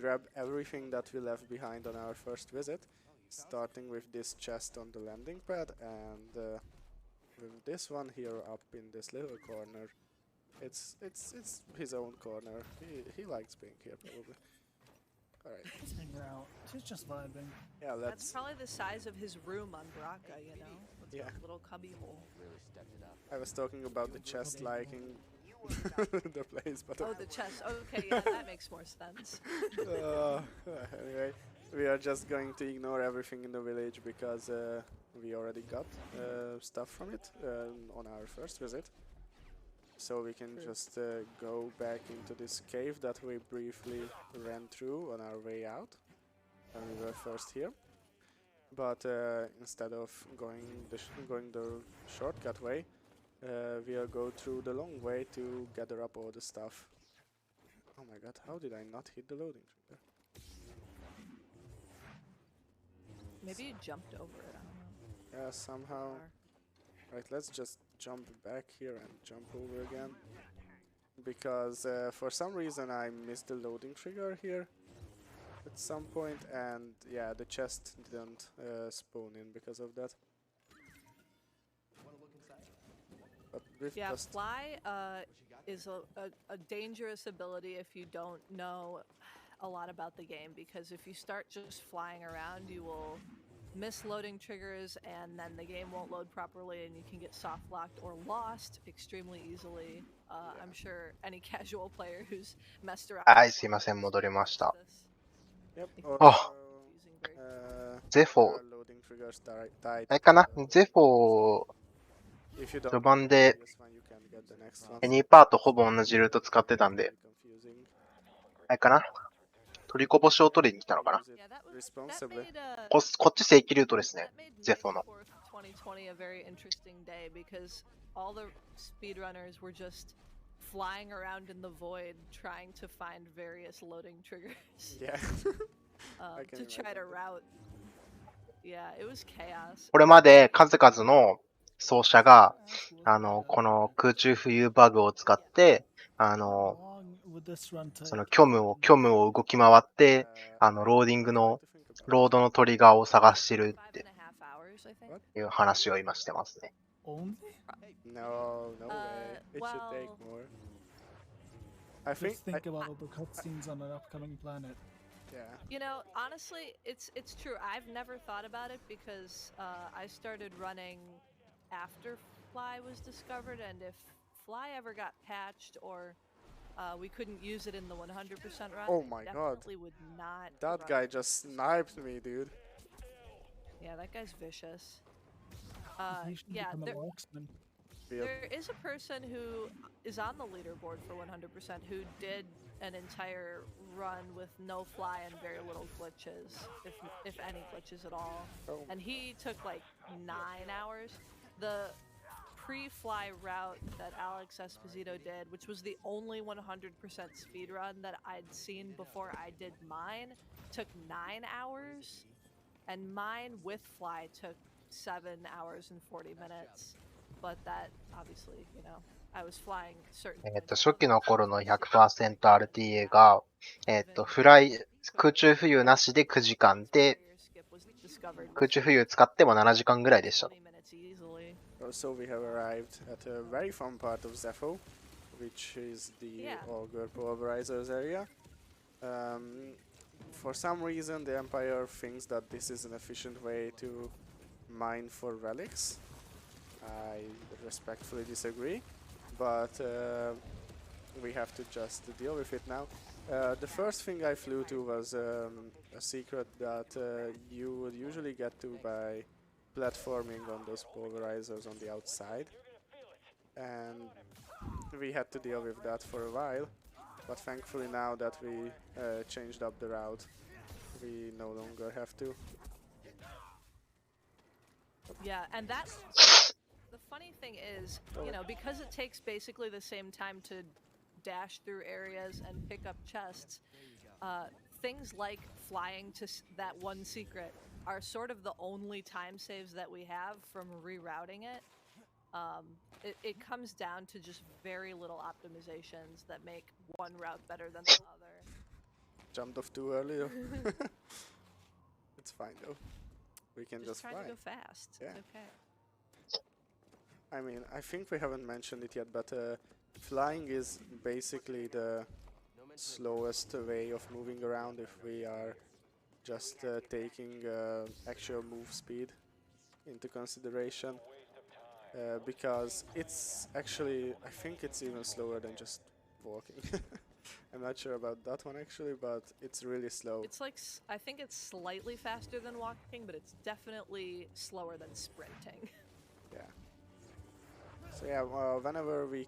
grab everything that we left behind on our first visit, starting with this chest on the landing pad and with this one here up in this little corner. It's his own corner. He likes being here probably. Alright. Just hang out. He's just vibing. Yeah, That's let's. probably the size of his room on Baraka, you know? With Yeah. the little cubby hole. I was talking about the chest liking the place, but Oh, the chest. Okay, yeah, that makes more sense. anyway, we are just going to ignore everything in the village because we already got stuff from it on our first visit. So we can just go back into this cave that we briefly ran through on our way out when we were first here. But instead of going the shortcut way, we'll go through the long way to gather up all the stuff. Oh my god, how did I not hit the loading trigger? Maybe you jumped over it, I don't know. Yeah, somehow. Right, let's just jump back here and jump over again. Because for some reason I missed the loading trigger here at some point, and yeah, the chest didn't spawn in because of that. But with Yeah, just fly is a dangerous ability if you don't know a lot about the game, because if you start just flying around, you will miss loading triggers and then the game won't load properly and you can get soft locked or lost extremely easily. I'm sure any casual player who's messed around はい、 before すいません、 knows 戻りました。 this. yep. If Also, Oh. using very Zephyr our loading triggers died. あれかな、ゼフォー If you don't 序盤で get this one, you can get the next one. エニーパートほぼ同じルート使ってたんで、 Confusing. あれかな、取りこぼしを取りに来たのかな。 Use it Yeah, that responsibly. made こっち正規ルートですね、 that made ゼフォー May の。 4th, 2020 a very interesting day because all the speedrunners were just flying around in the void trying to find various loading triggers Yeah. I can to try to imagine that. route. Yeah, it was chaos. これまで数々の奏者が、この空中浮遊バグを使って、 How long would this run take? その虚無を動き回って、ローディングの、ロードのトリガーを探してるって 5.5 hours, I think. いう話を今してますね。 Only? No, no way. It should take well- more. I think. Just think about all the cutscenes on an upcoming planet. Yeah. You know, honestly, it's true. I've never thought about it because I started running after Fly was discovered, and if Fly ever got patched or we couldn't use it in the 100% run, Oh I my god. definitely would not. That run guy it. just sniped me, dude. Yeah, that guy's vicious. He should Yeah, become a there, marksman. There is a person who is on the leaderboard for 100% who did an entire run with no fly and very little glitches, if any glitches at all. Oh. And he took like 9 hours. The pre-fly route that Alex Esposito did, which was the only 100% speedrun that I'd seen before I did mine, took 9 hours, and mine with fly took 7 hours and 40 minutes. But that, obviously, you know, I was flying certain. 初期の頃の 100%RTA が、空中浮遊なしで9時間で、空中浮遊使っても7時間ぐらいでした。Also, we have arrived at a very fun part of Zepho, which is the Augur Pulverizers area. For some reason, the Empire thinks that this is an efficient way to mine for relics. I respectfully disagree, but we have to just deal with it now. The first thing I flew to was a secret that you would usually get to by platforming on those pulverizers on the outside, and we had to deal with that for a while, but thankfully now that we changed up the route, we no longer have to. Yeah, and that's the funny thing is, you know, because it takes basically the same time to dash through areas and pick up chests, things like flying to that one secret are sort of the only time saves that we have from rerouting it. It comes down to just very little optimizations that make one route better than the other. Jumped off too early. It's fine though. We can just trying fly. To go fast. Yeah. It's okay. I mean, I think we haven't mentioned it yet, but flying is basically the slowest way of moving around if we are just taking actual move speed into consideration, because it's actually, I think it's even slower than just walking. I'm not sure about that one actually, but it's really slow. It's like, I think it's slightly faster than walking, but it's definitely slower than sprinting. Yeah. So yeah, whenever we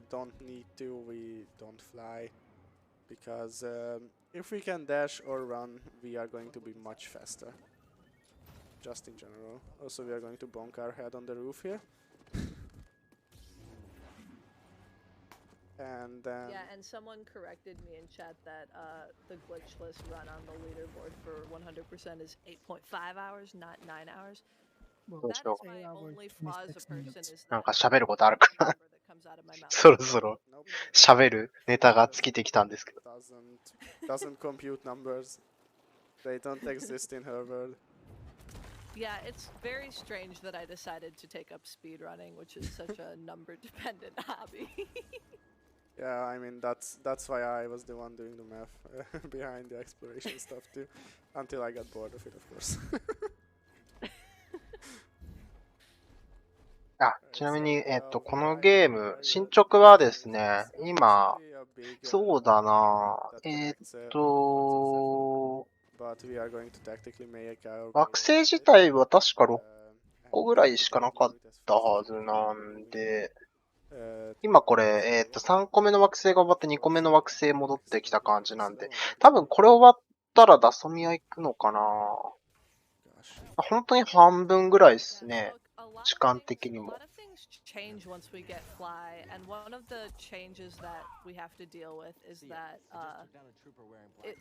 don't need to, we don't fly, because if we can dash or run, we are going to be much faster. Just in general. Also, we are going to bonk our head on the roof here. And then... Yeah, and someone corrected me in chat that the glitchless run on the leaderboard for 100% is 8.5 hours, not 9 hours. That is my only flaw as a person is なん that か喋ることあるかな number that comes out of my mouth. そろそろ喋るネタが尽きてきたんですけど。doesn't compute numbers. They don't exist in her world. Yeah, it's very strange that I decided to take up speedrunning, which is such a number-dependent hobby. Yeah, I mean, that's why I was the one doing the math behind the exploration stuff too, until I got bored of it, of course. ちなみに、このゲーム、進捗はですね、今、そうだな、惑星自体は確か6個ぐらいしかなかったはずなんで、今これ、3個目の惑星が終わって2個目の惑星戻ってきた感じなんで、多分これ終わったらダソミア行くのかな。本当に半分ぐらいですね。時間的にも。Change once we get fly, and one of the changes that we have to deal with is that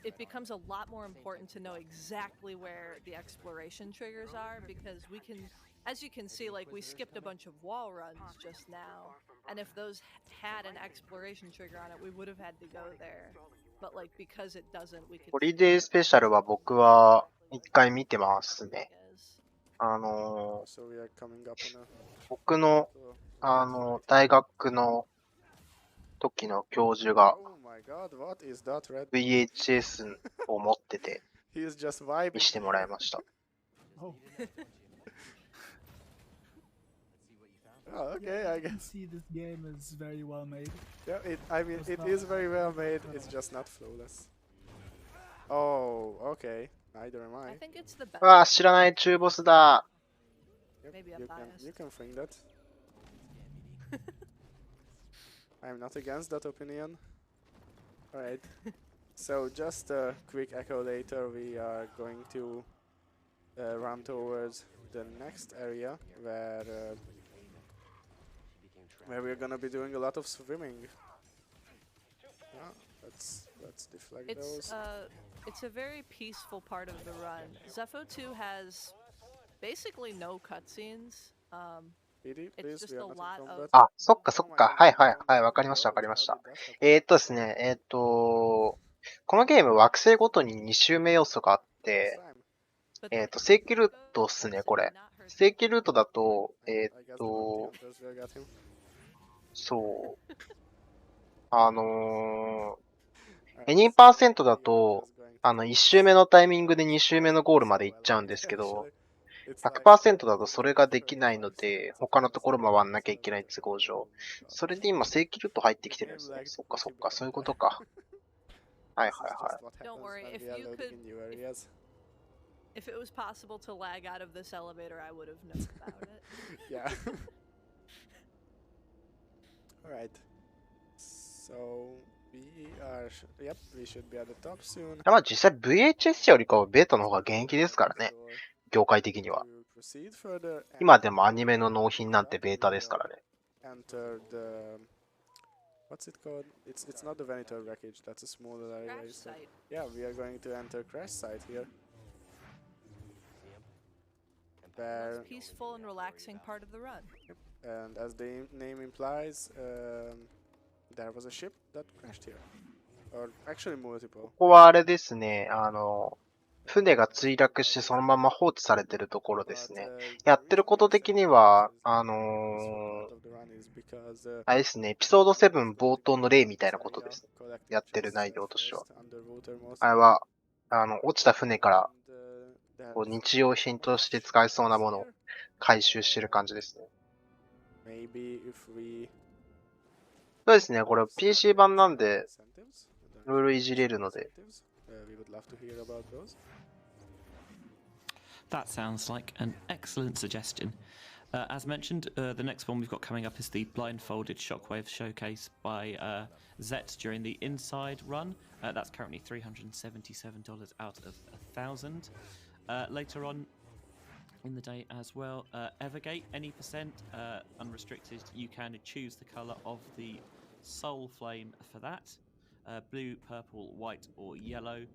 it becomes a lot more important to know exactly where the exploration triggers are, because we can, as you can see, like we skipped a bunch of wall runs just now, and if those had an exploration trigger on it, we would have had to go there. But like because it doesn't, we could. ホリデースペシャルは僕は一回見てますね。僕の、大学の時の教授が VHS を持ってて見せてもらいました。Oh, okay, I guess. See, this game is very well made. Yeah, I mean, it is very well made. It's just not flawless. Oh, okay. Neither am I. I think it's the best. わあ、知らない中ボスだ。Yep, you can think that. I'm not against that opinion. Alright. So just a quick echo later, we are going to run towards the next area where we're gonna be doing a lot of swimming. Yeah, let's deflect those. It's a very peaceful part of the run. Zepho 2 has basically no cutscenes. PD, It's please, just we a are not lot in of. combat. あ、そっかそっか。はいはいはい。わかりましたわかりました。ですね、このゲーム惑星ごとに2周目要素があって、正規ルートっすね、これ。正規ルートだと、そう。エニーパーセントだと、1周目のタイミングで2周目のゴールまで行っちゃうんですけど、100% だとそれができないので、他のところ回んなきゃいけない都合上。それで今正規ルート入ってきてるんですね。そっかそっか、そういうことか。はいはいはい。Don't worry, if it was possible to lag out of this elevator, I would have known about it. Yeah. Alright. So, we should be at the top soon. まあ実際 VHS よりかはベータの方が現役ですからね。業界的には。今でもアニメの納品なんてベータですからね。Enter the... What's it called? It's not the Venator wreckage, that's a smaller area. Crash site. Yeah, we are going to enter crash site here. The most peaceful and relaxing part of the run. And as the name implies, there was a ship that crashed here. Or actually multiple. ここはあれですね、船が墜落してそのまま放置されてるところですね。やってること的には、あれですね、エピソード7冒頭の例みたいなことです。やってる内容としては。あれは、落ちた船からこう日用品として使えそうなものを回収してる感じですね。そうですね、これ PC 版なんで、いろいろいじれるので。That sounds like an excellent suggestion. As mentioned, the next one we've got coming up is the blindfolded shockwave showcase by Zet during the inside run. That's currently $377 out of 1,000. Later on in the day as well, Evergate, any percent, unrestricted, you can choose the colour of the soul flame for that. Blue, purple, white or yellow.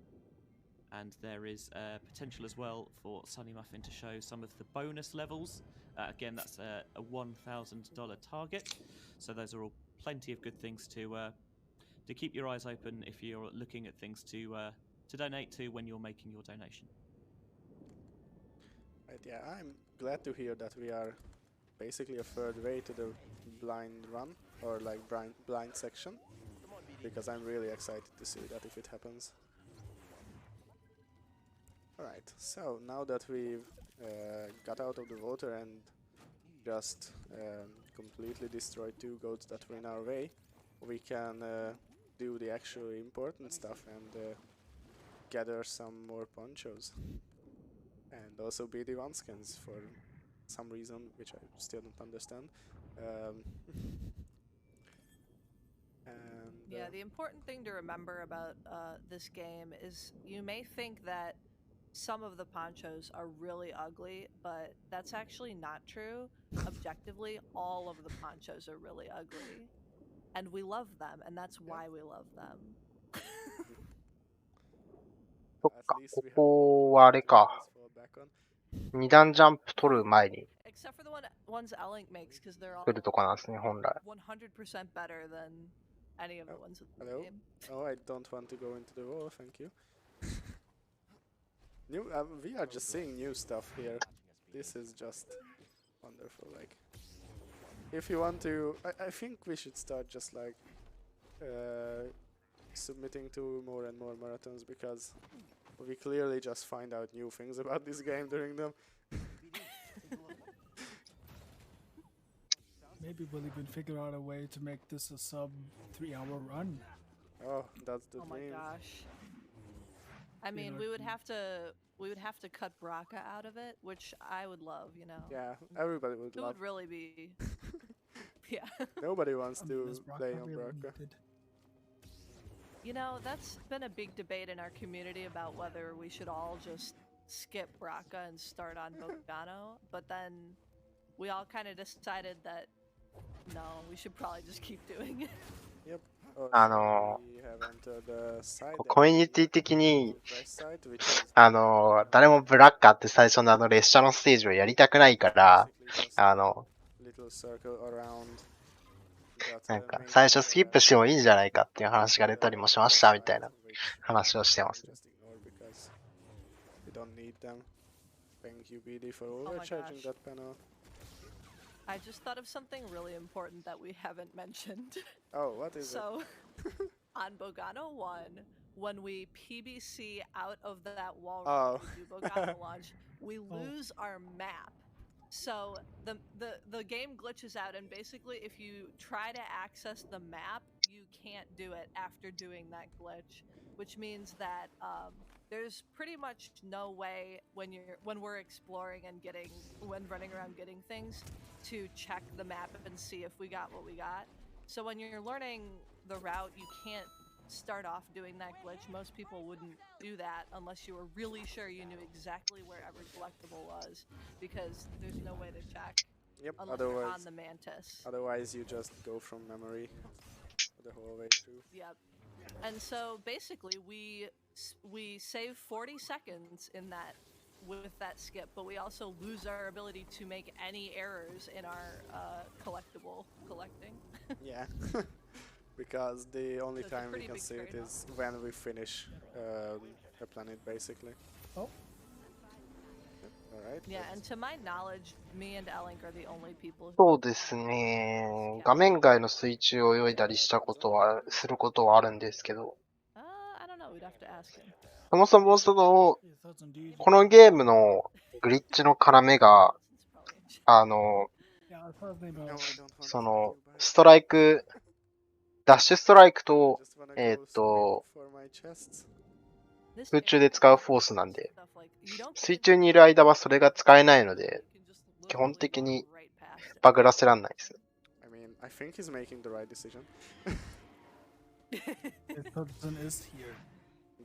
And there is potential as well for Sunny Muffin to show some of the bonus levels. Again, that's a $1,000 target. So those are all plenty of good things to keep your eyes open if you're looking at things to donate to when you're making your donation. Right, yeah, I'm glad to hear that we are basically a third way to the blind run, or like blind section, because I'm really excited to see that if it happens. Alright, so now that we've got out of the water and just completely destroyed two goats that were in our way, we can do the actually important stuff and gather some more ponchos. And also BD1 skins for some reason, which I still don't understand. Yeah, the important thing to remember about this game is you may think that some of the ponchos are really ugly, but that's actually not true. Objectively, all of the ponchos are really ugly. And we love them, and that's why we love them. そっか、ここはあれか。二段ジャンプ取る前に Except for the ones Elink makes, because they're all 来るとこなんですね、本来。100% better than any of the ones in the game. Oh, I don't want to go into the wall, thank you. We are just seeing new stuff here. This is just wonderful. Like, if you want to, I think we should start just like submitting to more and more marathons, because we clearly just find out new things about this game during them. Maybe we'll even figure out a way to make this a sub 3-hour run. Oh, that's the dream. Oh my gosh. I mean, we would have to cut Braca out of it, which I would love, you know. Yeah, everybody would It love. would really be Yeah. Nobody wants I mean, to is Braca play on really Braca. needed? You know, that's been a big debate in our community about whether we should all just skip Braca and start on Bogano, but then we all kind of decided that no, we should probably just keep doing it. Yep. Oh, あ so の we have entered the side コミュニティ的に、誰もブラッカーって最初の列車のステージをやりたくないから、なんか、最初スキップしてもいいんじゃないかっていう話が出たりもしましたみたいな話をしてますね。I just thought of something really important that we haven't mentioned. Oh, what is so, on Bogano 1, when we PBC out of that wall run, we do Bogano launch, we lose our map. So the game glitches out, and basically if you try to access the map, you can't do it after doing that glitch, which means that there's pretty much no way when we're exploring and when running around getting things to check the map and see if we got what we got. So when you're learning the route, you can't start off doing that glitch. Most people wouldn't do that unless you were really sure you knew exactly where every collectible was, because there's no way to check. Yep, unless you're on the Mantis. Otherwise you just go from memory the whole way through. Yep. And so basically we save 40 seconds in that with that skip, but we also lose our ability to make any errors in our collectible collecting. Yeah. Because the only So time we can see it is when we finish a planet, basically. Oh. Alright. Yeah, and to my knowledge, me and Elink are the only people who... そうですね。画面外の水中を泳いだりすることはあるんですけど。I don't know, we'd have to ask him. そもそもこのゲームのグリッチの要が、ストライク、ダッシュストライクと、空中で使うフォースなんで、水中にいる間はそれが使えないので、基本的にバグらせらんないですね。I mean, I think he's making the right decision. Hudson is here.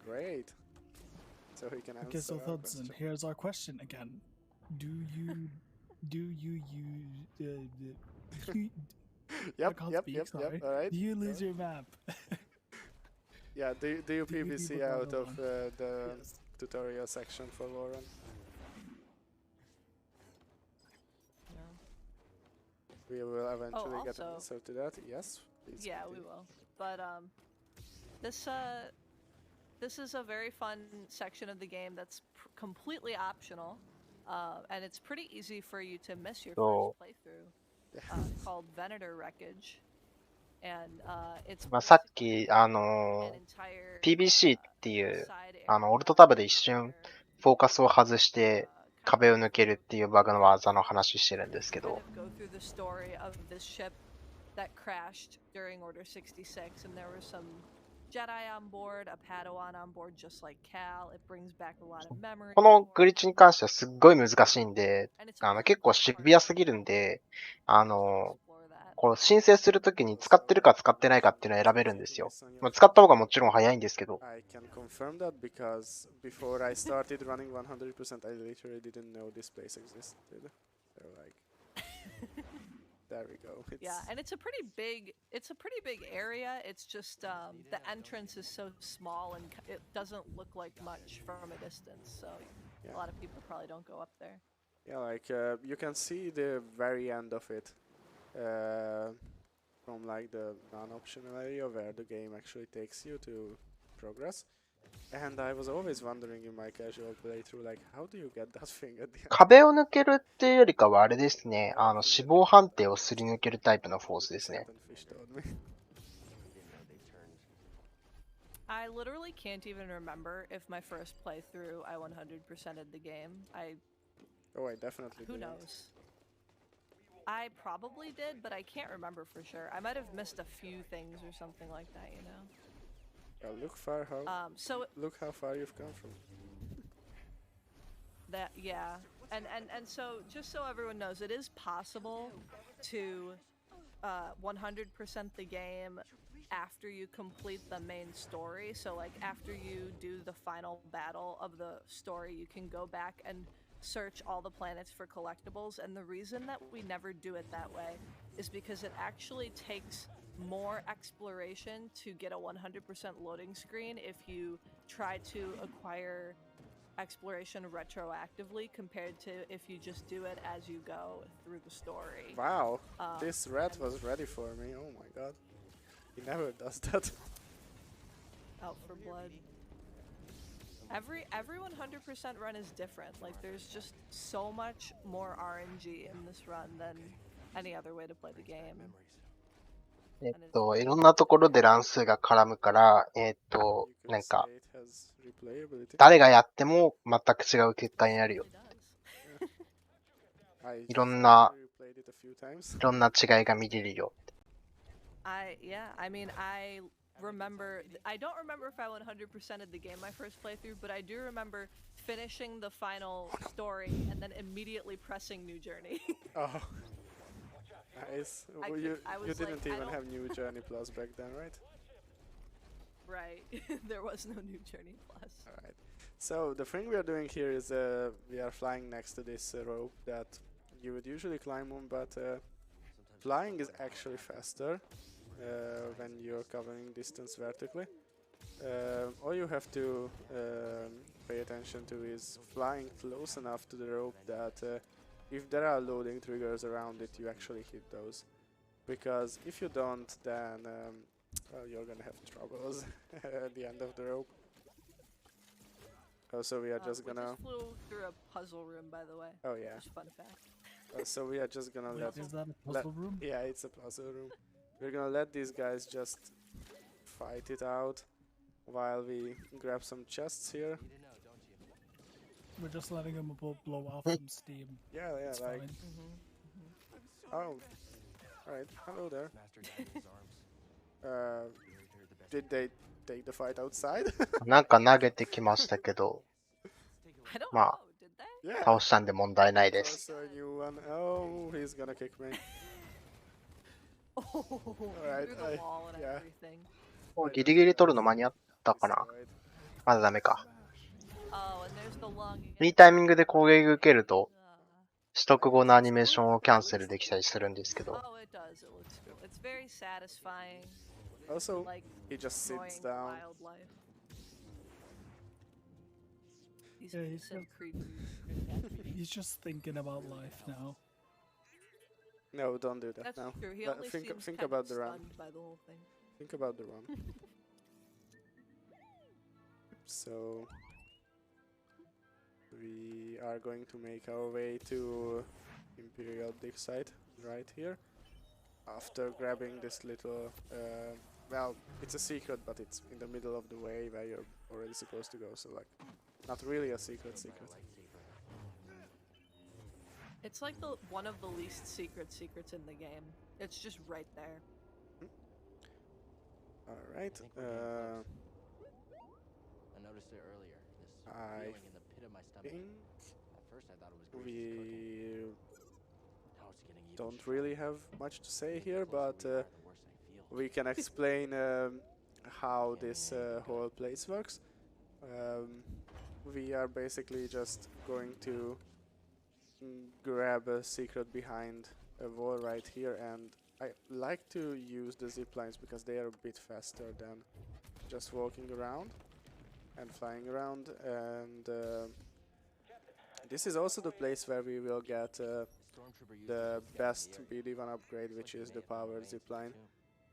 Great. So he can answer. Okay, so Hudson, here's our question again. Do you use Yep. All right. Do you lose your map? Yeah, do you PVC out of the tutorial section for Warren? We will eventually get an answer to that. Yes, please. Yeah, we will. But this is a very fun section of the game that's completely optional, and it's pretty easy for you to miss your first playthrough. Called Venator Wreckage, and it's さっきPBC っていうオルトタブで一瞬フォーカスを外して壁を抜けるっていうバグの技の話してるんですけど。That crashed during Order 66, and there were some Jedi on board, a Padawan on board, just like Cal. It brings back a lot of memories. このグリッチに関してはすっごい難しいんで、結構シビアすぎるんで、こう申請するときに使ってるか使ってないかっていうのを選べるんですよ。まあ、使った方がもちろん早いんですけど。I can confirm that because before I started running 100%, I literally didn't know this place existed. So like. There we go. Yeah, and it's a pretty big area. It's just the entrance is so small and it doesn't look like much from a distance. So a lot of people probably don't go up there. Yeah, like you can see the very end of it from like the non-optional area where the game actually takes you to progress. And I was always wondering in my casual playthrough, like, how do you get that thing at the end? 壁を抜けるっていうよりかはあれですね、死亡判定をすり抜けるタイプのフォースですね。I literally can't even remember if my first playthrough I 100%ed the game. Oh, I definitely Who knows? I probably did, but I can't remember for sure. I might have missed a few things or something like that, you know? Look how far you've come from. That and so just so everyone knows, it is possible to 100% the game after you complete the main story. So like after you do the final battle of the story, you can go back and search all the planets for collectibles. And the reason that we never do it that way is because it actually takes more exploration to get a 100% loading screen if you try to acquire exploration retroactively compared to if you just do it as you go through the story. Wow, this rat was ready for me. Oh my god. He never does that. Out for blood. Every 100% run is different. Like there's just so much more RNG in this run than any other way to play the game. いろんなところで乱数が絡むから、You な could んか、 say it has replayability. 誰がやっても全く違う結果になるよ。 It does. I いろんな、 replayed it a few times. いろんな違いが見れるよ。 I mean I remember I don't remember if I 100%ed the game my first playthrough, but I do remember finishing the final story and then immediately pressing New Journey. Oh. Nice. I Well, could- you I you was like, didn't I even don't- have New Journey Plus back then, right? Right. There was no New Journey Plus. Alright. So the thing we are doing here is we are flying next to this rope that you would usually climb on, but flying is actually faster when you're covering distance vertically. All you have to pay attention to is flying close enough to the rope that if there are loading triggers around it, you actually hit those. Because if you don't, then well, you're gonna have troubles at the end of the rope. So we are just We gonna. just flew through a puzzle room, by the way. Oh yeah. Just fun fact. So we are just gonna Wait, let. is that a puzzle room? Yeah, it's a puzzle room. We're gonna let these guys just fight it out while we grab some chests here. We're just letting them blow off some steam. Yeah, yeah, It's like. fine. Oh. Alright, hello there. Did they take the fight outside? なんか投げてきましたけど、 I don't Ma. know, did they? Yeah. 倒したんで問題ないです。 Also a new one. Oh, he's gonna kick me. Oh, Alright, through the wall and yeah. everything. もうギリギリ取るの間に合ったかな。 Destroyed. まだダメか。 Oh, and there's the lung いい again. タイミングで攻撃受けると、 Uh, 取得後のアニメーションをキャンセルできたりするんですけど、 oh, it does. It looks cool. It's very satisfying. Also, Like he just sits destroying down. wildlife. These Yeah, he's innocent just- creatures. He's just thinking about life now. No, don't do that That's now. true. He But only think seems think kind about of the run. stunned by the whole thing. Think about the run. So we are going to make our way to Imperial dig site right here. After grabbing this little, well, it's a secret, but it's in the middle of the way where you're already supposed to go. So like, not really a secret. It's like one of the least secrets in the game. It's just right there. All right. I noticed it earlier. This I feeling in the pit of my stomach. think At first I thought it was greasy cooking. we Now it's getting even don't stronger. really have much to say here, The closer but we are, the worse I feel. we can explain how this whole place works. We are basically just going to grab a secret behind a wall right here, and I like to use the zip lines because they are a bit faster than just walking around and flying around. And this is also the place where we will get Stormtrooper used the to best here. BD1 upgrade, which is the powered zipline.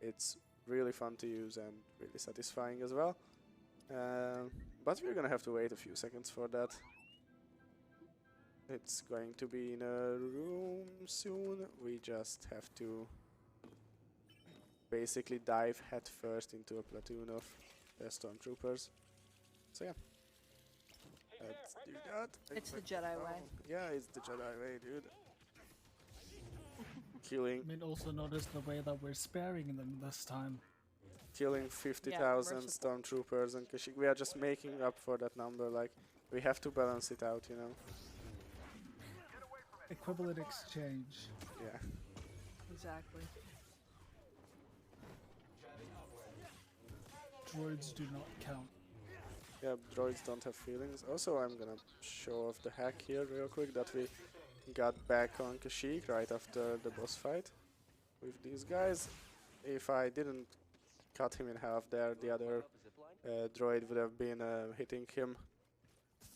It's really fun to use and really satisfying as well. But we're gonna have to wait a few seconds for that. It's going to be in a room soon. We just have to basically dive head first into a platoon of stormtroopers. So yeah. Let's do that. It's the Jedi way. Yeah, it's the Jedi way, dude. I Killing mean, also notice the way that we're sparing them this time. 50,000 merciful. stormtroopers and Kashyyyk. We are just making up for that number. Like, we have to balance it out, you know. Equivalent exchange. Yeah. Exactly. droids do not count. Yeah, droids don't have feelings. Also, I'm gonna show off the hack here real quick that we got back on Kashyyyk right after the boss fight with these guys. If I didn't cut him in half there, the other droid would have been hitting him.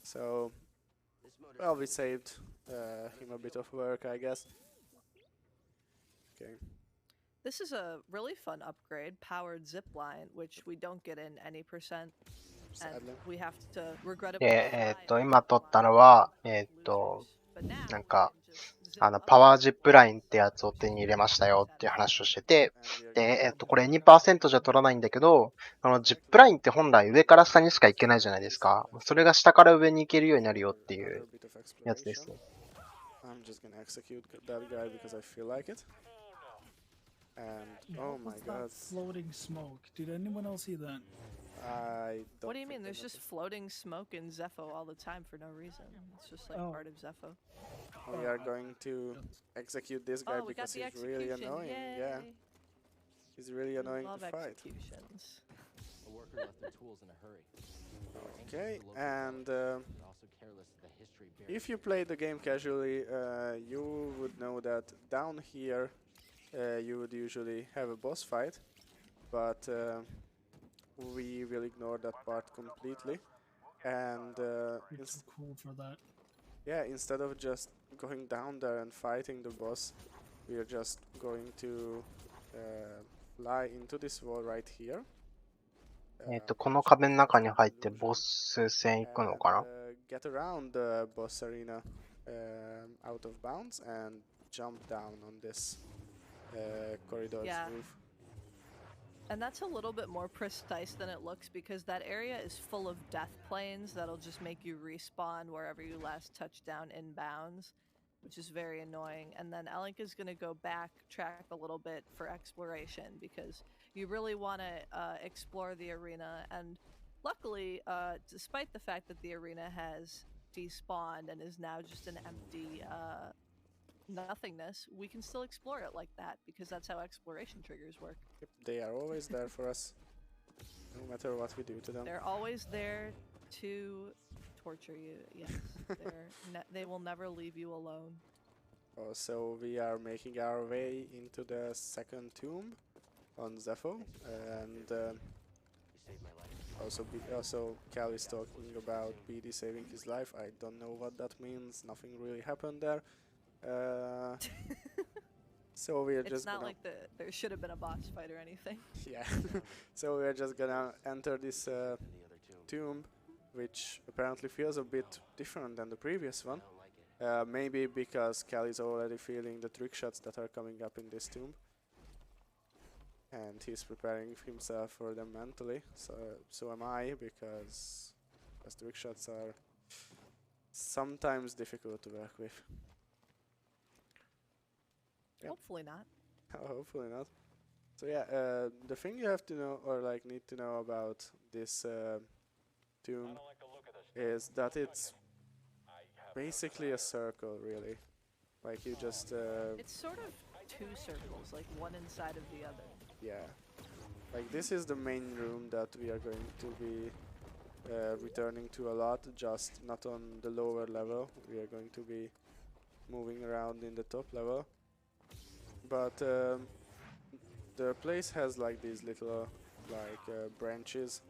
So, well, we saved him a bit of work, I guess. Okay. This is a really fun upgrade, powered zipline, which we don't get in any percent. And Sadly. we have to regrettably 今撮ったのは、なんか、パワージップラインってやつを手に入れましたよっていう話をしてて、で、これ 2% じゃ取らないんだけど、ジップラインって本来上から下にしか行けないじゃないですか。それが下から上に行けるようになるよっていうやつですね。I'm just gonna execute that guy because I feel like it. And oh my god. Floating smoke. Did anyone else see that? I don't What do you mean? think I There's just noticed. floating smoke in Zepho all the time for no reason. It's just like Oh. part of Zepho. We are going to execute this guy Oh, we got because the he's really execution. annoying. Yay. Yeah, he's really annoying Love to fight. executions. A worker left their tools in a hurry. Okay, The local and but also careless of the history buried if you play the game casually, you would know that down here you would usually have a boss fight, but we will ignore that part completely. And You're too cool for that. yeah, instead of just going down there and fighting the boss, we are just going to fly into this wall right here. この壁の中に入ってボス戦行くのかな Get around the boss arena out of bounds and jump down on this corridor's Yeah. roof. And that's a little bit more precise than it looks because that area is full of death planes that'll just make you respawn wherever you last touched down inbounds, which is very annoying. And then Elink is going to go backtrack a little bit for exploration because you really want to explore the arena. And luckily, despite the fact that the arena has despawned and is now just an empty nothingness, we can still explore it like that because that's how exploration triggers work. Yep, they are always there for us, no matter what we do to them. They're always there to torture you. Yes, they will never leave you alone. So we are making our way into the second tomb on Zepho, and You saved my life. also Cal is talking about BD saving his life. I don't know what that means. Nothing really happened there. So we are It's just not gonna like there should have been a boss fight or anything. yeah. So we are just gonna enter this In the other tomb. tomb, which apparently feels a bit different than the previous one. I don't like it. Maybe because Cal is already feeling the trick shots that are coming up in this tomb, and he's preparing himself for them mentally. So am I, because trick shots are sometimes difficult to work with. Yep. Hopefully not. Hopefully not. So yeah, the thing you have to know, or like need to know about this tomb is that it's basically a circle, really. Like you just It's sort of two circles, like one inside of the other. yeah. Like this is the main room that we are going to be returning to a lot, just not on the lower level. We are going to be moving around in the top level. But the place has like these little branches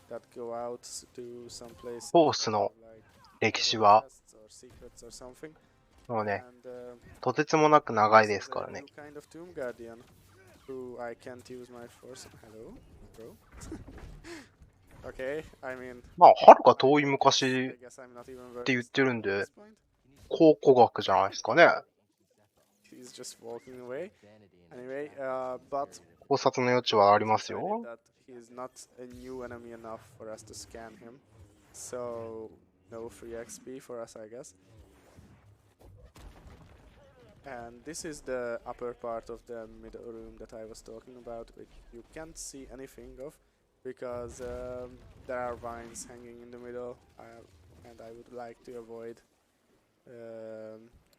that go out to some place フォースの like 歴史は chests or secrets or something. もうね、 And とてつもなく長い this で is すから a ね new。kind of tomb guardian who I can't use my force. Hello, bro. Okay, I mean, まあ、はるか遠い I 昔 guess I'm not even って言ってるん at で this、point. 考古学じゃないですかね。 He's just walking away. Sanity in Anyway, but 考察の余地はありますよ。 decided that he's not a new enemy enough for us to scan him. So no free XP for us, I guess. And this is the upper part of the middle room that I was talking about, which you can't see anything of because there are vines hanging in the middle, and I would like to avoid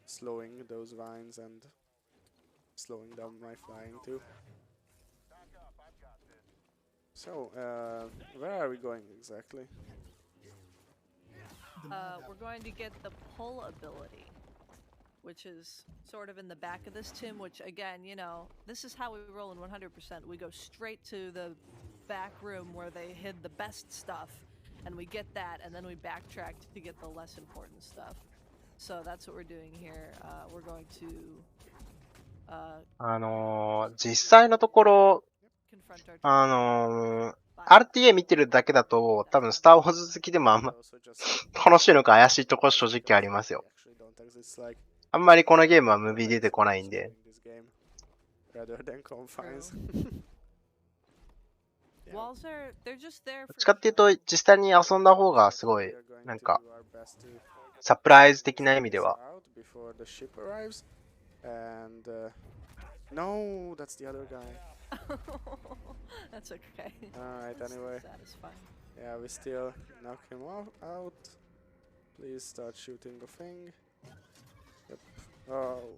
slowing those vines and slowing down my flying too. So, where are we going exactly? We're going to get the pull ability, which is sort of in the back of this Tim, which again, you know, this is how we roll in 100%. We go straight to the back room where they hid the best stuff, and we get that, and then we backtrack to get the less important stuff. So that's what we're doing here. We're going to 実際のところ、confront our RTA 見てるだけだと、多分スターウォーズ好きでもあんま Also just 楽しいのか怪しいところ正直ありますよ。 actually don't exist like あんまりこのゲームはムービー出てこないんで。 in this game rather than confines. walls are they're just there どっ for ちかっていうと、実際に遊んだ方がすごい、 We are going なん to か、 do our best to サプライズ的な意味では。 out before the ship arrives. And no, that's the other guy. That's okay. Alright, That's anyway. satisfying. Yeah, we still knock him out. Please start shooting the thing. Yep. Oh.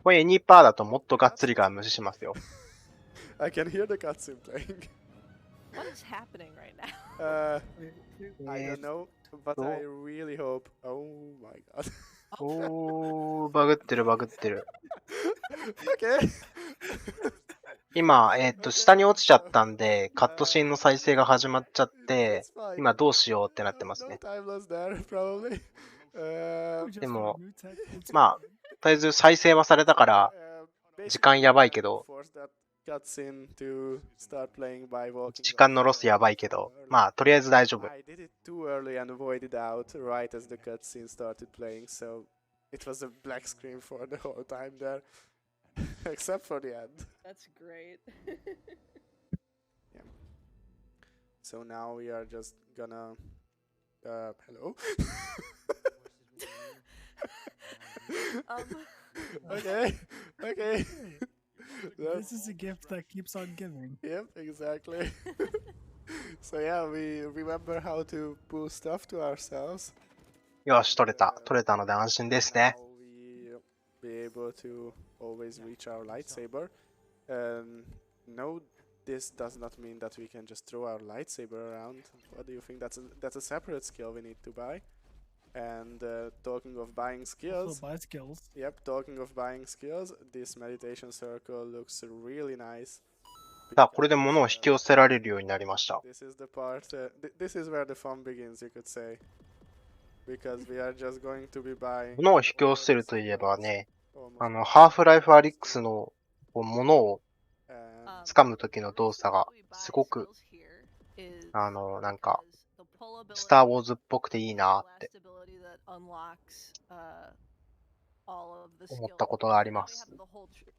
これ2%だともっとがっつりが無視しますよ。 I can hear the cutscene playing. What is happening right now? I don't know, but I really hope. Oh my god. おー、バグってるバグってる。 Okay. 今、下に落ちちゃったんで、カットシーンの再生が始まっちゃって、 That's fine. 今どうしようってなってます No ね。 time loss there, probably. Just でも for new tech, it's まあ、とりあえず再生はされたから、 時間やばいけど、 force that cutscene to start playing by walking 時間のロスやばいけど、まあ、とりあえず大丈夫。 I did it too early and voided out right as the cutscene started playing, so it was a black screen for the whole time there, except for the end. That's great. So now we are just gonna. Hello? Okay, okay. This is a gift that keeps on giving. Yep, exactly. So yeah, we remember how to pull stuff to ourselves. よし、取れた。取れたので安心ですね。 Now we be able to always reach our lightsaber. No, this does not mean that we can just throw our lightsaber around. What do you think? That's a separate skill we need to buy. And talking of buying skills, So buy skills. yep, talking of buying skills, this meditation circle looks really nice. さあ、これで物を引き寄せられるようになりました。 This is the part, this is where the fun begins, you could say. Because we are just going to be buying. 物を引き寄せるといえばね、 almost ハーフライフアリックスの物を and 掴む時の動作がすごく、なんか、スター・ウォーズっぽくていいなって思ったことがあります。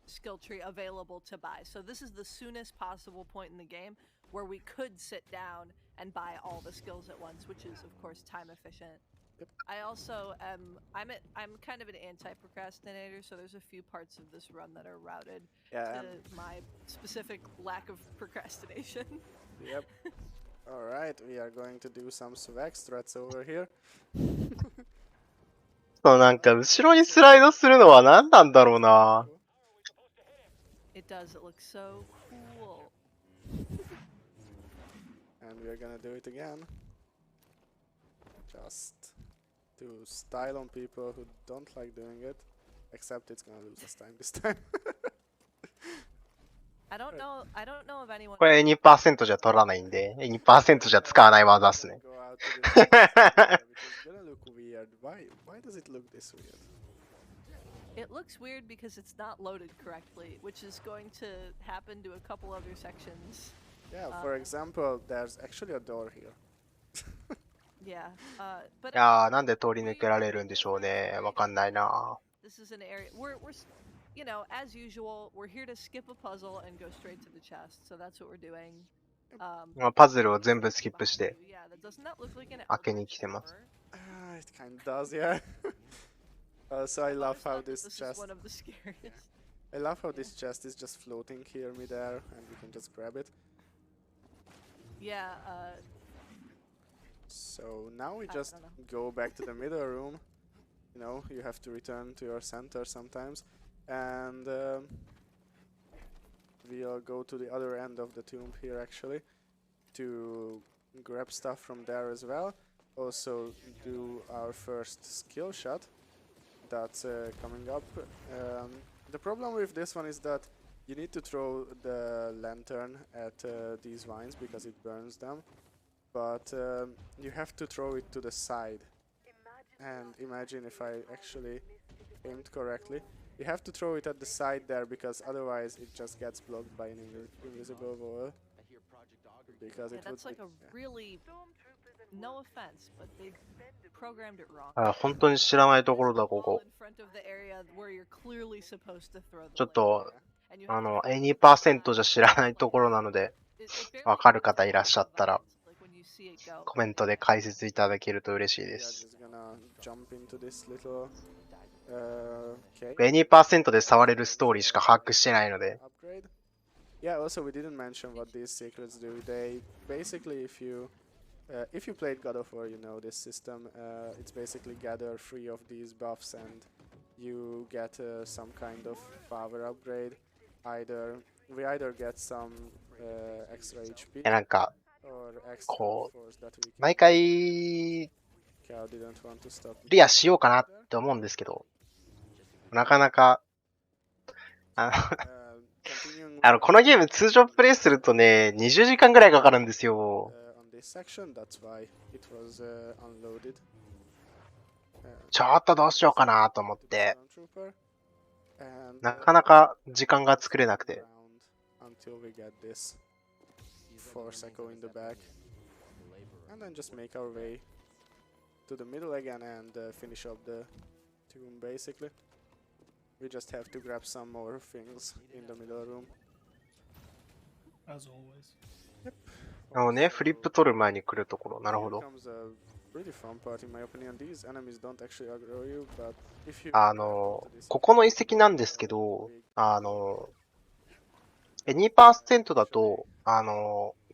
skill tree available to buy. So this is the soonest possible point in the game where we could sit down and buy all the skills at once, which is of course time efficient. I also am I'm kind of an anti-procrastinator, so there's a few parts of this run that are routed yeah, to my specific lack of procrastination. yep. All right, we are going to do some swag strats over here. そう、なんか後ろにスライドするのは何なんだろうな。 It does. It looks so cool. And we are gonna do it again. Just to style on people who don't like doing it. Except it's gonna lose us time this time. I don't know of anyone. これ 2% じゃ取らないんで、2% じゃ使わない技っすね。 Go out to the which is gonna look weird. Why does it look this weird? It looks weird because it's not loaded correctly, which is going to happen to a couple other sections. Yeah, for example, there's actually a door here. Yeah, but いやー、なんで通り抜けられるんでしょうね。わかんないな。 this is an area you know, as usual, we're here to skip a puzzle and go straight to the chest. So that's what we're doing. パズルを全部スキップして Yeah, does not look like an 開けに来てます。 It kind of does, yeah. So I love how this This is chest. one of the scariest. I love how this chest is just floating here midair, and we can just grab it. Yeah, So now we I just don't know. go back to the middle room. You know, you have to return to your center sometimes, and we'll go to the other end of the tomb here actually to grab stuff from there as well. Also do our first skill shot that's coming up. The problem with this one is that you need to throw the lantern at these vines because it burns them, but you have to throw it to the side. And imagine if I actually aimed correctly. You have to throw it at the side there because otherwise it just gets blocked by an invisible wall. Because it that's would like a really, no offense, but they programmed it wrong. あ、本当に知らないところだ、こ Wall こ。 in front of the area where you're clearly supposed to throw the ちょっと、 lantern, and you have to throw it 2% じゃ知らないところなので、 It barely わかる covers 方いらっしゃったら、 vines, like when you see it go. コメントで解説いただけると嬉しいで we are す。 just gonna jump into this little cave. 2% で触れるストーリーしか把握してないので、 Upgrade. Yeah, also we didn't mention what these secrets do. They basically, if you played God of War, you know this system. It's basically gather 3 of these buffs and you get some kind of power upgrade. We either get some extra HP なんか、 or extra こう、 force that we can. 毎回 Cow didn't want to stop. クリアしようかなって思うんですけど、なかなか、Continuing このゲーム通常プレイするとね、20時間ぐらいかかるんですよ。 on this section, that's why it was unloaded. ちょっとどうしようかなと思って、 Stormtrooper, and なかなか時間が作れなくて。 around until we get this force echo in the back, and then just make our way to the middle again and finish up the tomb. Basically, we just have to grab some more things in the middle room. As always.ね、フリップ取る前に来るところ。なるほ Here ど。 comes a really fun part in my opinion. These enemies don't actually aggro you, but if you ここの遺跡なんですけど、2% だと、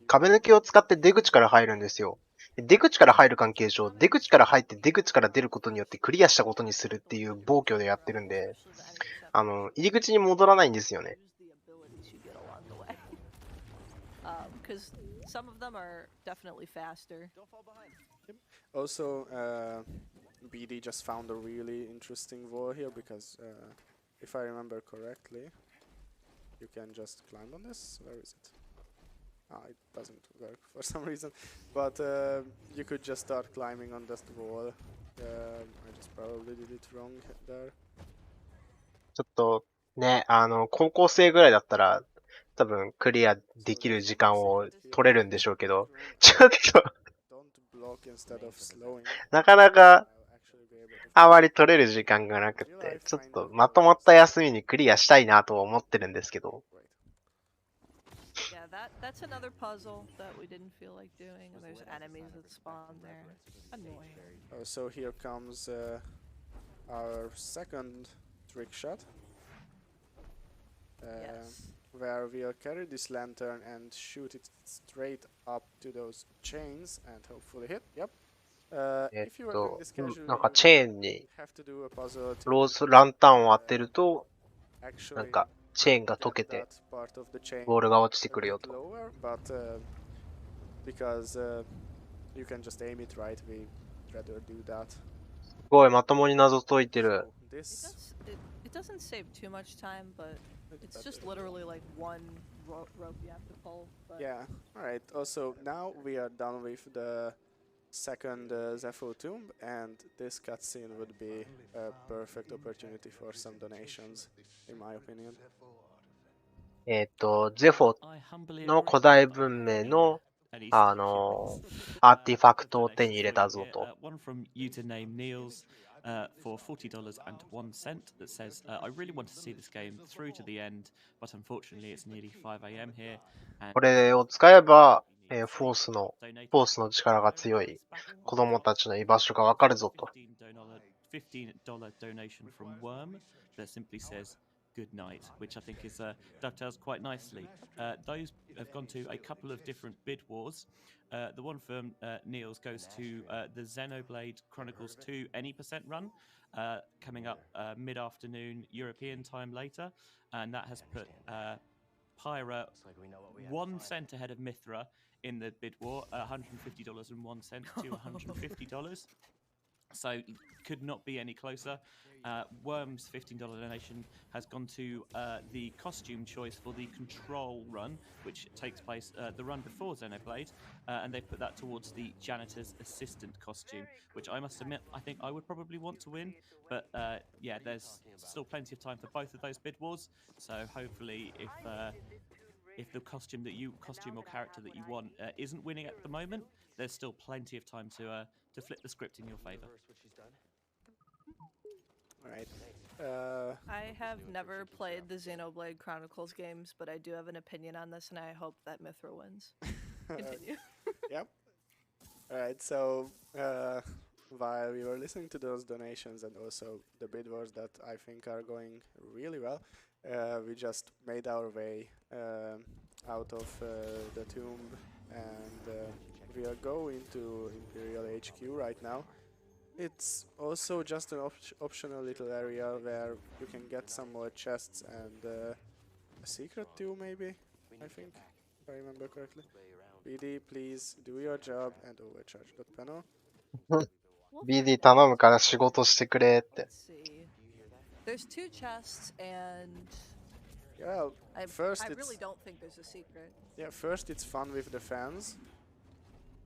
壁抜きを使って出口から入るんですよ。出口から入る関係上、出口から入って出口から出ることによってクリアしたことにするっていう暴挙でやってるんで、入り口に戻らないんですよね。 Because some of them are definitely faster. Also, BD just found a really interesting wall here because, if I remember correctly, you can just climb on this. Where is it? Ah, it doesn't work for some reason. But you could just start climbing on this wall. I just probably did it wrong there. ちょっと、ね、高校生ぐらいだったら、多分クリアできる時間を取れるんでしょうけど、ちょっと、 Don't block instead of slowing. なかなか I'll actually be able to あまり取れる時間がなくて、ちょっとまとまった休みにクリアしたいなとは思ってるんですけど、 Yeah, that's another puzzle that we didn't feel like doing, and there's enemies that spawn there. Annoying. So here comes our second trick shot. Yes. Where we'll carry this lantern and shoot it straight up to those chains and hopefully hit. Yep. If you were doing this casually, なんかチェーンに you have to do a puzzle to ランタンを当てると、なん actually かチェーンが溶け get て that part of the chain ボールが落ちて a くるよ bit と。 lower, but because you can just aim it right, we rather do that. すごいまともに謎解いてる。 This It doesn't save too much time, but it's just literally like one rope you have to pull. But Yeah, alright. Also, now we are done with the second Zepho tomb, and this cutscene would be a perfect opportunity for some donations, in my opinion. ゼフォ I humbly の agree. 古代文明の Any アーティファクトを手に入れたぞ here, と。 one from username Niels for $40.01 that says, I really want to see this game through to the end, but unfortunately it's nearly 5 a.m. here. And これを使えば、フォースの力が強い子供たちの居場所がわかるぞと。 $15 donation from Worm that simply says good night, which I think is dovetails quite nicely. Those have gone to a couple of different bid wars. The one from Niels goes to the Xenoblade Chronicles 2 any % run, coming up mid-afternoon European time later, and that has put Pyra Looks like we know what we have to 1 find. cent ahead of Mithra in the bid war, $150.01 to $150. So could not be any closer. Worm's $15 donation has gone to the costume choice for the control run, which takes place the run before Xenoblade, and they put that towards the janitor's assistant costume, which I must admit I think I would probably want to win. But yeah, there's still plenty of time for both of those bid wars. So hopefully, if the costume or character that you want isn't winning at the moment, there's still plenty of time to flip the script in your favor. Reverse what she's done. Alright. I have never played the Xenoblade Chronicles games, but I do have an opinion on this, and I hope that Mithra wins. Continue. Yep. Alright, so while we were listening to those donations and also the bid wars that I think are going really well, we just made our way out of the tomb, and we are going to Imperial HQ right now. It's also just an optional little area where you can get some more chests and a secret too, maybe, I think, if I remember correctly. BD, please do your job and overcharge that panel. We'll BD find 頼 out. むから仕事してくれって。 Let's see. There's 2 chests, and Yeah, first I it's really don't think there's a secret. yeah, first it's fun with the fans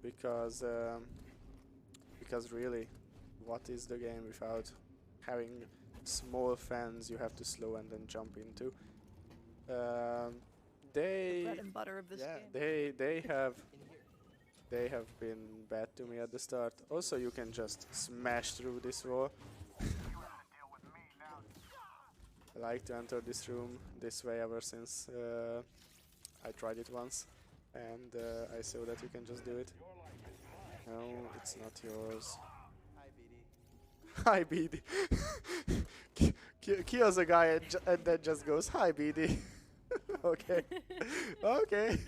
because really, what is the game without having small fans you have to slow and then jump into? They Bread and butter of this yeah, game. they have been bad to me at the start. Also, you can just smash through this wall. I like to enter this room this way ever since I tried it once, and I saw that you can just do it. No, it's not yours. Hi, BD. Kills a guy and then just goes, hi, BD. Okay. Okay.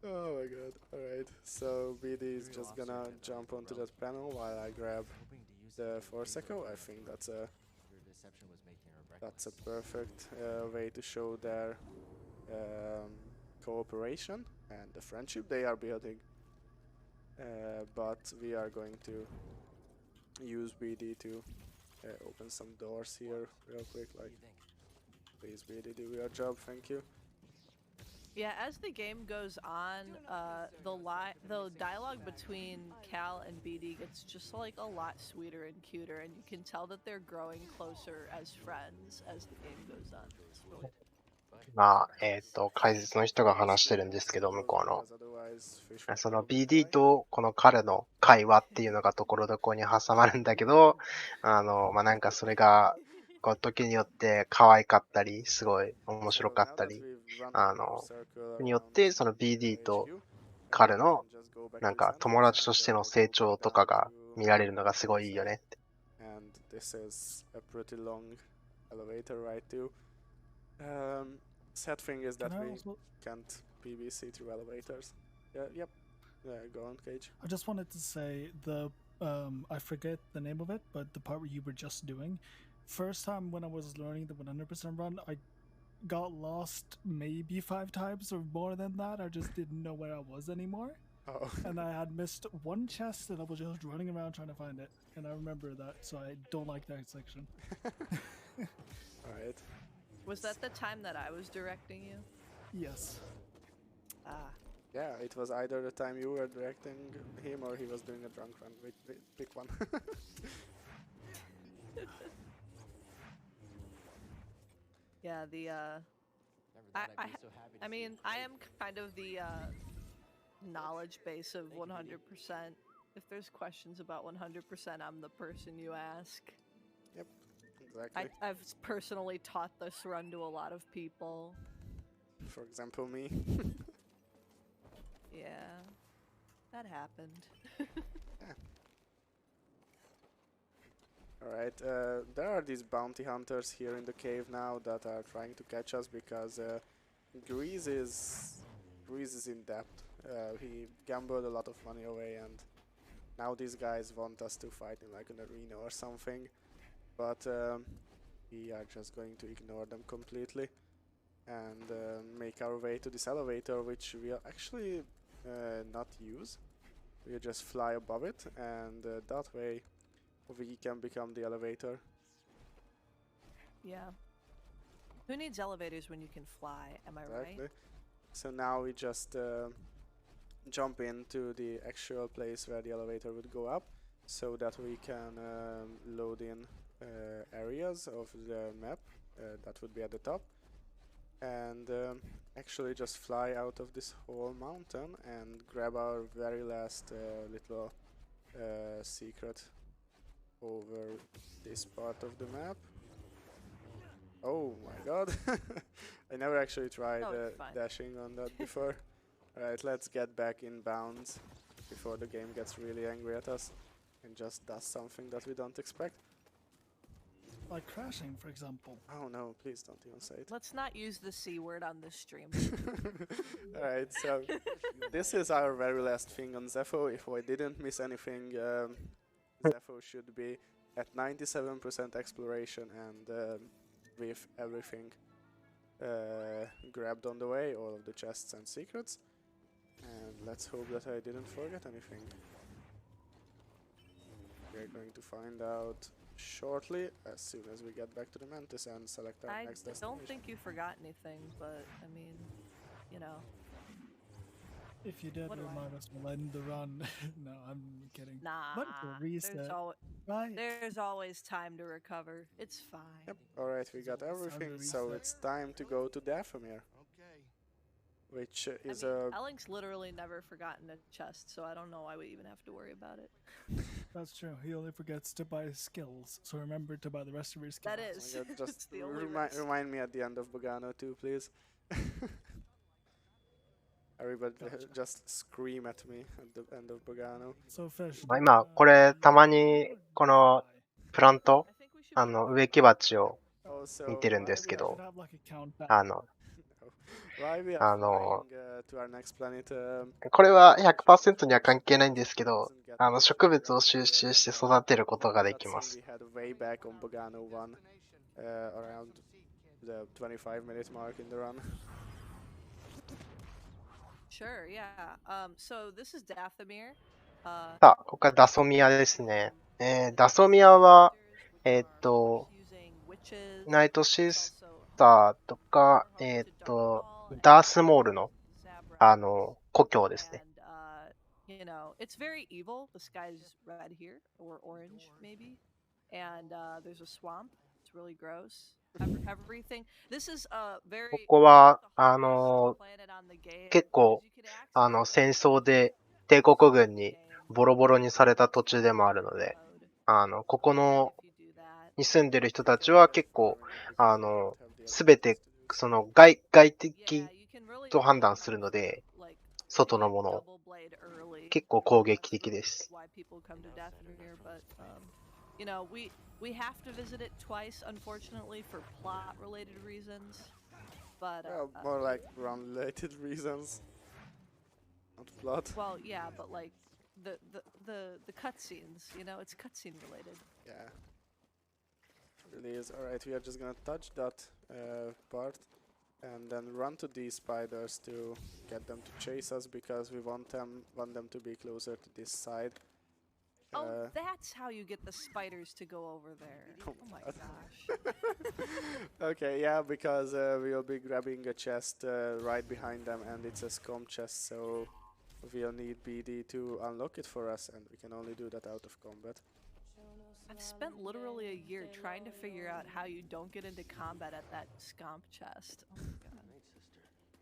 Oh my god. Alright, so BD is just gonna jump onto that panel while I grab the Forsaco. I think that's a perfect way to show their cooperation and the friendship they are building. But we are going to use BD to open some doors here real quick. Like, please BD, do your job. Thank you. Yeah, as the game goes on, the dialogue between Cal and BD gets just like a lot sweeter and cuter, and you can tell that they're growing closer as friends as the game goes on. It's really まあ、解説の人が話してるんですけど、向こうの。その BD とこの彼の会話っていうのがところどころに挟まるんだけど、まあなんかそれが、こう時によって可愛かったり、すごい面白かったり、によってその BD と彼のなんか友達としての成長とかが見られるのがすごいいいよねって。And this is a pretty long elevator ride too. Sad thing is that we can't PVC through elevators. Yep. Go on, Cage. I just wanted to say I forget the name of it, but the part where you were just doing. First time when I was learning the 100% run, I got lost maybe 5 times or more than that. I just didn't know where I was anymore. Oh. And I had missed one chest and I was just running around trying to find it. And I remember that, so I don't like that section. Alright. Was that the time that I was directing you? Yes. Ah. Yeah, it was either the time you were directing him or he was doing a drunk run. Pick one. Yeah, I mean, I am kind of the knowledge base of 100%. If there's questions about 100%, I'm the person you ask. Yep, exactly. I've personally taught this run to a lot of people. For example, me. Yeah, that happened. Alright, there are these bounty hunters here in the cave now that are trying to catch us because Grease is in debt. He gambled a lot of money away, and now these guys want us to fight in like an arena or something, but we are just going to ignore them completely. and make our way to this elevator, which we'll actually not use. We'll just fly above it, and that way we can become the elevator. Yeah. Who needs elevators when you can fly? Am I Exactly. right? So now we just jump into the actual place where the elevator would go up, so that we can load in areas of the map that would be at the top, and actually just fly out of this whole mountain and grab our very last little secret over this part of the map. Oh my god, I never actually tried it's fine. dashing on that before. Alright, let's get back in bounds before the game gets really angry at us and just does something that we don't expect. Like crashing, for example. Oh no, please don't even say it. Let's not use the C word on this stream. Alright, so this is our very last thing on Zepho. If I didn't miss anything, Zepho should be at 97% exploration and with everything grabbed on the way, all of the chests and secrets. And let's hope that I didn't forget anything. We're going to find out shortly as soon as we get back to the Mantis and select our I next destination. don't think you forgot anything, but I mean, you know. If you did, What we do I might as well end the run. No, I'm kidding. Nah, Wonderful reset. Right. there's always time to recover. It's fine. Yep, alright, we got everything, so reset. it's time to go to Dathomir. Which is I mean, a... Elink's literally never forgotten a chest, so I don't know why we even have to worry about it. That's true. He only forgets to buy skills, so remember to buy the rest of your skills. That is. Oh my God, It's just the only rest. remind me at the end of Bogano too, please. Everybody just scream at me at the end of Bogano. So fish. まあ今、これ、たまに、この、プラント、 I think we should be 植木鉢を Also, 見てるんです why け we ど should、have like a countdown. why we are あ flying to our next planet? これは100% には関係ないんですけど、植物を収集して育てることができま That す scene。we had way back on Bogano 1, around the 25-minute mark in the run. Sure, yeah. So this is Dathomir. さあ、ここからダソミアですね。ダソミアは、ナイトシスターとか、ダースモールの、故郷ですね。 You know, it's very evil. The sky's red here, or orange maybe, and there's a swamp. It's really gross. Everything. This is a very ここは、 planet on the game. 結構、 You could access 戦争で帝国軍にボロボロにされた土地でもあるので、ここの、 if you do that. に住んでる人たちは結構、すべて、その外的 Yeah, you can really と判断するので、 like 外のものを double blade early. 結構攻撃的です。 Why people come to Dathomir, but you know, we have to visit it twice, unfortunately, for plot-related reasons. But Well, more like run-related reasons, not plot. well, yeah, but like the cutscenes, you know, it's cutscene related. Yeah, it really is. Alright, we are just gonna touch that part and then run to these spiders to get them to chase us because we want them to be closer to this side. Oh, that's how you get the spiders to go over there. Oh Oh my God. gosh. Okay, yeah, because we'll be grabbing a chest right behind them and it's a scum chest, so we'll need BD to unlock it for us and we can only do that out of combat. I've spent literally a year trying to figure out how you don't get into combat at that scomp chest. Oh my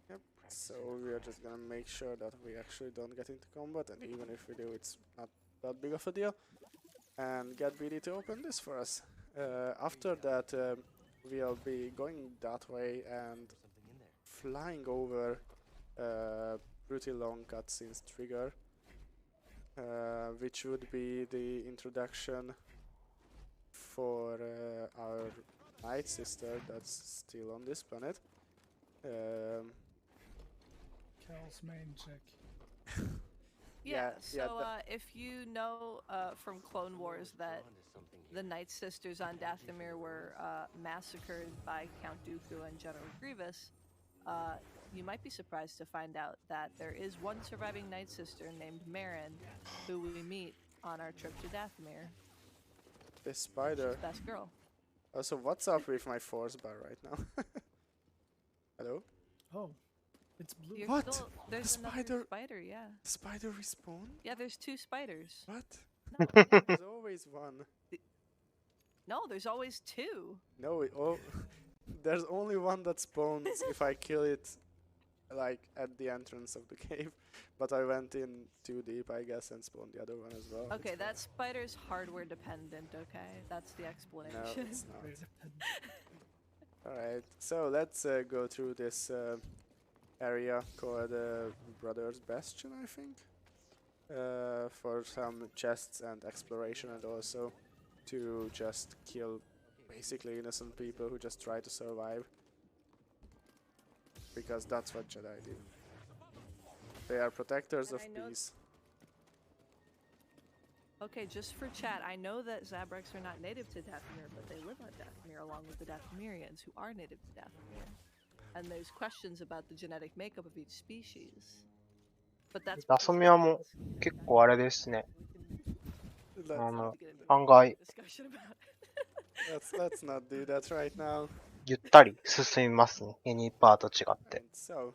god. Yep, so we are just gonna make sure that we actually don't get into combat, and even if we do, it's not that big of a deal. And get BD to open this for us. After that, we'll be going that way and flying over pretty long cutscenes trigger, which would be the introduction for our night sister that's still on this planet. Cal's main chick. Yeah, yeah, so if you know from Clone Wars that the Night Sisters on Dathomir were massacred by Count Dooku and General Grievous, you might be surprised to find out that there is one surviving Night Sister named Marin, who we meet on our trip to Dathomir. This spider. She's best girl. Also, what's up with my force bar right now? Hello? Oh, it's blue. You're What? still- there's The another spider- spider, yeah. Spider respawn? Yeah, there's 2 spiders. What? No, There's always one. no, there's always 2. No, there's only one that spawns if I kill it, like at the entrance of the cave. But I went in too deep, I guess, and spawned the other one as well. Okay, that spider's hardware dependent, okay? That's the No, explanation. it's not. Alright, so let's go through this area called Brothers Bastion, I think. For some chests and exploration, and also to just kill basically innocent people who just try to survive. Because that's what Jedi do. They are protectors And of I know peace. Okay, just for chat, I know that Zabreks are not native to Dathomir, but they live on Dathomir along with the Dathomirians, who are native to Dathomir. And there's questions about the genetic makeup of each species. But that's ダソミアも結構あれですね。 Let's, 案外 discussion about let's not do that right now. ゆったり進みますね。ユニパーと違って。 And so,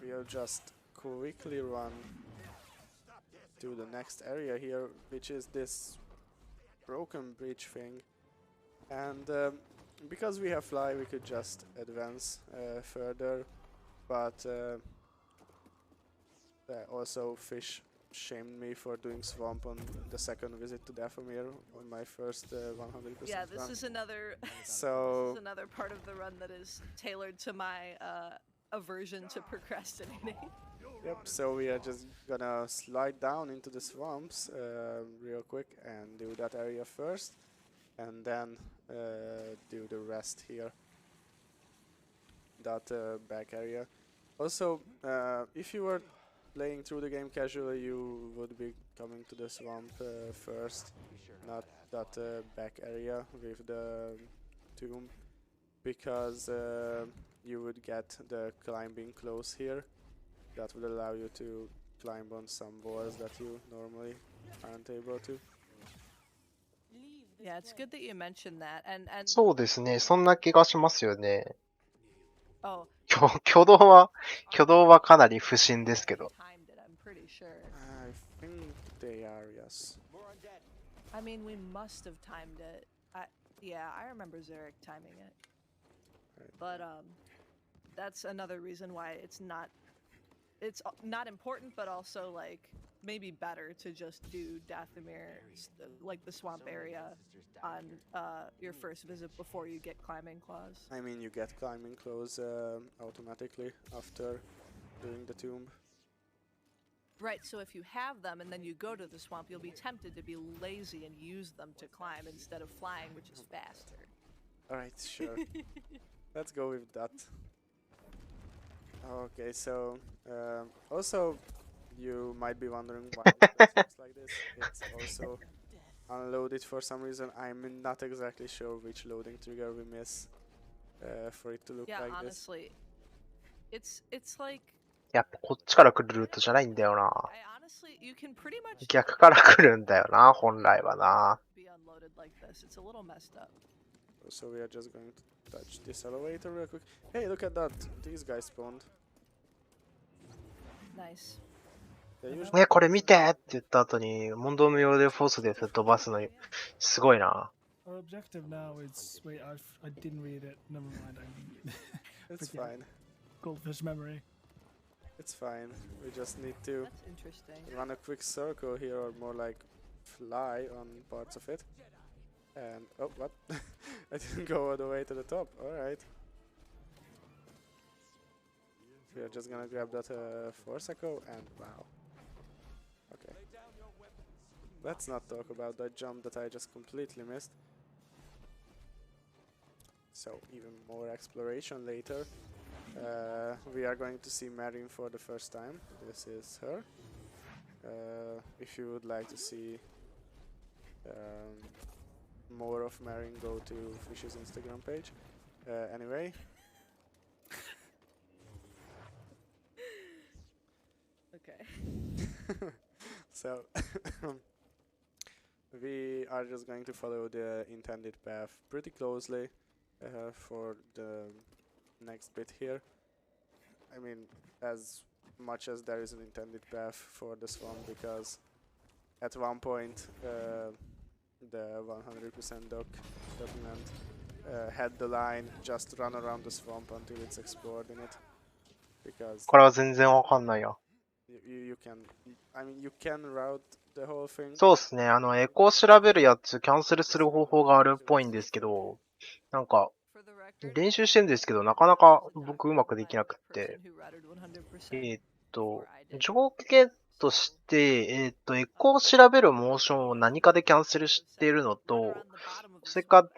we'll just quickly run to the next area here, which is this broken bridge thing. And because we have fly, we could just advance further, but also fish shamed me for doing swamp on the second visit to Dathomir on my first 100% Yeah, this run. is another So this is another part of the run that is tailored to my aversion to procrastinating. Yep, so we are just gonna slide down into the swamps real quick and do that area first, and then do the rest here, that back area. Also, if you were playing through the game casually, you would be coming to the swamp first, not that back area with the tomb, because you would get the climbing close here. That would allow you to climb on some walls that you normally aren't able to. Yeah, it's good that you mentioned that. And そうですね。そんな気がしますよね。 oh, 挙動はかなり不審ですけど。 timed it, I'm pretty sure. I think they are, yes. I mean, we must have timed it. Yeah, I remember Zarek timing it. Right. But that's another reason why it's not important, but also like maybe better to just do Dathomir, like the swamp area, on your first visit before you get climbing claws. I mean, you get climbing clothes automatically after doing the tomb. Right, so if you have them and then you go to the swamp, you'll be tempted to be lazy and use them to climb instead of flying, which is faster. Alright, sure. Let's go with that. Okay, so also you might be wondering why it looks like this. It's also unloaded for some reason. I'm not exactly sure which loading trigger we miss for it to look Yeah, like honestly, it's like やっぱこっちから来るルートじゃないんだよな。 I honestly you can pretty much 逆から来るんだよな、本来はな。 be unloaded like this. It's a little messed up. this. So we are just going to touch this elevator real quick. Hey, look at that! These guys spawned. Nice. They usually ね、これ見てって言った後に、問答無用でフォースで飛ばすの、すごいな。 Our objective now is wait. I didn't read it. Never mind. it's forget. fine. Goldfish memory. It's fine. We just need to That's interesting. run a quick circle here, or more like fly on parts of it. And oh, what? I didn't go all the way to the top. All right. We are just gonna grab that force echo and wow. Okay. Let's not talk about that jump that I just completely missed. So even more exploration later. We are going to see Marin for the first time. This is her. If you would like to see more of Marin, go to Fish's Instagram page. Anyway, Okay. So we are just going to follow the intended path pretty closely for the next bit here. I mean, as much as there is an intended path for the swamp, because at one point the 100% document had the line just run around the swamp until it's explored in it. Because これは全然わかんないや。you can, I mean, you can route the whole thing. そうですね。エコー調べるやつ、キャンセルする方法があるっぽいんですけど、なんか、 For the record, 練習してるんですけど、なかなか僕うまくできなくって。 person who routed 100%. 条件として、エコー調べるモーションを何かでキャンセルしているのと、それか、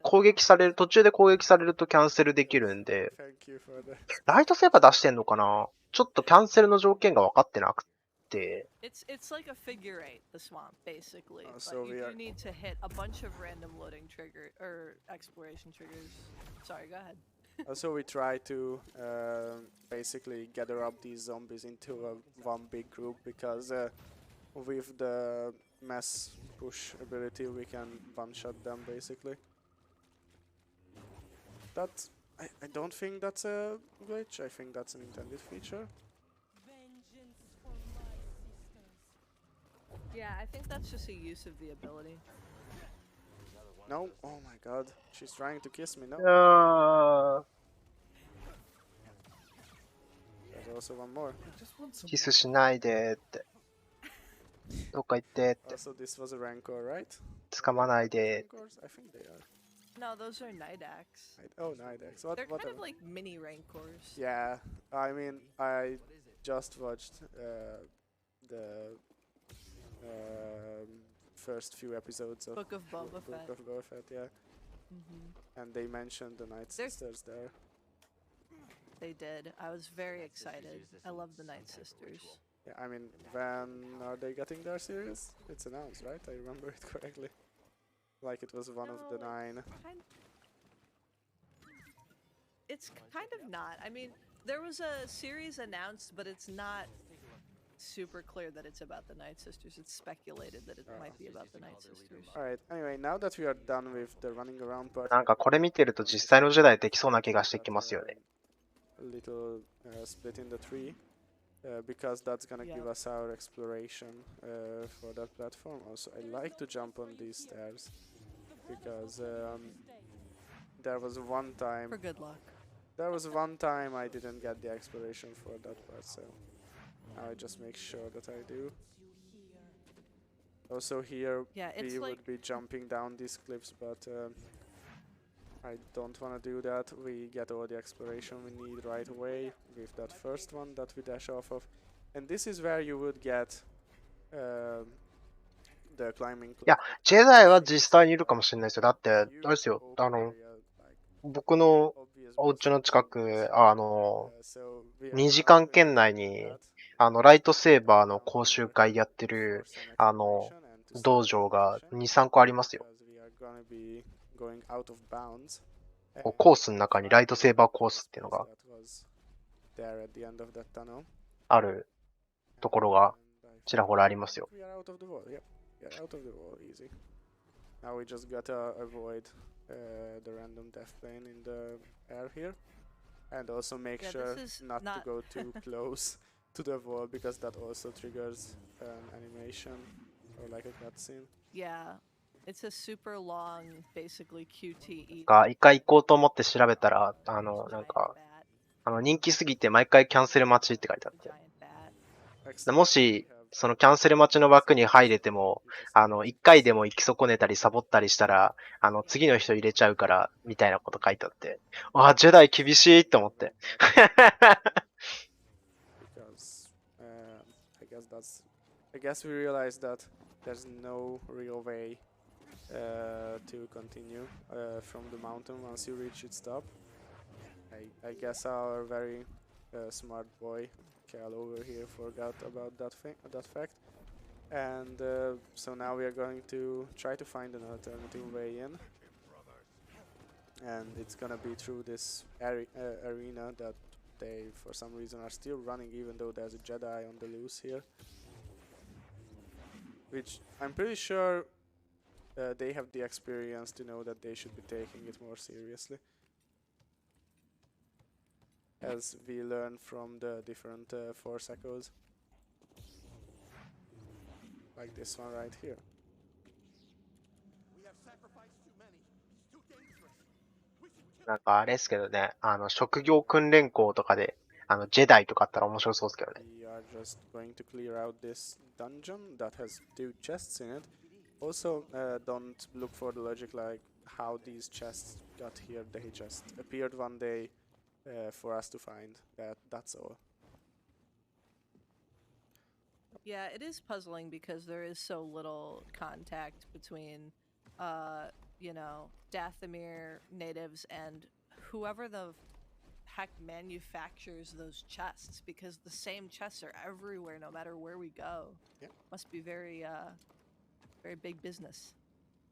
攻撃される、途中で攻撃されるとキャンセルできるんで、 Thank you for the ライトセーバー出してんのかな？ちょっとキャンセルの条件が分かってなくて。 It's like a figure eight, the swamp, basically. Oh, But so you we do are- need to hit a bunch of random loading trigger or exploration triggers. Sorry, go ahead. Also, we try to basically gather up these zombies into one big group, because with the mass push ability we can one-shot them basically. That I don't think that's a glitch. I think that's an intended feature. Yeah, I think that's just a use of the ability. No, oh my god, she's trying to kiss me. No, あ there's also one more. I just want some キスしないでって。どっか行ってって。 Also, this was a rancor, right? 掴まないで。 Rancors? I think they are. No, those are night axe. Oh, Nidex. What? They're kind Whatever. of like mini rancors. Yeah, I mean, I just watched the first few episodes of Book of Boba Book Fett. of Boba Fett, yeah, Hmm. and they mentioned the Night There's- Sisters there. They did. I was very excited. I love the Night Sisters. Yeah, I mean, when are they getting their series? It's announced, right? I remember it correctly. Like it was one of the No, 9. It's kind of not. I mean, there was a series announced, but it's not super clear that it's about the Night Sisters. It's speculated that it might be about the Night Sisters. Alright, anyway, now that we are done with the running around part, なんかこれ見てると実際のジェダイできそうな気がしてきますよね。 a little split in the tree, because that's gonna Yeah. give us our exploration for that platform. Also, I like to jump on these stairs, because there was one time For good luck. I didn't get the exploration for that part, so now I just make sure that I do. Also here Yeah, it's we like would be jumping down these cliffs, but I don't want to do that. We get all the exploration we need right away with that first one that we dash off of, and this is where you would get the climbing. いや、ジェダイは実際にいるかもしれないですよ。だって、あれですよ。僕のお家の近く、2時間圏内に、ライトセーバーの講習会やってる、道場が2、3個ありますよ。コースの中にライトセーバーコースっていうのがあるところがちらほらありますよ。Now we just gotta avoid the random death plane in the air here, and also make Yeah, sure this is not to not- go too close to the wall, because that also triggers an animation or like a cutscene. Yeah. It's a super long, basically QTE. 一回行こうと思って調べたら、なんか、人気すぎて毎回キャンセル待ちって書いてあって。 Giant bat. もし、そのキャンセル待ちの枠に入れても、一回でも行き損ねたりサボったりしたら、次の人入れちゃうから、みたいなこと書いてあって。あ、ジェダイ厳しいって思って。Because I guess we realized that there's no real way to continue from the mountain once you reach its top. I guess our very smart boy Cal over here forgot about that fact, and so now we are going to try to find an alternative way in, and it's gonna be through this arena that they for some reason are still running even though there's a Jedi on the loose here. Which I'm pretty sure they have the experience to know that they should be taking it more seriously. As we learn from the different Force Echoes. Like this one right here. なんかあれですけどね、職業訓練校とかで、ジェダイとかあったら面白そうですけどね。We are just going to clear out this dungeon that has 2 chests in it. Also, don't look for the logic like how these chests got here. They just appeared one day for us to find. That's all. Yeah, it is puzzling because there is so little contact between, you know, Dathomir natives and whoever the heck manufactures those chests, because the same chests are everywhere no matter where we go. Yeah. Must be very, very big business.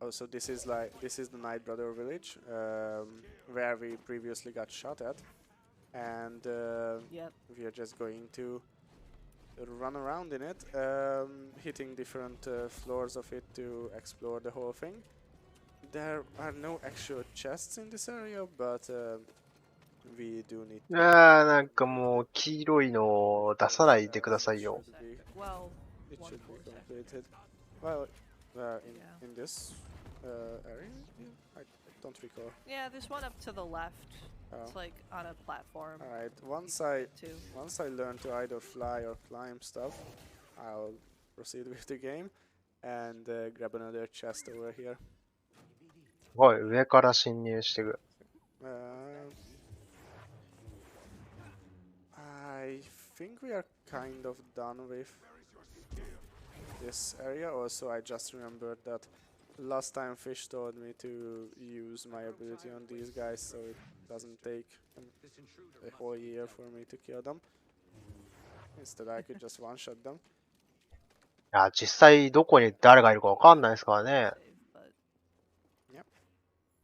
Oh, so this is the Night Brother village where we previously got shot at, and Yep. we are just going to run around in it, hitting different floors of it to explore the whole thing. There are no actual chests in this area, but we do need to. なんかもう黄色いのを出さないでくださいよ。 Well, It one should full be sector. completed. Well, Yeah. in this area, yeah, I don't recall. Yeah, there's one up to the left. It's Oh. like on a platform. All right. you can get to. Once I learn to either fly or climb stuff, I'll proceed with the game and grab another chest over here. すごい、上から侵入してくる。I think we are kind of done with this area. Also, I just remembered that last time Fish told me to use my ability on these guys, so it doesn't take a whole year for me to kill them. Instead, I could just one-shot them. いや、実際どこに誰がいるかわかんないですからね。 But Yep.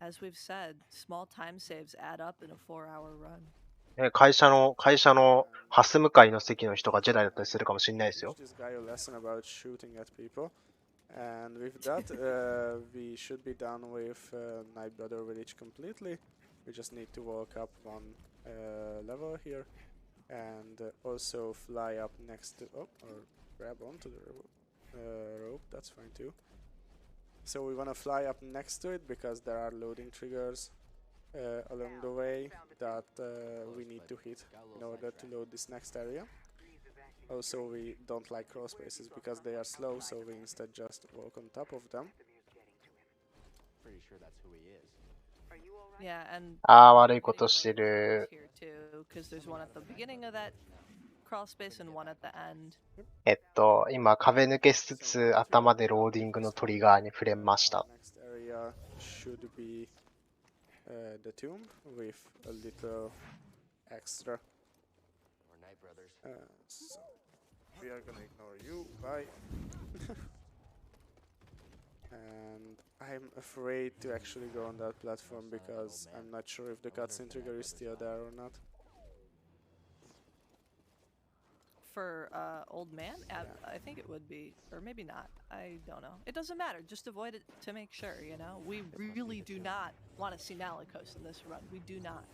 as we've said, small time saves add up in a 4-hour run. ね、会社のハス向かいの席の人がジェダイだったりするかもしれないですよ。 Teach this guy a lesson about shooting at people. And with that, we should be done with Night Brother Village completely. We just need to walk up one level here and also fly up next to, or grab onto the rope, that's fine too. So we want to fly up next to it because there are loading triggers along the way that we need to hit in order to load this next area. Also, we don't like crawl spaces because they are slow, so we instead just walk on top of them. Pretty sure that's who he is. Yeah, and ああ、悪いことしてる。 here too, because there's one at the beginning of that crawl space and one at the end. 今壁抜けしつつ頭でローディングのトリガーに触れました。 Next area should be the tomb with a little extra. Or Night Brothers. So we are gonna ignore you. Bye. And I'm afraid to actually go on that platform because I'm not sure if the cutscene trigger is still there or not. For old man, I think it would be, or maybe not. I don't know. It doesn't matter. Just avoid it to make sure. You know, we really do not want to see Malicos in this run. We do not.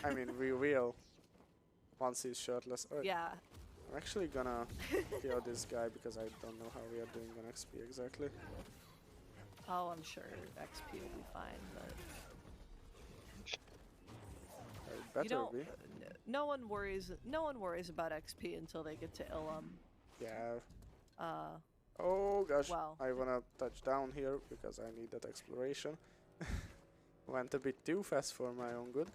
I mean, we will once he's shirtless. Oh, Yeah. I'm actually gonna kill this guy because I don't know how we are doing on XP exactly. Oh, I'm sure XP will be fine, but It better you don't. be. No one worries. No one worries about XP until they get to Ilum. Yeah. Uh, Oh gosh, Wow. I wanna touch down here because I need that exploration. Went a bit too fast for my own good.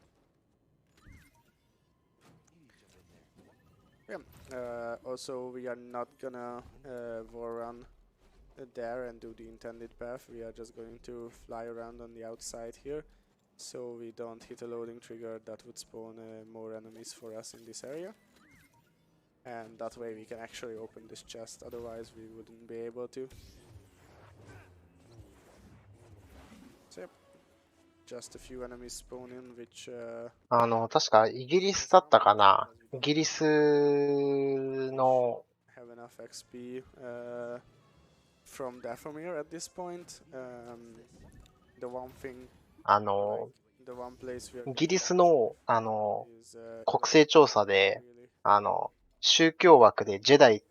Yeah. Also, we are not gonna war run there and do the intended path. We are just going to fly around on the outside here, so we don't hit a loading trigger that would spawn more enemies for us in this area. And that way we can actually open this chest, otherwise we wouldn't be able to. So yep, just a few enemies spawn in, which 確かイギリスだったかな。イギリスの、have enough XP from Dathomir at this point. The one thing, の、 the one place we are イギリスの、 is 国勢調査で、 really 宗教枠でジェダイっ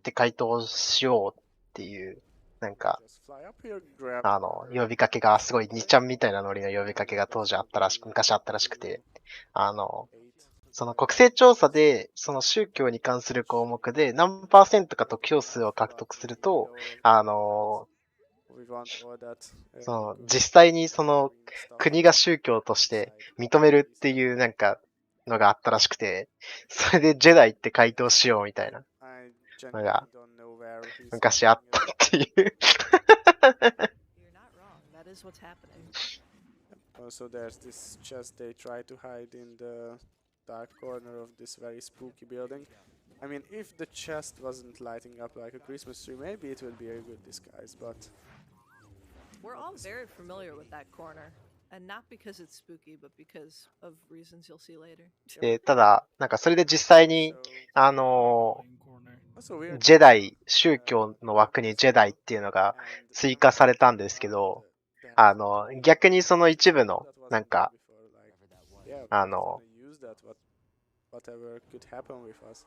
て回答しようっていう、なんか、 just fly up here, grab 呼びかけがすごい2ちゃんみたいなノリの呼びかけが当時あったらしく、昔あったらしくて、 8. その国勢調査で、その宗教に関する項目で何%か得票数を獲得すると、 We want all that, その to 実際にその stuff 国が宗教として認めるっていうなんかのがあったらしくて、それでジェダイって回答しようみたいな I のが genuinely don't know where he's 昔あったっていう。 You're not wrong. That is what's happening. Also, there's this chest they try to hide in the dark corner of this very spooky building. I mean, if the chest wasn't lighting up like a Christmas tree, maybe it would be a good disguise, but We're all very familiar with that corner, and not because it's spooky, but because of reasons you'll see later. で、ただ、なんかそれで実際に、 also weird ジェダイ、宗教の枠にジェダイっていうのが and 追加されたんですけど、 逆にその一部の、なんか、 yeah, 、use that whatever could happen with us.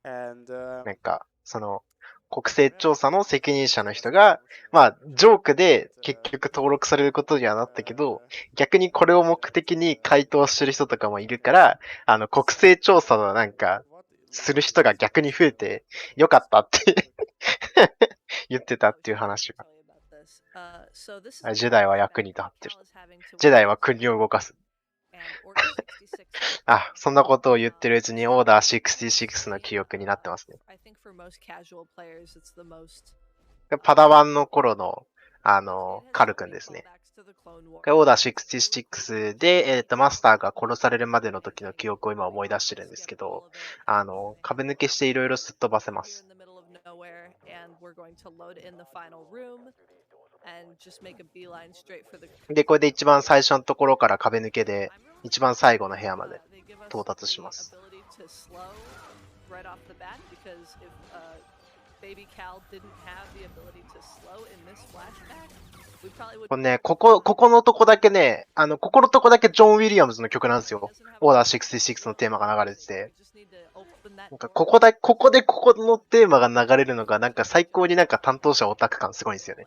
And なんか、その、国勢調査の責任者の人が、まあ、ジョークで結局登録されることにはなったけど、逆にこれを目的に回答してる人とかもいるから、国勢調査のなんか、する人が逆に増えて、よかったって言ってたっていう話が。ジェダイは役に立ってる。ジェダイは国を動かす。あ、そんなことを言ってるうちにオーダー66の記憶になってますね。パダワンの頃の、カル君ですね。オーダー66で、マスターが殺されるまでの時の記憶を今思い出してるんですけど、壁抜けしていろいろすっ飛ばせます。で、これで一番最初のところから壁抜けで、一番最後の部屋まで到達します。これね、ここのとこだけね、ここのとこだけジョン・ウィリアムズの曲なんですよ。オーダー66のテーマが流れてて。なんかここでここのテーマが流れるのが、なんか最高になんか担当者オタク感すごいんですよね。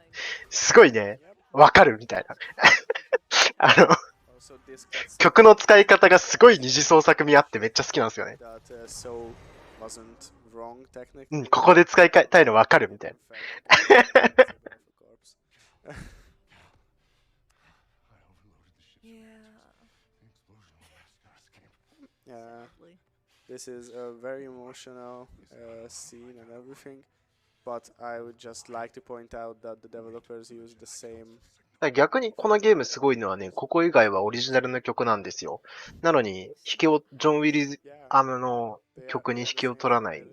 すごいね、わかるみたいな。曲の使い方がすごい二次創作味あってめっちゃ好きなんですよね。うん、ここで使いたいのわかるみたいな。Yeah, this is a very emotional scene and everything, but I would just like to point out that the developers use the same. 逆にこのゲームすごいのはね、ここ以外はオリジナルの曲なんですよ。なのに、ジョン・ウィリアムの曲に引きを取らない、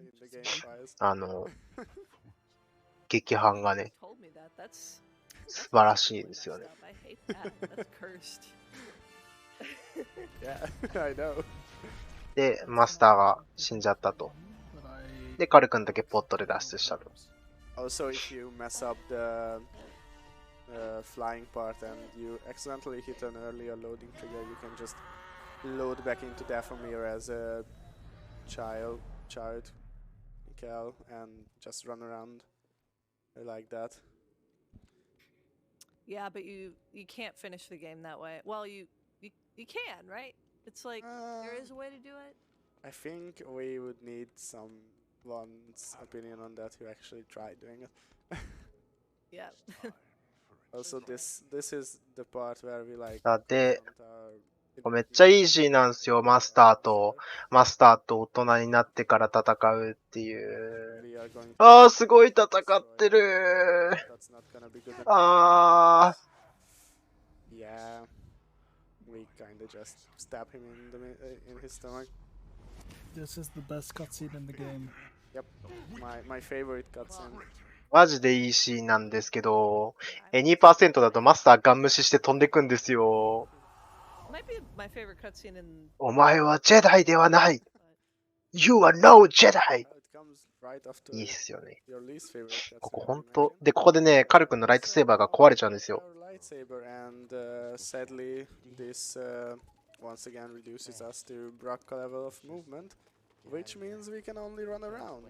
劇伴がね、素晴らしいですよね。で、マスターが死んじゃったと。で、カル君だけポットで脱出したと。Also, if you mess up the flying part and you accidentally hit an earlier loading trigger, you can just load back into Dathomir as a child, Cal, and just run around like that. Yeah, but you can't finish the game that way. Well, you can, right? It's like there is a way to do it. I think we would need someone's opinion on that who actually tried doing it. Yeah. Also, this is the part where we like. で、めっちゃイージーなんですよ、マスターと大人になってから戦うっていう。あー、すごい戦ってるー。あー。Yeah, we kinda just stab him in his stomach. This is the best cutscene in the game. Yep, my favorite cutscene. マジでいいシーンなんですけど、2% だとマスターガン無視して飛んでくんですよ。 Might be my favorite cutscene in. お前はジェダイではない。You are no Jedi! It comes right after いいっすよね。 your least favorite cutscene. ここ you ほんと。 mentioned. で、ここでね、カル君のライトセーバーが壊れちゃうんですよ。 Our lightsaber, and sadly, this once again reduces us to Bracca level of movement, which means we can only run around.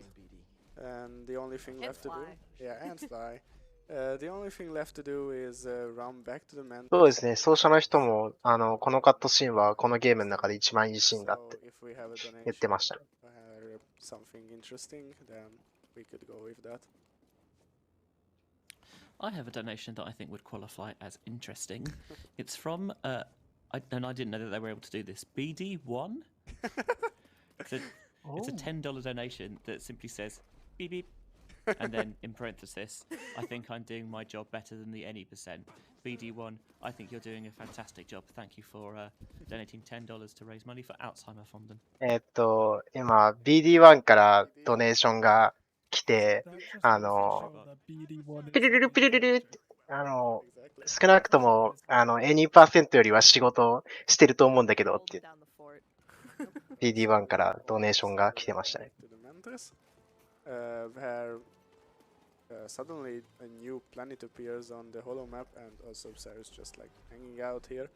And the only thing And left to do, fly. yeah, and fly. The only thing left to do is run back to the mantis. そうですね、奏者の人も、このカットシーンはこのゲームの中で一番いいシーンだって So if we have a 言って donation ましたね。 or something interesting, then we could go with that. I have a donation that I think would qualify as interesting. It's from, and I didn't know that they were able to do this. BD1? It's a $10 donation that simply says, beep beep. And then in parenthesis, I think I'm doing my job better than the any percent. BD1, I think you're doing a fantastic job. Thank you for donating $10 to raise money for Alzheimer Fonden. 今、BD1 からドネーションが来て、 That just goes to show that BD1 ピ is ルル a ル main ピルルルっ character. て、 Exactly. 少なくとも、2% よりは仕事してると思うんだけどっ Hold て、 down the fort. BD1 からドネーションが来てましたね。 To the mantis, where suddenly a new planet appears on the holo map, and also Sarah's just like hanging out here.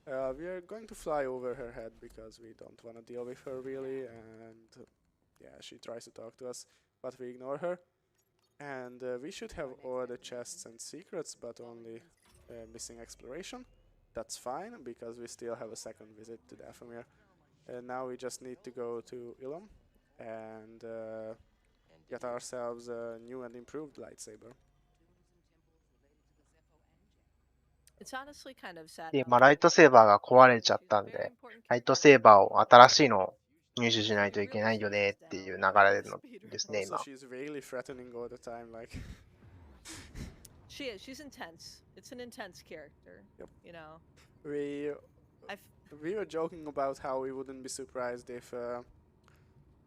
We are going to fly over her head because we don't want to deal with her really, and yeah, she tries to talk to us, but we ignore her. And we should have all the chests and secrets, but only missing exploration. That's fine, because we still have a second visit to Dathomir. Now we just need to go to Ilum and get ourselves a new and improved lightsaber. It's honestly kind of sad. で、 how まあ、ライトセーバーが壊れちゃったん she's a very で、 important ライト character. セーバーを新しいのを入手しないといけないよねっていう流れのですね、 Also, 今。 she's really threatening all the time, like. She is. She's intense. It's an intense character. Yep. You know. We I've. we were joking about how we wouldn't be surprised if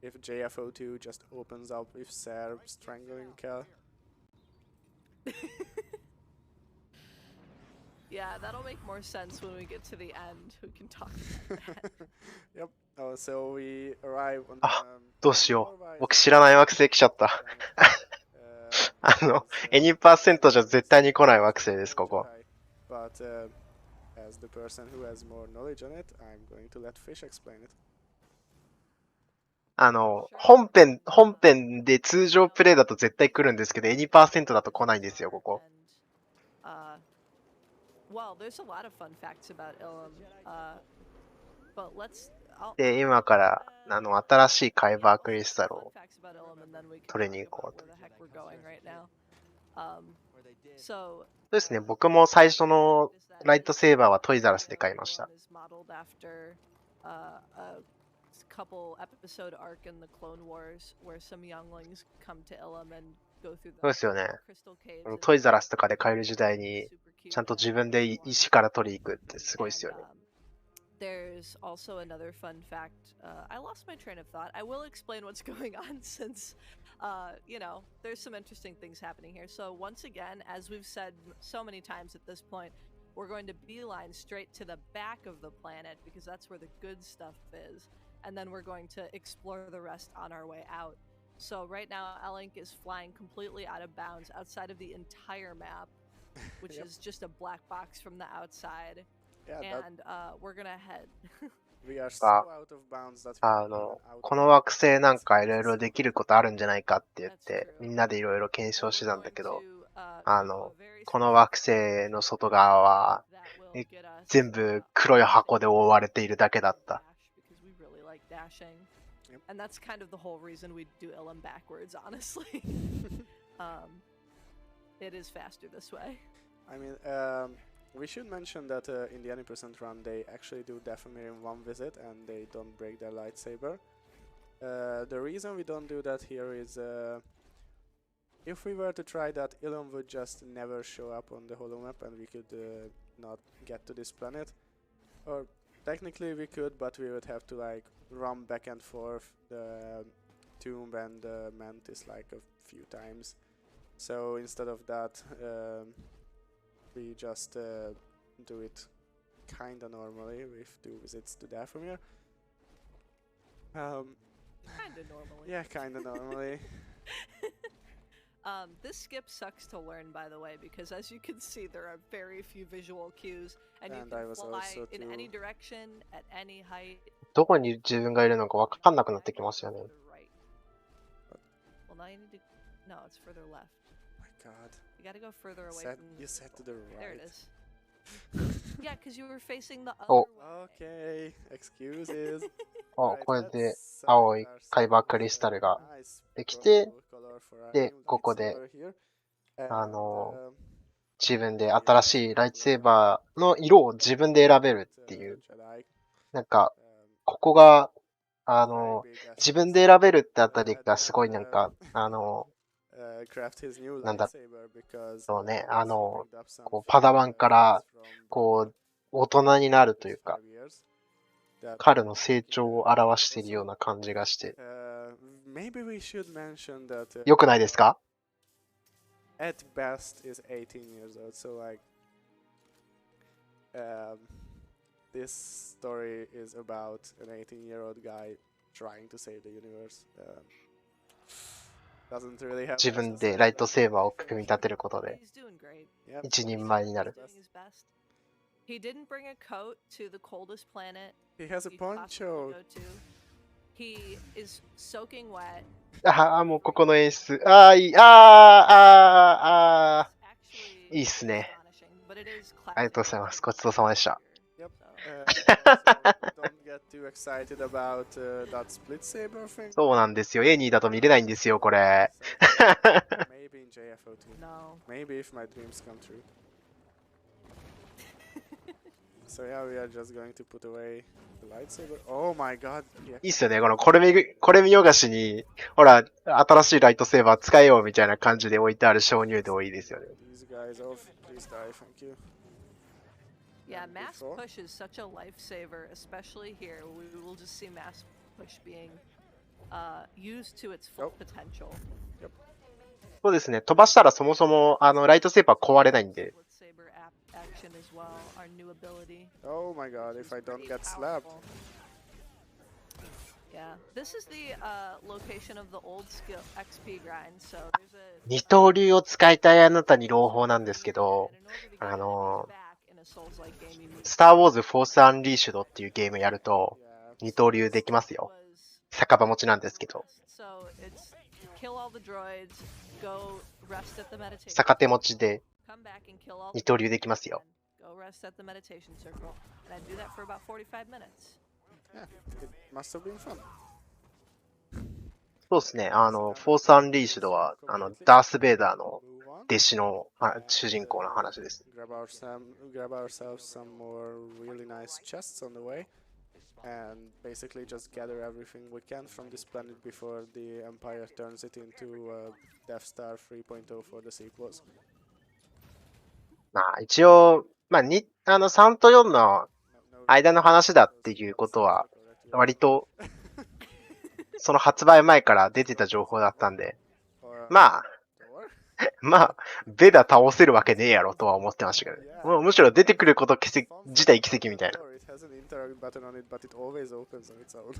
JFO2 just opens up with Ser strangling Kel. Yeah, that'll make more sense when we get to the end. We can talk about that. Yep. So we arrive on あ、 the どうしよう。 Norway 僕知らない惑星来ちゃった。 2% じゃ絶対に来ない惑星です、ここ。 But as the person who has more knowledge on it, I'm going to let Fish explain it. 本編で通常プレイだと絶対来るんですけど、2% だと来ないんですよ、ここ。 And, well, there's a lot of fun facts about Ilum. But let's. で、今から、新しいカイバークリスタルを facts about Ilum, and then we can 取りに talk 行こう about と。 where the heck we're going right now. So. そうですね、僕も最初のライトセーバーはトイザラスで買いました。 is modeled after a couple episode arc in the Clone Wars where some younglings come to Ilum and go through そう the ですよね。 crystal caves. and トイザラスとかで買える時代に、 super cute ちゃんと and 自分で石から取りに行くってすごいですよね。 There's also another fun fact. I lost my train of thought. I will explain what's going on since, you know, there's some interesting things happening here. So once again, as we've said so many times at this point, we're going to beeline straight to the back of the planet because that's where the good stuff is. And then we're going to explore the rest on our way out. So right now, Elink is flying completely out of bounds outside of the entire map, which Yep. is just a black box from the outside. Yeah, that And we're gonna head. we are so out of bounds that we are even out この惑星なんかいろいろできることあるんじゃないかって言っ That's て、 true. みんなでいろいろ検 And 証して we're たんだ going けど、 to, go to a very この惑星の外側は that will get us, 全部黒い箱で覆われているだけだった。 dash because we really like dashing. Yep. And that's kind of the whole reason we do Ilum backwards, honestly. It is faster this way. I mean, we should mention that in the 90% run, they actually do Dathomir in one visit and they don't break their lightsaber. The reason we don't do that here is if we were to try that, Ilum would just never show up on the holomap and we could not get to this planet. Or technically we could, but we would have to like run back and forth the tomb and the mantis like a few times. So instead of that, we just do it kinda normally with 2 visits to Dathomir. Kinda normally. Yeah, kinda normally. This skip sucks to learn, by the way, because as you can see, there are very few visual cues, and you And I can was fly also in any too- direction at any height. どこに自分がいるのかわかんなくなってきますよね。 To the right. Well, now you need to. No, it's further left. My God. You gotta go further away Said, from. you said to the There it right. is. Yeah, because you were facing the other Oh. way. Okay, excuses. あ、 Right, これで let's 青い select 海馬 ourselves クリスタルが a nice できて、 purple color for our で、 new ここで lightsaber here. And, 自分で新しいライトセーバーの色を自分で選べるっていう。 Jedi, なんか、 um, ここが、 very big 自分で選べるってあたり effort がすごいなんか、 craft his new なんだ lightsaber because そうね、 he's picked up some こうパダワンから from こう、大人になるというか、 5 years that 彼の成長を表しているような感じがして、 maybe we should mention that 良くないですか？ at best is 18 years old, so like this story is about an 18-year-old guy trying to save the universe. Doesn't really have 自分でライトセーバーを組み立てることで He's doing great. 一人前になる。 He's doing his best. He didn't bring a coat to the coldest planet He has a you possibly poncho. go to. He is soaking wet. ああ、もうここの演出。ああ、いい。ああ、いいっすね。 But it is ありがとうございます。ごちそうさまでした。 Yep. So, Also, don't get too excited about that split saber thing. そうなんですよ。A2 だと見れないんですよ、これ。 Maybe in JFO2. no. Maybe if my dreams come true. So yeah, we are just going to put away the lightsaber. Oh my god. Yeah. いいっすよね。これ見よがしに、ほら、新しいライトセーバー使えよみたいな感じで置いてある鍾乳洞いいですよね。 These guys off. Please die. Thank you. Yeah, And mass before? push is such a lifesaver, especially here. We will just see mass push being used to its full Nope. potential. そうですね。飛ばしたらそもそも、ライトセーバー壊れないんで。 Split saber action as well, our new ability. Oh my god, if I don't Pretty get slapped. powerful. Yeah, this is the location of the old skill XP grind. So there's a 二刀流を使いたいあなたに朗報なんですけど、スター・ウォーズ・フォース・アンリーシュドっていうゲームやると、 Yeah. 二刀流できますよ。酒場持ちなんですけど、 So it's kill all the droids, go rest at the meditation. 逆手持ちで Come back and kill all 二 the 刀流できますよ。 go rest at the meditation circle. And I do that for about 45 minutes. Yeah, it must have been fun. そうですね。フォース・アンリーシュドは、ダース・ベイダーの Move on. 弟子の主人公の話です。 Grab ourselves some more really nice chests on the way. And basically just gather everything we can from this planet before the Empire turns it into Death Star 3.0 for the sequels. まあ、一応、まあ、3と4の間の話だっていうことは、割と、その発売前から出てた情報だったんで、まあ、ベダ倒せるわけねえやろとは思ってましたけどね。もうむしろ出てくること自体奇跡みたいな。 It has an interact button on it, but it always opens on its own.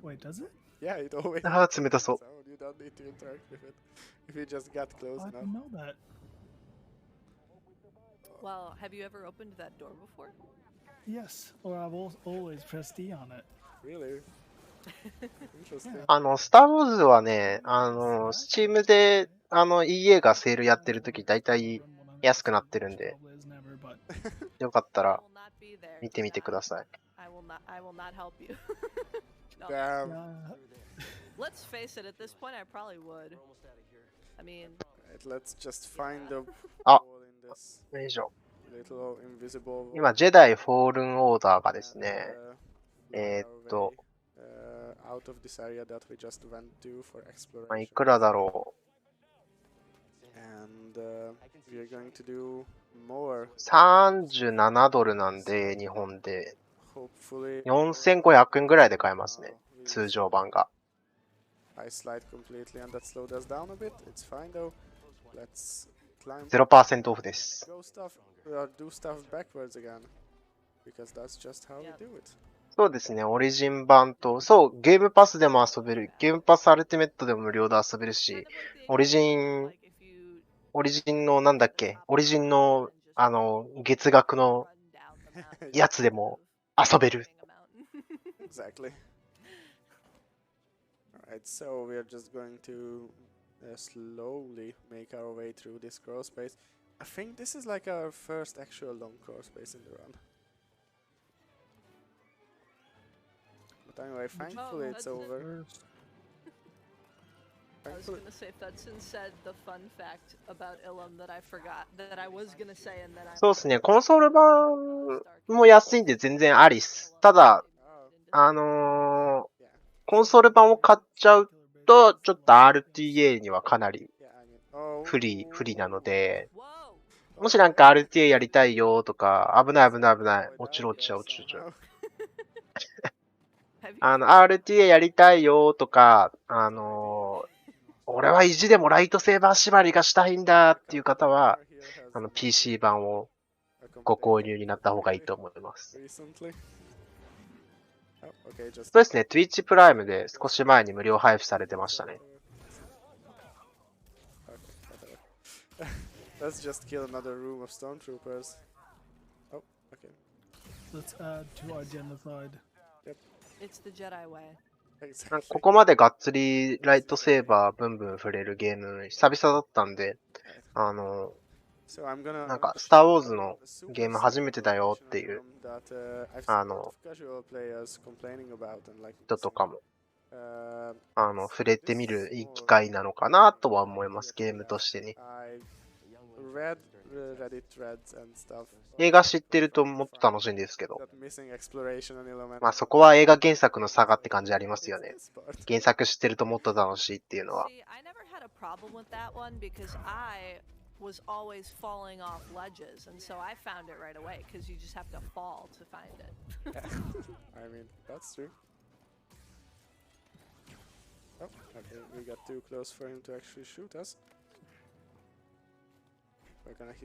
Wait, does it? Yeah, it always ああ、 opens 冷たそう on its。own. You don't need to interact with it. If you just get close I enough. didn't know that. Well, have you ever opened that door before? Yes, or I've always pressed D on it. Really? Interesting. スター・ウォーズはね、スチームで、EA がセールやってるとき、だいたい安くなってるんで、 Probably is never, but よかったら I will not be there. 見てみてください。 I will not help you. No. Damn. yeah, Let's face it, at this point I probably would. I mean, Right, let's just find the Ah. hole in this よいしょ。 little invisible 今、ジェダイ・フォールン・オーダーがですね、 uh, と out of this area that we just went to for まあ、い exploration. くらだろ And we are going to do more, う。37ドルなんで、日本で。 hopefully. 4500円ぐらいで買えますね。 With 通常版が。I slide completely and that slowed us down a bit. It's fine though. Let's climb. 0% オフです。Go stuff, do stuff backwards again. Because that's just how we do it. そうですね、オリジン版と、そう、ゲームパスでも遊べる、ゲームパスアルティメットでも無料で遊べるし、オリジンのなんだっけ、オリジンの、月額のやつでも遊べる。Exactly. Alright, so we are just going to slowly make our way through this crawl space. I think this is like our first actual long crawl space in the run. But anyway, thankfully it's over. I was gonna say, Thudson said the fun fact about Ilum that I forgot, that I was gonna say and then I... そうですね、コンソール版も安いんで全然ありっす。ただ、コンソール版を買っちゃうと、ちょっと RTA にはかなり不利なので、もしなんか RTA やりたいよとか、危ない。落ちろ。RTA やりたいよとか、俺は意地でもライトセーバー縛りがしたいんだっていう方は、PC 版をご購入になった方がいいと思います。そうですね、Twitch プライムで少し前に無料配布されてましたね。Let's just kill another room of stormtroopers. Oh, okay. Let's add to our genocide. Yep. It's the Jedi way. ここまでがっつりライトセーバーブンブン触れるゲーム久々だったんで、なんかスターウォーズのゲーム初めてだよっていう人とかも触れてみるいい機会なのかなとは思います、ゲームとしてね。映画知ってるともっと楽しいんですけど、まあそこは映画原作の差がって感じありますよね。原作知ってるともっと楽しいっていうのは。was always falling off ledges, and so I found it right away because you just have to fall to find it. I mean, that's true. Oh, okay, we got too close for him to actually shoot us.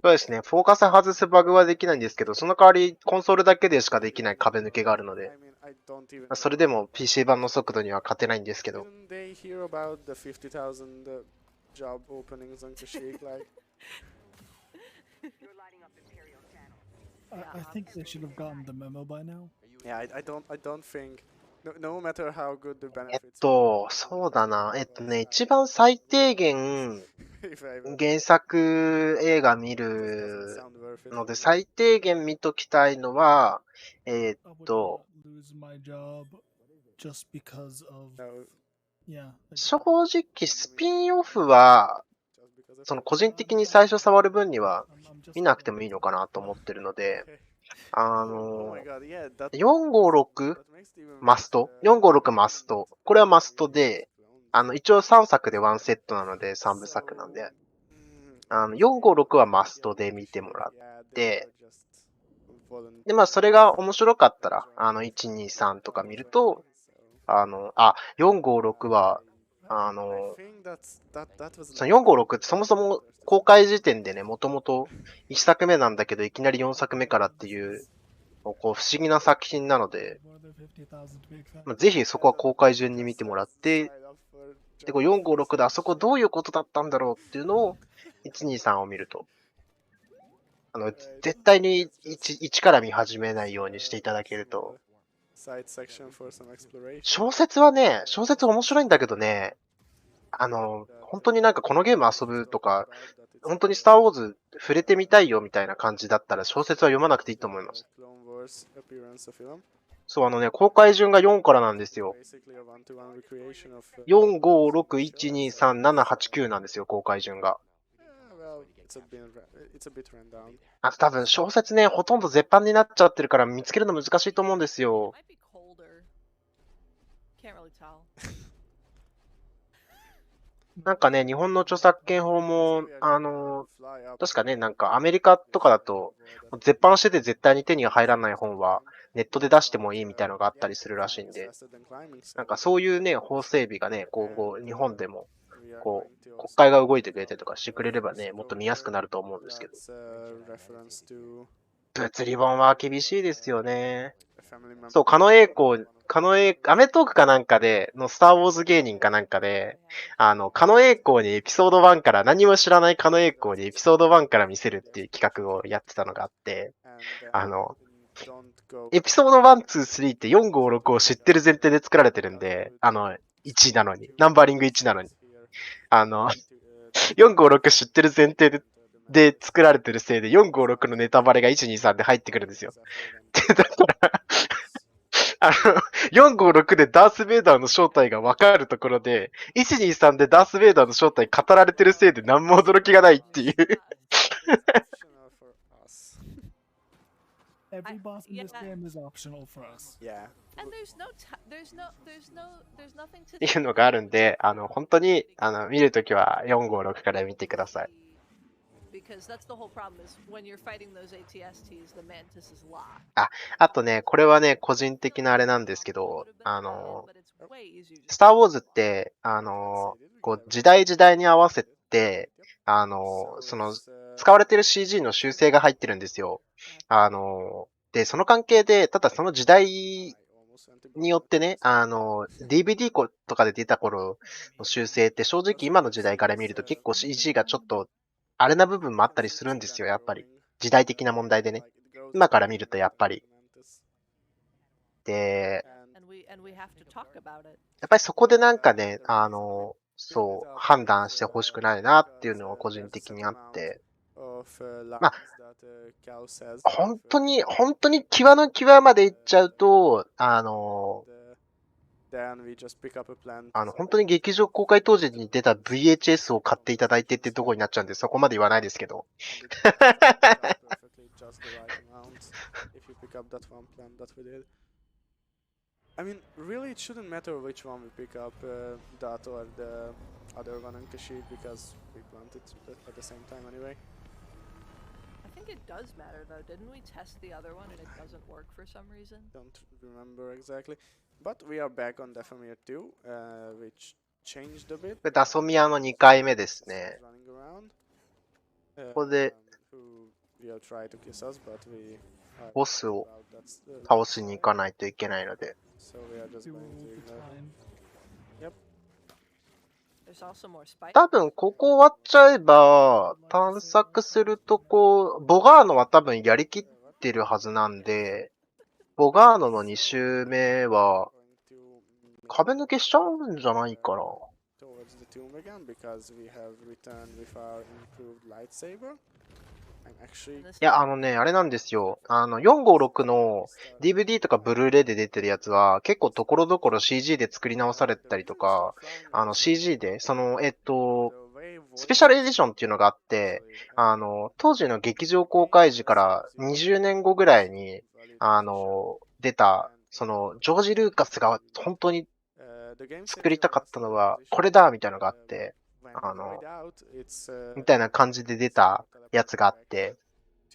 そうですね、フォーカス外すバグはできないんですけど、その代わりコンソールだけでしかできない壁抜けがあるので、それでも PC 版の速度には勝てないんですけど。Job openings on Kashyyyk, like. I think they should have gotten the memo by now. Yeah, I don't think. No matter how good the benefits. そうだな。一番最低限原作映画見るので最低限見ときたいのはlose my job just because of.正直スピンオフはその個人的に最初触る分には見なくてもいいのかなと思ってるので、456マスト、456マスト、これはマストで、一応3作で1セットなので3部作なんで、456はマストで見てもらって、で、まあそれが面白かったら、123とか見ると、456は、その456ってそもそも公開時点でね、もともと1作目なんだけど、いきなり4作目からっていう、こう不思議な作品なので、ぜひそこは公開順に見てもらって、で、こう456であそこどういうことだったんだろうっていうのを、123を見ると、絶対に 1から見始めないようにしていただけると、小説面白いんだけどね、本当になんかこのゲーム遊ぶとか、本当にスターウォーズ触れてみたいよみたいな感じだったら小説は読まなくていいと思います。そう、公開順が4からなんですよ。4、5、6、1、2、3、7、8、9なんですよ、公開順が。多分小説ね、ほとんど絶版になっちゃってるから見つけるの難しいと思うんですよ。なんかね、日本の著作権法も、確かね、なんかアメリカとかだと、絶版してて絶対に手に入らない本は、ネットで出してもいいみたいなのがあったりするらしいんで、なんかそういうね、法整備がね、今後日本でも、こう、国会が動いてくれたりとかしてくれればね、もっと見やすくなると思うんですけど。物理本は厳しいですよね。そう、アメトークかなんかで、スターウォーズ芸人かなんかで、狩野英孝にエピソード1から何も知らない狩野英孝にエピソード1から見せるっていう企画をやってたのがあって、エピソード1、2、3って4、5、6を知ってる前提で作られてるんで、1なのに、ナンバーリング1なのに。4、5、6知ってる前提で作られてるせいで、4、5、6のネタバレが1、2、3で入ってくるんですよ。だから4、5、6でダース・ベイダーの正体が分かるところで、1、2、3でダース・ベイダーの正体語られてるせいで何も驚きがないっていう。Every boss in this yeah. game is optional for us. Yeah. And there's nothing to っていうのがあるんで、本当に、見るときは4、5、6から見てください。Because that's the whole problem is when you're fighting those ATSTs, the mantis is locked. あとね、これはね、個人的なあれなんですけど、スター・ウォーズって、こう、時代時代に合わせて、使われてる CG の修正が入ってるんですよ。で、その関係で、ただその時代によってね、DVD とかで出た頃の修正って正直今の時代から見ると結構 CG がちょっと、あれな部分もあったりするんですよ、やっぱり。時代的な問題でね。今から見るとやっぱり。で、やっぱりそこでなんかね、そう、判断してほしくないなっていうのは個人的にあって、まあ、本当に際の際まで行っちゃうと、本当に劇場公開当時に出た VHS を買っていただいてってとこになっちゃうんで、そこまで言わないですけど。I mean, really, it shouldn't matter which one we pick up, that or the other one in Kashid, because we planted at the same time anyway. I think it does matter though. Didn't we test the other one and it doesn't work for some reason? Don't remember exactly. But we are back on Dathomir 2, which changed a bit. ダソミアの2回目ですね。 Running around. ここで Who will try to kiss us, but we are ボスを that's the 倒しに行かないといけないので。so we are just Do going to all the ignore. time. Yep. There's also more spikes. 多分ここ終わっちゃえば、探索するとこ、ボガーノは多分やりきってるはずなんで、ボガーノの2周目は Going to 壁抜けしちゃうんじゃないかな。 towards the tomb again because we have returned with our improved lightsaber. I'm actually いいや、あれなんですよ。456の DVD とかブルーレイで出てるやつは、結構ところどころ CG で作り直されたりとか、CG で、スペシャルエディションっていうのがあって、当時の劇場公開時から20年後ぐらいに、出た、ジョージ・ルーカスが本当に作りたかったのは、これだみたいなのがあって、みたいな感じで出たやつがあって、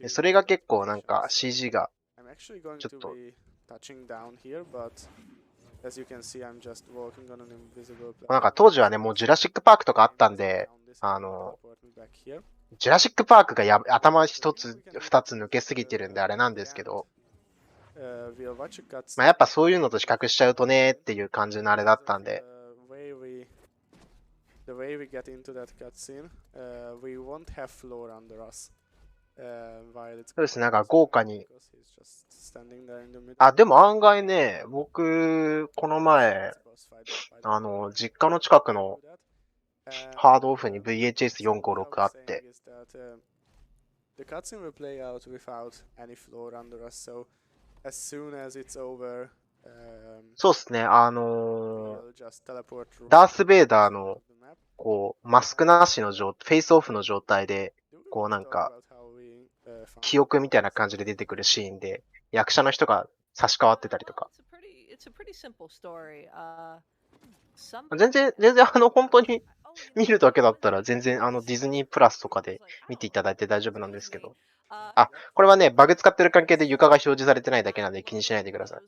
でそれが結構なんか CG が、ちょっと、なんか当時はね、もうジュラシックパークとかあったんで、ジュラシックパークが頭一つ、二つ抜けすぎてるんであれなんですけど、まあやっぱそういうのと比較しちゃうとねっていう感じのあれだったんで、The way we get into that cutscene, we won't have floor under us. While it's そうですね、なんか豪華に。 because he's just standing there in the middle. あ、でも案外ね、僕、この前、実家の近くのハードオフに VHS456 あって、The cutscene will play out without any floor under us, so as soon as it's over, そうですね、 we'll just teleport ダース・ベイダーの、こう、マスクなしのフェイスオフの状態で、こうなんか、記憶みたいな感じで出てくるシーンで、役者の人が差し替わってたりとか。It's a pretty simple story. 全然本当に、見るだけだったら全然ディズニープラスとかで見ていただいて大丈夫なんですけど。あ、これはね、バグ使ってる関係で床が表示されてないだけなんで気にしないでください。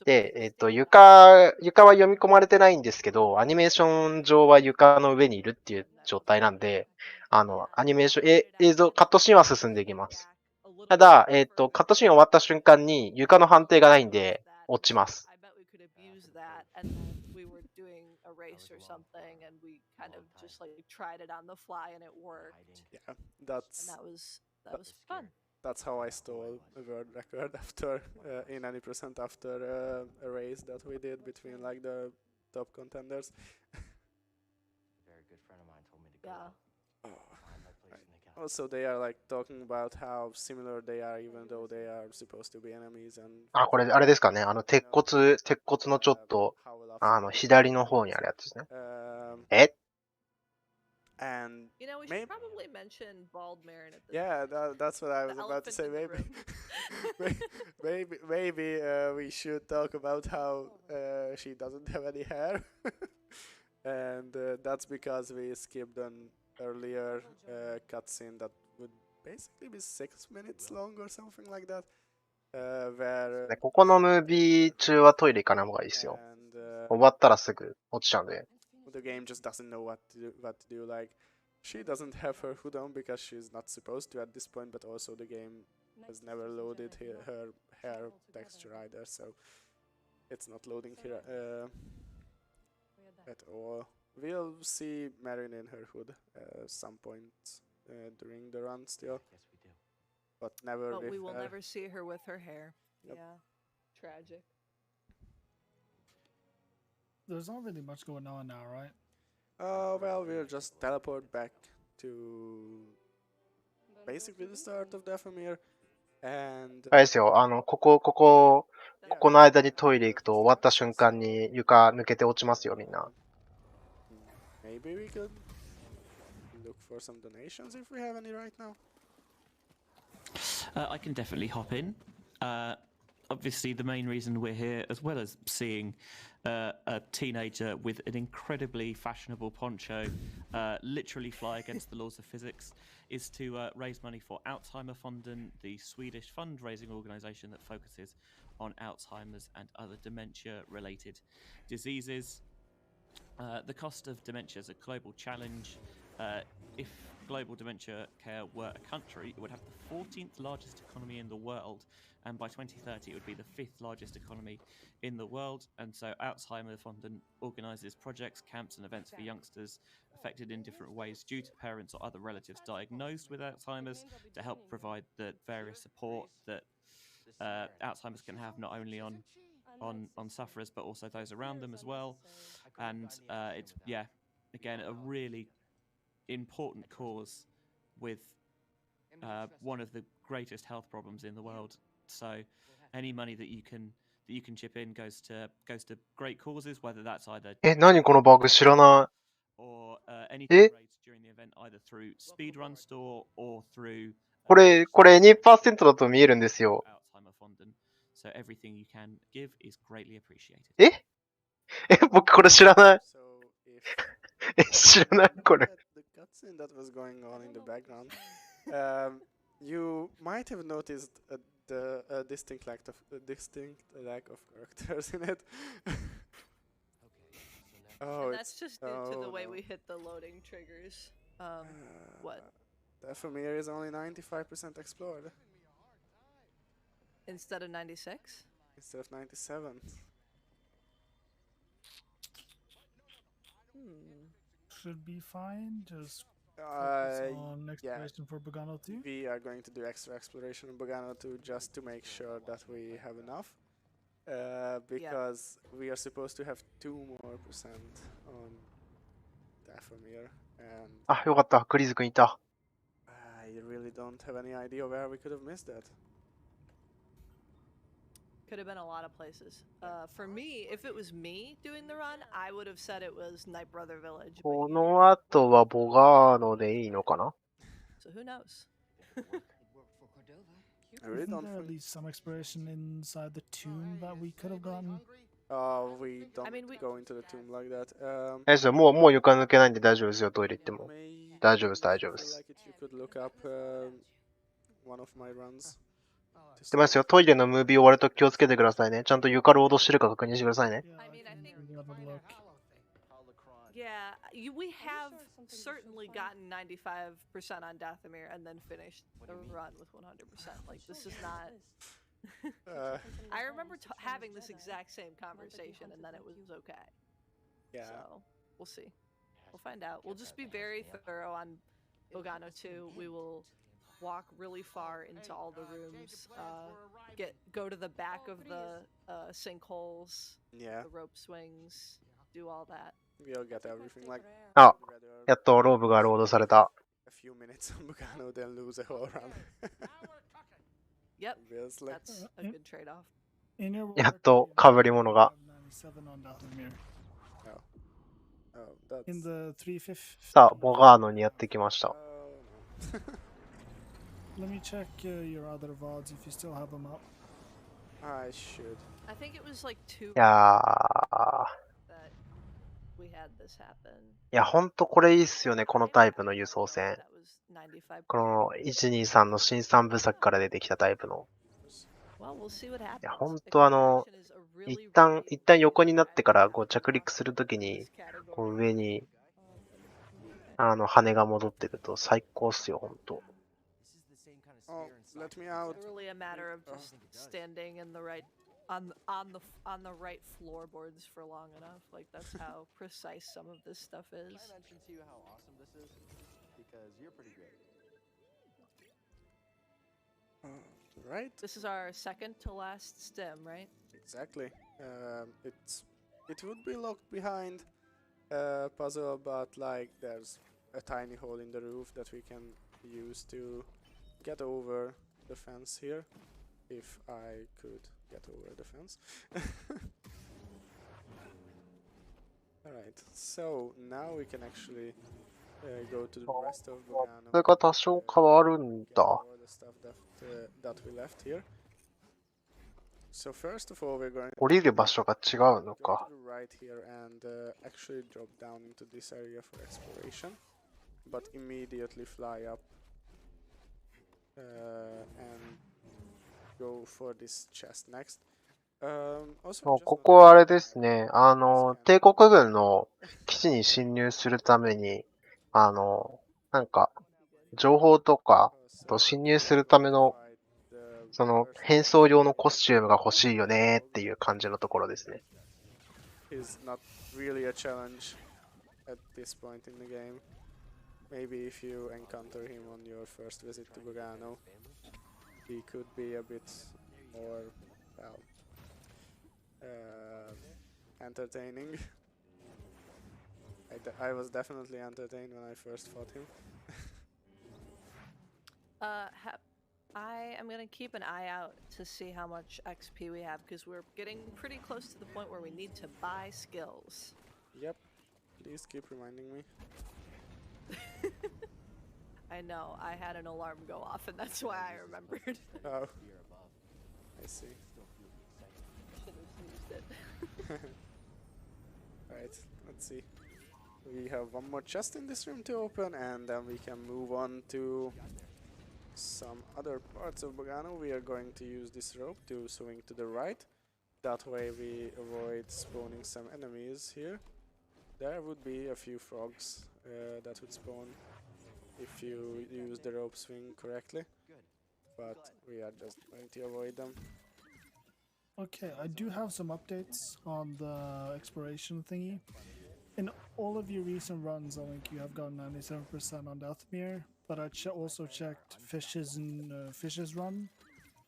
で、床は読み込まれてないんですけど、アニメーション上は床の上にいるっていう状態なんで、アニメーション、映像、カットシーンは進んでいきます。ただ、カットシーン終わった瞬間に床の判定がないんで、落ちます。That's how I stole a world record after in any percent after a race that we did between like the top contenders. Very good friend of mine told me to go. Find my place in the galaxy. Also, they are like talking about how similar they are, even though they are supposed to be enemies. And あ、これ、あれですかね。鉄骨のちょっと、左の方にあるやつですね。え And we should probably mention bald Marin at this yeah, point. that's what I was The about to say. elephant in the Maybe we should talk about how she doesn't have any hair, and that's because we skipped an earlier cutscene that would basically be 6 minutes long or something like that. Where ここのムービー中はトイレ行かない方がいいですよ。終わったらすぐ落ちちゃうんで。the game just doesn't know what to do. Like, she doesn't have her hood on because she's not supposed to at this point, but also the game has never loaded her hair texture either, so it's not loading here at all. We'll see Marin in her hood some point during the run still, but never. But with we will her. never see her with her hair. Yep. Yeah, tragic. There's not really much going on now, right? Well, we'll just teleport back to basically the start of Dathomir, and あれですよ。ここの間にトイレ行くと終わった瞬間に床抜けて落ちますよ、みんな。maybe we could look for some donations if we have any right now. I can definitely hop in. Obviously, the main reason we're here, as well as seeing a teenager with an incredibly fashionable poncho literally fly against the laws of physics, is to raise money for Alzheimerfonden, the Swedish fundraising organisation that focuses on Alzheimer's and other dementia-related diseases. The cost of dementia is a global challenge. If global dementia care were a country, it would have the 14th largest economy in the world, and by 2030 it would be the 5th largest economy in the world. And so Alzheimerfonden organises projects, camps and events for youngsters affected in different ways due to parents or other relatives diagnosed with Alzheimer's, to help provide the various support that Alzheimer's can have, not only on sufferers but also those around them as well. And it's, yeah, again, a really important cause with one of the greatest health problems in the world. So any money that you can chip in goes to great causes, whether that's either 何このバグ知らない。 or anything raised during the event, either through Speedrun Store or through これ 2% だと見えるんですよ。 Alzheimerfonden. So everything you can give is greatly appreciated. 僕これ知らない。 So if 知らないこれ。 the cutscene that was going on in the background, you might have noticed the distinct lack of characters in it. And that's just due to the way we hit the loading triggers. What? Dathomir is only 95% explored Instead of 96? instead of 97. Should be fine. Just focus on exploration for Bogano 2. We are going to do extra exploration in Bogano 2 just to make sure that we have enough. Because we are supposed to have 2% more on Dathomir, and あ、よかった。クリズ君いた。 I really don't have any idea where we could have missed that. Could have been a lot of places. For me, if it was me doing the run, I would have said it was Night Brother Village. この後はボガーノでいいのかな？ So who knows? I really Isn't don't there at think. least some exploration inside the tomb that we could have gotten? We don't I mean, we- go into the tomb like that. ですよ、もう床抜けないんで大丈夫ですよ、トイレ行っても。 Maybe 大丈夫です、大 if 丈 you 夫で feel す。 like it, you could look up one of my runs. 出ますよ、トイレのムービー終わると気をつけてくださいね。ちゃんと床ロードしてるか確認してくださいね。 Yeah, I mean, I can think- really have a look. Yeah, we have certainly gotten 95% on Dathomir and then finished the run with 100%. Like, this is not. I remember having this exact same conversation and then it was okay. Yeah. So, we'll see. We'll find out. We'll just be very thorough on Bogano 2. We will walk really far into all the rooms, go to the back of the sinkholes, Yeah. the rope swings, do all that. We'll get everything like あ、 rather やっとローブがロードされた。 a few minutes on Bogano, then lose a whole run. Yep, Obviously. that's a good trade-off. In your やっと被り物が。 97 on Dathomir. Oh, that's... In the 350. さあ、ボガーノにやってきました。 Oh, no. Let me check your other VODs if you still have them up. I should. I think it was like 2 いやー、 that we had this happen. いや、ほんとこれいいっすよね、このタイプの輸送船。 That was 95%. この123の新三部作から出てきたタイプの。 Well, we'll see what happens. いや、ほんとExploration is a really, 一旦 really 横になってからこう着陸するときに、 this category. こう上に羽が戻ってると最高っすよ、ほんと。 Oh, let me out. It's really a matter of just standing in the right on the right floorboards for long enough. Like that's how precise some of this stuff is. Can I mention to you how awesome this is? Because you're pretty great. Right? This is our second to last stem, right? Exactly. It would be locked behind a puzzle, but like there's a tiny hole in the roof that we can use to get over the fence here. If I could get over the fence. Alright, so now we can actually go to the rest of Bogano. それが多少変わるん Get だ。 all the stuff that we left here. So first of all, we're going 降りる場所が違うの go か。 to the right here and actually drop down into this area for exploration, but immediately fly up and go for this chest next. Also, もう just ここはあれですね、帝国軍の基地に侵入するために、なんか、情報とか、あと侵入するための、その、変装用のコスチュームが欲しいよねっていう感じのところですね。 is not really a challenge at this point in the game. Maybe if you encounter him on your first visit to Bogano, he could be a bit more, well, entertaining. I was definitely entertained when I first fought him. I am gonna keep an eye out to see how much XP we have because we're getting pretty close to the point where we need to buy skills. Yep, please keep reminding me. I know, I had an alarm go off and that's why I remembered. Oh, I see. Should have used it. Right, let's see. We have one more chest in this room to open, and then we can move on to some other parts of Bogano. We are going to use this rope to swing to the right. That way we avoid spawning some enemies here. There would be a few frogs that would spawn if you use the rope swing correctly. But we are just going to avoid them. Okay, I do have some updates on the exploration thingy. In all of your recent runs, I think you have gotten 97% on Dathomir, but I also checked Fish's run,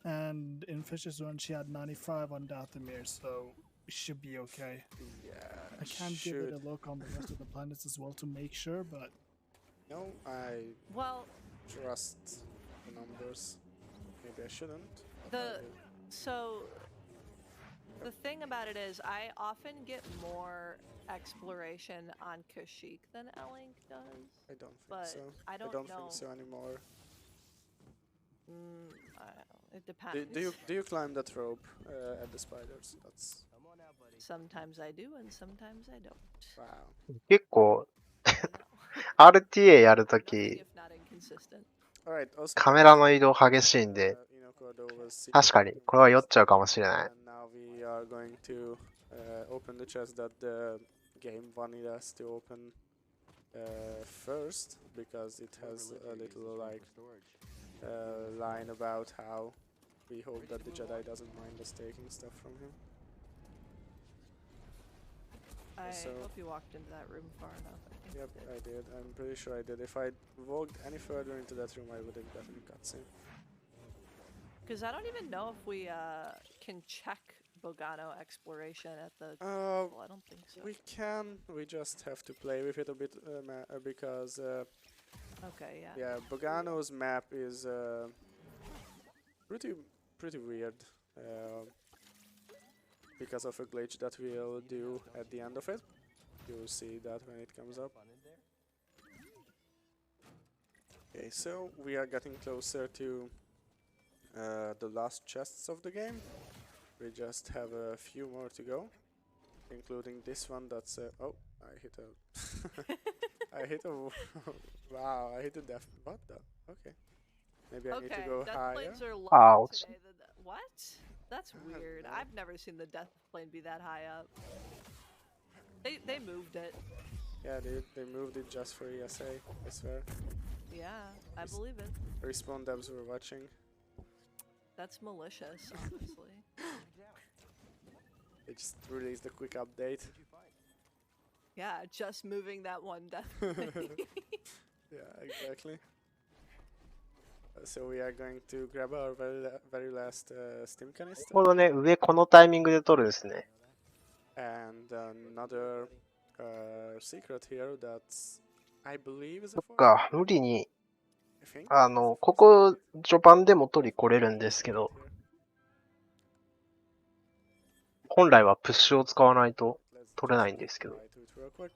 and in Fish's run she had 95 on Dathomir, so it should be okay. Yeah, I can't give it a look on the rest of the planets as well to make sure, but no, I Well, trust the numbers. Maybe I shouldn't. So the thing about it is I often get more exploration on Kashyyyk than Elink does. I don't think But so. I don't think know. so anymore. I don't know. It depends. Do you climb that rope at the spiders? That's Sometimes I do and sometimes I don't. Wow. 結構 I know. RTA やると Nothing き if not inconsistent. Alright, also カメラの移動激しいんで、 Inokodo's 確かにこれは酔っちゃうかもしれない。 And now we are going to open the chest that the game wanted us to open first, because it has a little like line about how we hope that the Jedi doesn't mind us taking stuff from him. I So- hope you walked into that room far enough. I think Yep, you did. I did. I'm pretty sure I did. If I walked any further into that room, I would have gotten a cutscene. Because I don't even know if we can check Bogano exploration at the. Uh, Well, I don't think so. we can. We just have to play with it a bit because Okay, yeah. yeah, Bogano's map is pretty weird because of a glitch that we'll do at the end of it. You'll see that when it comes up. Okay, so we are getting closer to the last chests of the game. We just have a few more to go, including this one that's oh, I hit a I hit a wow, I hit a death. What the? Okay. Maybe I need to Okay, go death higher. planes are lower Ouch. today than what? That's I don't weird. know. I've never seen the death plane be that high up. They moved it. Yeah, they moved it just for ESA, I swear. Yeah, I Is- believe it. Respawn devs were watching. That's malicious, honestly. They just released a quick update. Yeah, just moving that one death plane. Yeah, exactly. So we are going to grab our very last Steam ちょ canister. うどね、上このタイミングで撮るんですね。 And another secret here that's, I believe, is a そっ force. か、無理に、 I think. ここ序盤でも取り来れるんですけど、 本来はプッシュを使わないと Let's 取れないんですけど。 try to it real quick.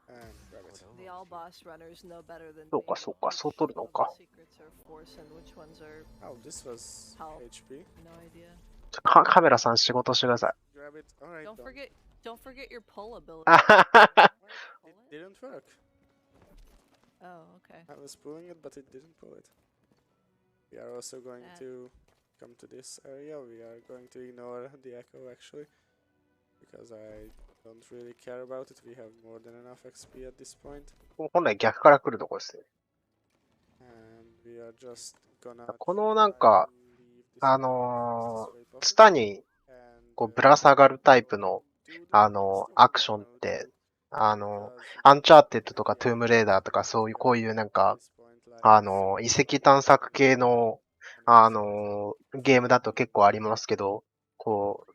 And grab it. The all boss runners know better than そう me. かそうか、 which そう取るの of か。 the secrets are force and which ones are Oh, this was How? HP. no idea. カメラさん仕事してください。 Grab it. Alright, Don't done. forget your pull ability. あははは It didn't work. Oh, okay. I was pulling it, but it didn't pull it. We are also going Sad. to come to this area. We are going to ignore the echo actually, because I don't really care about it. We have more than enough XP at this point. 本来逆から来るとこですね。 And we are just gonna このなんか、 try to leave this ツタに and こうぶら下がるタイプの、 do the アクションって、アンチャーテッドとかトゥームレーダーとかそういう、こういうなんか、遺跡探索系の、ゲームだと結構ありますけど、こう、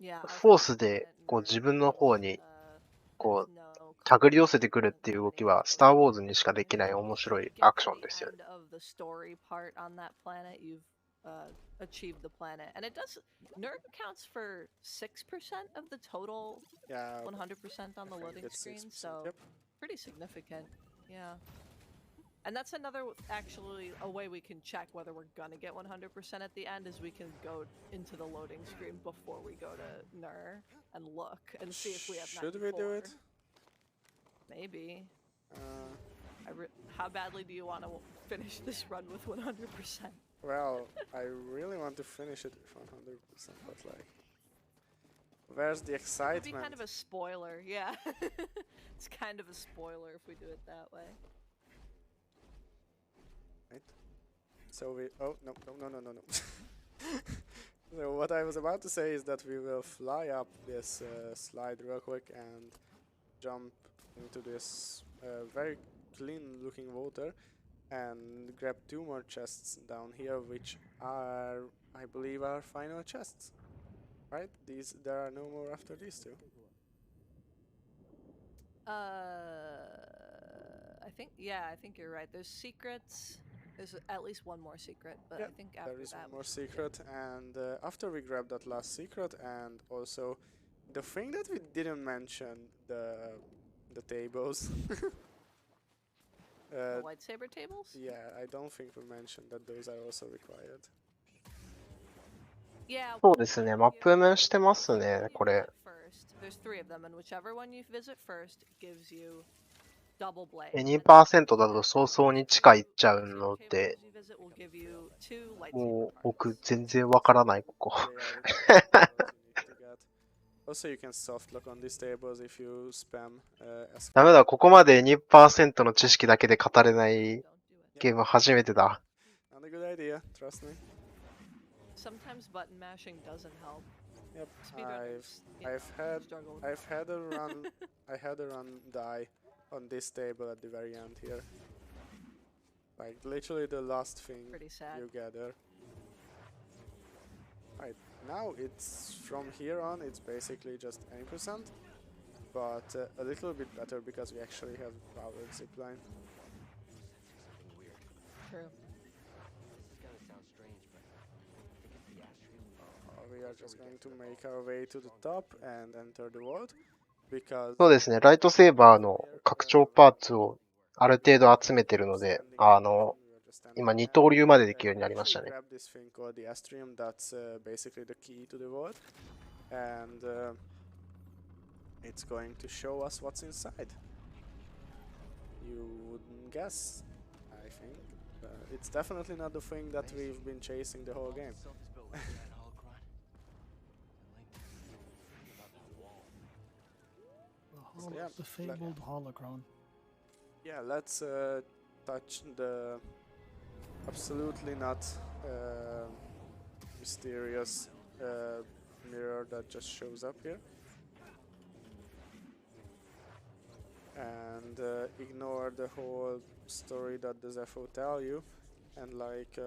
Yeah. our フォース first で、 planet こう nerd 自分の方に、 uh, こう、 there's no 手繰り寄せてくるっていう動きは、スター・ウォーズにしかできない面白い get アクシ to ョン the ですよね。 end of the story part on that planet, you've achieved the planet, and it does. Nerd accounts for 6% of the total, yeah, 100% on the I think loading it's screen. 6%, So yep. pretty significant. Yeah. And that's another actually a way we can check whether we're gonna get 100% at the end is we can go into the loading screen before we go to NER and look and see if we have Should we do 94. it? Maybe. Uh, How badly do you want to finish this run with 100%? well, I really want to finish it with 100%, but like, where's the It would excitement? be kind of a spoiler, yeah. It's kind of a spoiler if we do it that way. Right. So we. Oh no! So what I was about to say is that we will fly up this slide real quick and jump into this very clean-looking water and grab 2 more chests down here, which are, I believe, our final chests. Right? There are no more after these 2. I think you're right. There's secrets. There's at least one more secret, but Yeah, I think after there is that one we more should be secret, and after we grab that last secret, and also the thing that we didn't mention, the tables. good. The lightsaber tables? Yeah, I don't think we mentioned that those are also required. Yeah. そうですね、マップ面してますね、これ。 There's 3 of them, and whichever one you visit first gives you double blade. 2% だと早々に地下行っちゃうので、 You visit will give you 2 lightsaber もう cards. 僕全然わからない、ここ。 Also, you can soft lock on these tables if you spam ダメだ、ここまで 2% の知識だけで語れないゲーム初めてだ。 Not a good idea, trust me. Sometimes button mashing doesn't help. Yep, Speedrunners, struggle with I've had a run, I had a run die on this table at the very end here. Like literally the last thing Pretty sad. you gather. Right, now it's from here on, it's basically just any percent, but a little bit better because we actually have powered zipline. True. This is gonna sound strange, but I think it's the atrium. We are just going to make our way to the top and enter the vault because そうですね、ライトセーバーの拡張パーツをある程度集めてるので、今二刀流までできるようになりましたね。 grab this thing called the astrium. That's basically the key to the vault, and it's going to show us what's inside. You wouldn't guess, I think. It's definitely not the thing that we've been chasing the whole game. Yeah, The fabled holocron. Yeah, let's touch the absolutely not mysterious mirror that just shows up here. And ignore the whole story that the Zepho tell you. And like...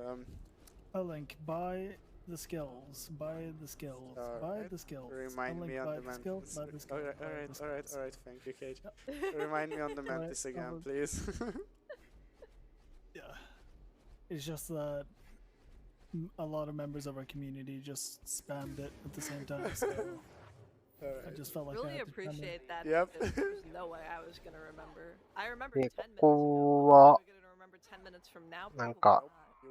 Elink, buy the skills. Buy the skills. Buy Alright, the skills. Remind Elink, me on buy the the skills. mantis. Buy the skills. buy the skills. Alright, thank you, Cage. Remind me on the mantis again, please. Yeah. It's just that a lot of members of our community just spammed it at the same time, so I just felt like I Really had to chime in. appreciate that. Yep. because There's no way I was gonna remember. I remember で 10 minutes こ ago. こは Am I gonna remember 10 minutes from now? なん Probably か You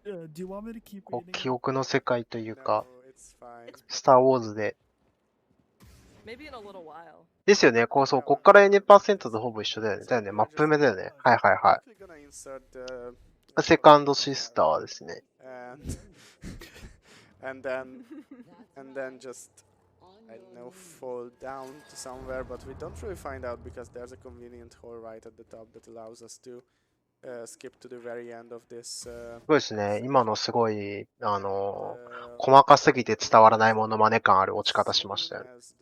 wouldn't? Do you want me to keep こう reading? 記憶の世界というか、 No, it's fine. スター・ウォーズで。 Maybe in a little while. ですよね、こっから 2% とほぼ一緒だよね。だよね、マップ目だよね。はいはいは Quickly gonna insert the い。セカンドシスターですね。 and then just I don't know fall down to somewhere, but we don't really find out because there's a convenient hole right at the top that allows us to skip to the very end of this. そうですね、今のすごい、細かすぎて伝わらないモノマネ感ある落ち方しましたよね。 As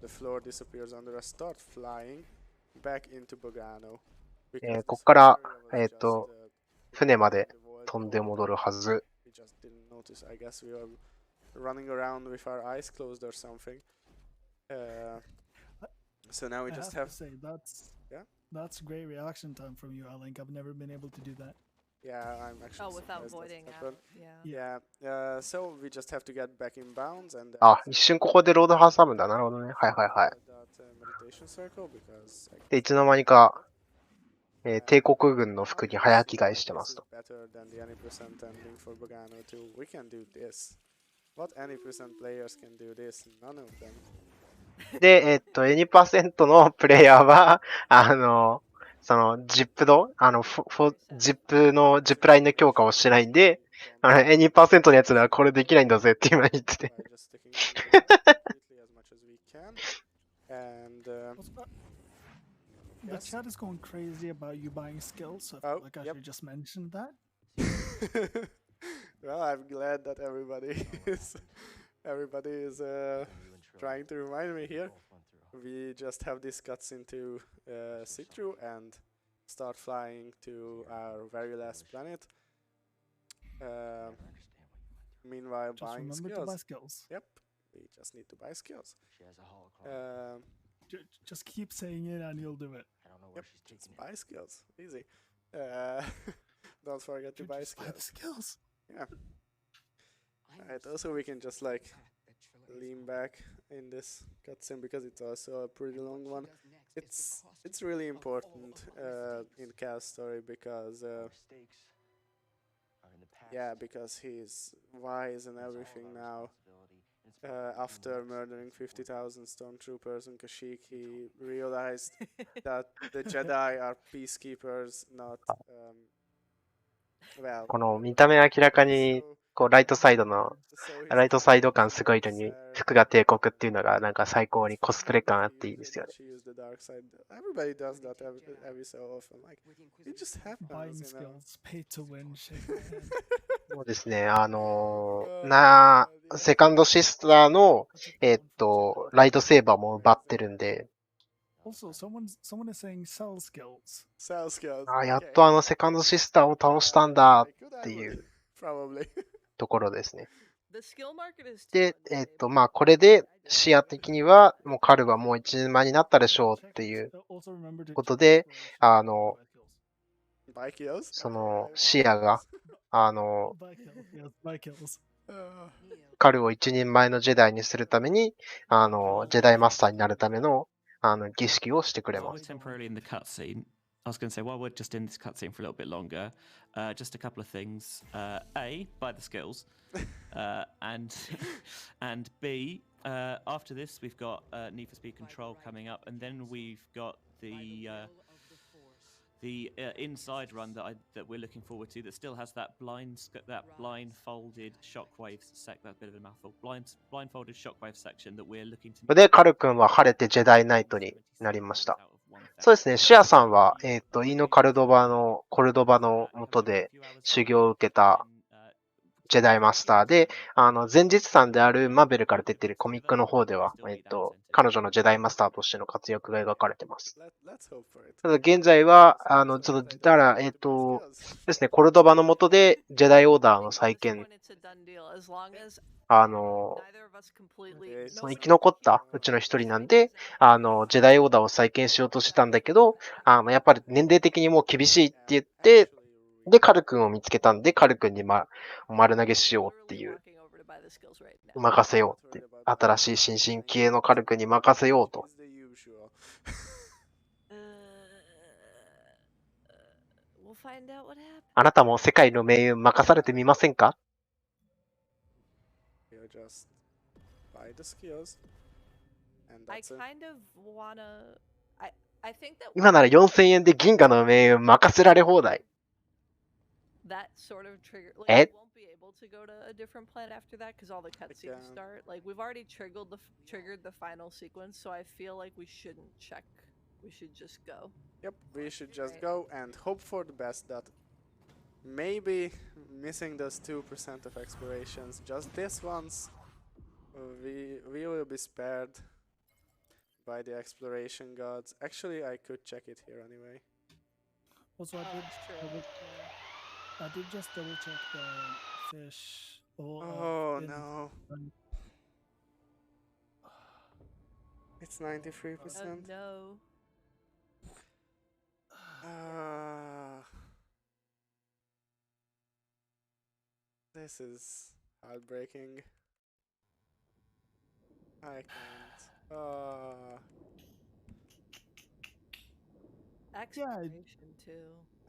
the floor disappears under us, start flying back into Bogano. こっから、船まで飛んで戻るはず。 We just didn't notice. I guess we were running around with our eyes closed or something. So now we I just have have. to say, Yeah? that's great reaction time from you, Elink. I've never been able to do that. Yeah, I'm actually. Oh, without surprised voiding that's out. happened. Yeah. Yeah. So we just have to get back in bounds and. あ、一瞬ここでロード挟むんだ。なるほどね。はいはいはい。 That meditation circle because. で、いつの間にか、帝国軍の服に早着替えしてますと。 Better than the any percent ending for Bogano too. We can do this. What any percent players can do this? None of them. で、2% のプレイヤーは、その、ジップド、ジップラインの強化をしてないんで、2% のやつらはこれできないんだぜって今言ってて。 By just sticking to the completely as much as we can. And The chat is going crazy about you buying skills, so I Oh, feel like I yep. should just mention that. well, I'm glad that everybody is trying to remind me here. We just have these cutscene to sit through and start flying to our very last planet. Meanwhile, Just buying remember to skills. buy skills. Yep, we just need to buy skills. She has a holocron. Just keep saying it and you'll do it. I don't know where Yep, she's just taking it. buy skills. Easy. Don't forget to buy Just buy the skills. skills. Yeah. Alright, also we can just like lean back in this cutscene because it's also a pretty long one. It's really important in Cal's story because Yeah, because he's wise and everything now. After murdering 50,000 stormtroopers in Kashyyyk, he realized that the Jedi are peacekeepers, not well. この見た目明らかに、こう、ライトサイド感すごいのに、服が帝国っていうのがなんか最高にコスプレ感あっていいですよね。Everybody does that every so often. Like, it just Buying happens, you know. skills, pay to win, shake your hand. そうですね、セカンドシスターの、ライトセーバーも奪ってるんで、Also, someone is saying sell skills. Sell skills. やっとセカンドシスターを倒したんだっていう Probably. ところですね。 The skill market is で too unstable. まあこれで視野的にはもうカルはもう一人前になったでしょうっていう Also remember to こと check で、 exploration. Buy kills. その視野がBuy kills. Yes, buy kills. カルを一人前のジェダイにするために、ジェダイマスターになるための儀式をしてくれ While ま we're す。 temporarily in the cutscene, I was going to say, while we're just in this cutscene for a little bit longer, just a couple of things. A, buy the skills. And and B, after this, we've got Need for Speed Control coming up, and then we've got the inside run that we're looking forward to that still has that blindfolded shockwave that's a bit of a mouthful. Blindfolded shockwave section that we're looking to. で、カル君は晴れてジェダイナイトになりました。そうですね、シアさんは、イーノ・コルドバの下で修行を受けたジェダイマスターで、前日譚であるマーベルから出てるコミックの方では、彼女のジェダイマスターとしての活躍が描かれてます。ただ現在は、だから、ですね、コルドバの下でジェダイオーダーの再建、その生き残ったうちの一人なんで、ジェダイオーダーを再建しようとしてたんだけど、やっぱり年齢的にもう厳しいって言って、で、カル君を見つけたんで、カル君に丸投げしようっていう、任せようって、新しい新進気鋭のカル君に任せようと。あなたも世界の命運任されてみませんか？今なら4000円で銀河の命運任せられ放題。That sort of trigger. Like, Eh? we won't be able to go to a different planet after that because all the cutscenes start. Like, we've already triggered the final sequence, so I feel like we shouldn't check. We should just go. Yep, we should just go and hope for the best that maybe missing those 2% of explorations, just this once, we will be spared by the exploration gods. Actually, I could check it here anyway. Also, I did just double check the fish. Oh no. It's 93%. No. This is heartbreaking. I can't. Exploration too.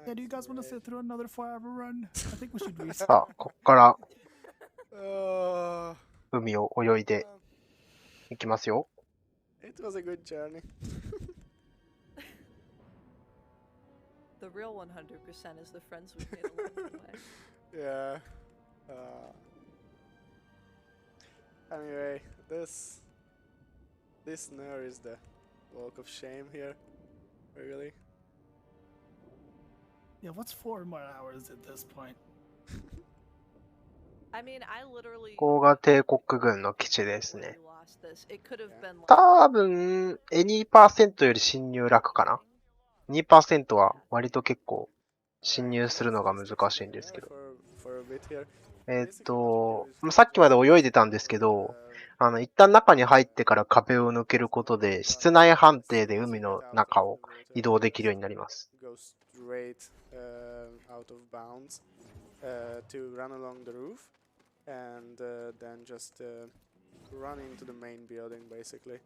Yeah, do you guys want to sit through another 4-hour run? I think we should restart. さあ、ここから海を泳いでいきますよ。It was a good journey. The real 100% is the friends we made along the way. Yeah. Anyway, this Nur is the walk of shame here. Really. Yeah, what's 4 more hours at this point? I mean, I literally. ここが帝国軍の基地ですね。 lost this. It could have been like. 多分、2% より侵入楽かな。2% は割と結構侵入するのが難しいんですけど。さっきまで泳いでたんですけど、一旦中に入ってから壁を抜けることで、室内判定で海の中を移動できるようになります。To run along the roof and then just run into the main building basically,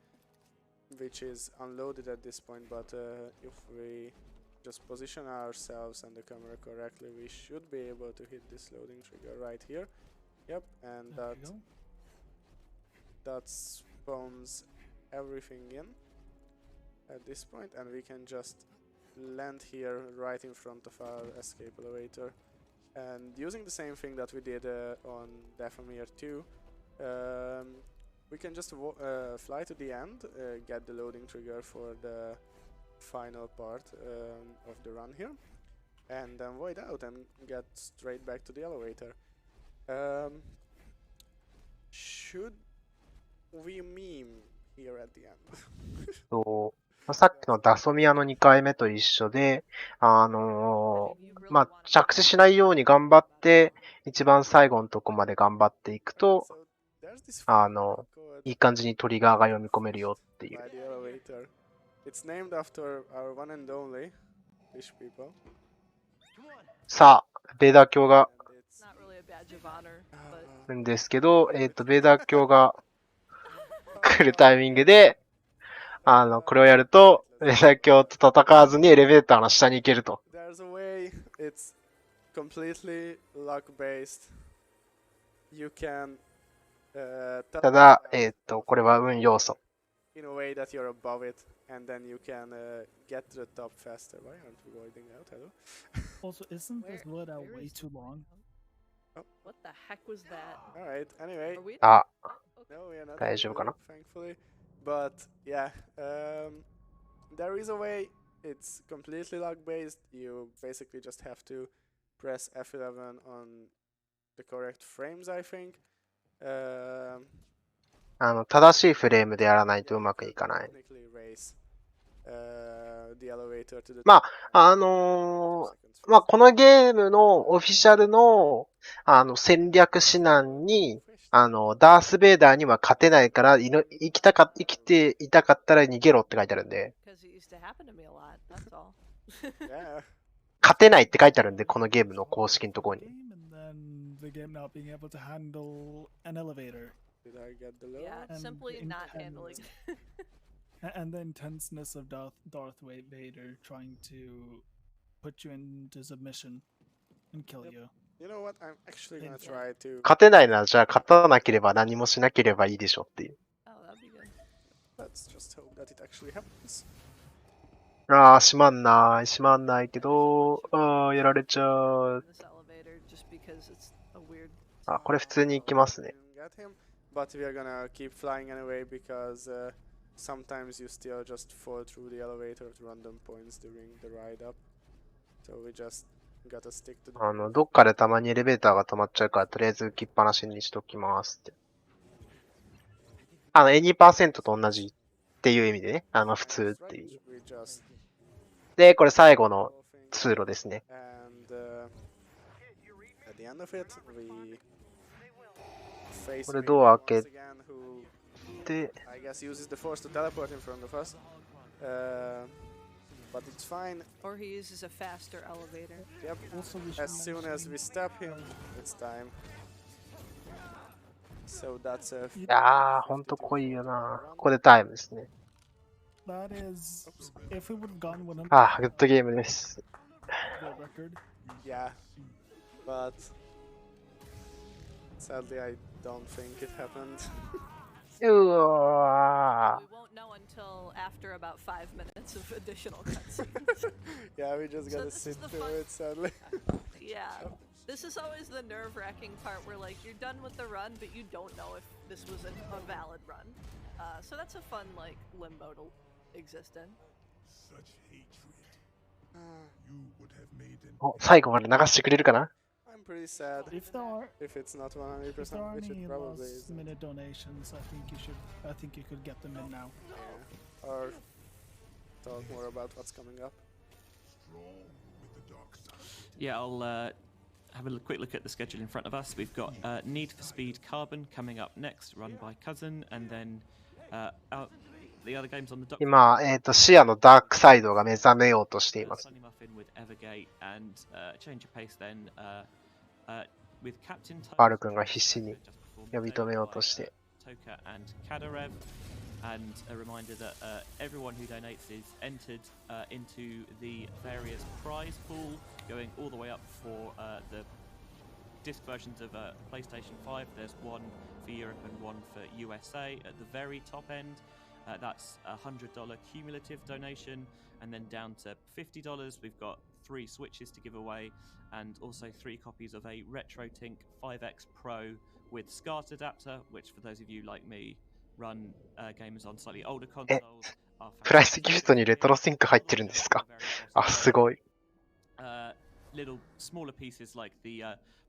which is unloaded at this point, but if we just position ourselves and the camera correctly, we should be able to hit this loading trigger right here. Yep, and that spawns everything in at this point, and we can just land here right in front of our escape elevator. And using the same thing that we did on Dathomir 2, we can just fly to the end, get the loading trigger for the final part of the run here, and then void out and get straight back to the elevator. Should we meme here at the end? さっきのダソミアの2回目と一緒で、着地しないように頑張って、一番最後のとこまで頑張っていくと、いい感じにトリガーが読み込めるよっていう。さあ、ベーダー教が、んですけど、ベーダー教が来るタイミングで、これをやると、ベーダー教と戦わずにエレベーターの下に行けると。ただ、これは運要素。In a way that you're above it, and then you can get to the top faster. Why aren't we voiding out? Hello? Also, isn't this void out way too long? Oh, what the heck was that? Alright, anyway. Ah. No, we are not. 大丈夫かな? Thankfully. But, yeah. There is a way. It's completely log-based. You basically just have to press F11 on the correct frames, I think. 正しいフレームでやらないとうまくいかない。まあ、このゲームのオフィシャルの、戦略指南に、ダース・ベイダーには勝てないから、生きていたかったら逃げろって書いてあるんで。勝てないって書いてあるんで、このゲームの公式のところに。Did I get the load? Yeah, simply not handling. And the intenseness of Darth Vader trying to put you into submission and kill you. You know what? I'm actually gonna try to. 勝てないならじゃあ勝たなければ何もしなければいいでしょっていう。Oh, that'd be good. Let's just hope that it actually happens. 閉まんないけど、やられちゃう。これ普通に行きますね。But we are gonna keep flying anyway because sometimes you still just fall through the elevator at random points during the ride up. So we just gotta stick to the... どっかでたまにエレベーターが止まっちゃうから、とりあえず浮きっぱなしにしときますって。2% と同じっていう意味でね。普通っていう。で、これ最後の通路ですね。これドア開けて、I guess uses the force to teleport in front of us. But it's fine. Or he uses a faster elevator. Yep. As soon as we stop him, it's time. So that's a... いやー、ほんと濃いよな。ここでタイムですね。That is, if we would have gone with him. グッドゲームです。Yeah, but sadly I don't think it happened. うわー。We won't know until after about 5 minutes of additional cutscenes. Yeah, we just gotta sit through it, sadly. Yeah, this is always the nerve-wracking part where like you're done with the run, but you don't know if this was a valid run. So that's a fun like limbo to exist in. Such hatred. You would have made an... 最後まで流してくれるかな? I'm pretty sad. If it's not 100%, if there are which any it probably last is. minute donations, I think you could get them in now. Yeah. Or talk more about what's coming up. Yeah, I'll have a quick look at the schedule in front of us. We've got Need for Speed Carbon coming up next, run by Cousin, and then the other games on the dock. 今、視野のダークサイドが目覚めようとしています。Sunny Muffin with Evergate and Change of Pace then with Captain パール君が必死に呼び止めようとして。Toka and Kadarev. And a reminder that everyone who donates is entered into the various prize pool, going all the way up for the disc versions of PlayStation 5. There's one for Europe and one for USA. At the very top end, that's a $100 cumulative donation, and then down to $50, we've got 3 Switches to give away, and also 3 copies of a RetroTink 5X Pro with SCART adapter, which for those of you like me run games on slightly older consoles. プライスギフトにレトロシンク入ってるんですか？あ、すごい。Little smaller pieces like the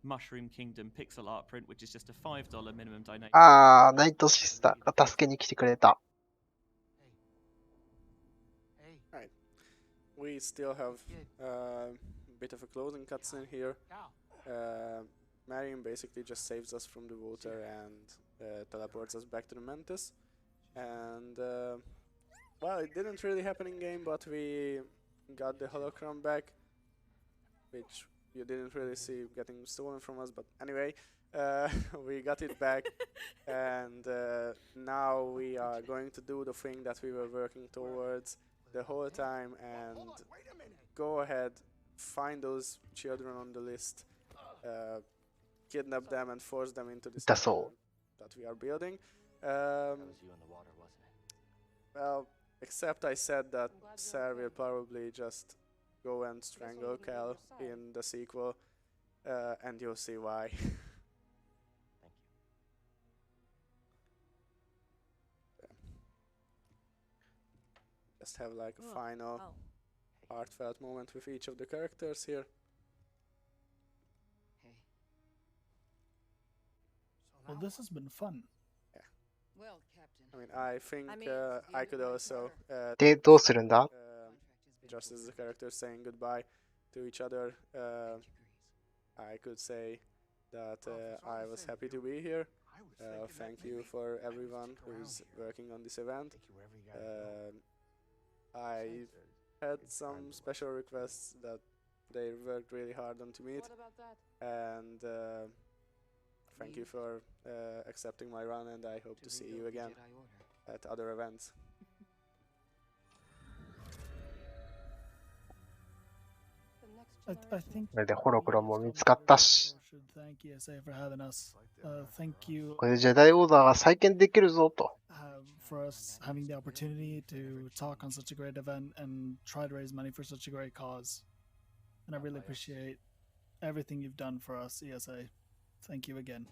Mushroom Kingdom pixel art print, which is just a $5 minimum donation. あー、ナイトシスターが助けに来てくれた。Right. We still have a bit of a closing cutscene here. Marion basically just saves us from the water and teleports us back to the Mantis. And well, it didn't really happen in game, but we got the holocron back, which you didn't really see getting stolen from us. But anyway, we got it back, and now we are going to do the thing that we were working towards the whole time, and go ahead, find those children on the list, kidnap them and force them into this That's all. that we are building. That was you in the water, wasn't it? Well, except I said that Sarah will probably just go and strangle Cal in the sequel, and you'll see why. Thank you. Just have like a final heartfelt moment with each of the characters here. Well, this has been fun. Well, Captain. I mean, I think I could alsoで、どうするんだ？ just as the characters saying goodbye to each other, I could say that I was happy to be here. Thank you for everyone who's working on this event. I had some special requests that they worked really hard on to meet, and thank you for accepting my run, and I hope to see you again at other events. I think これでホロクロも見つかったし、 should thank ESA for having us. Thank you これでジェダイオーダーが再建できるぞと。for us having the opportunity to talk on such a great event and try to raise money for such a great cause. And I really appreciate everything you've done for us, ESA. Thank you again.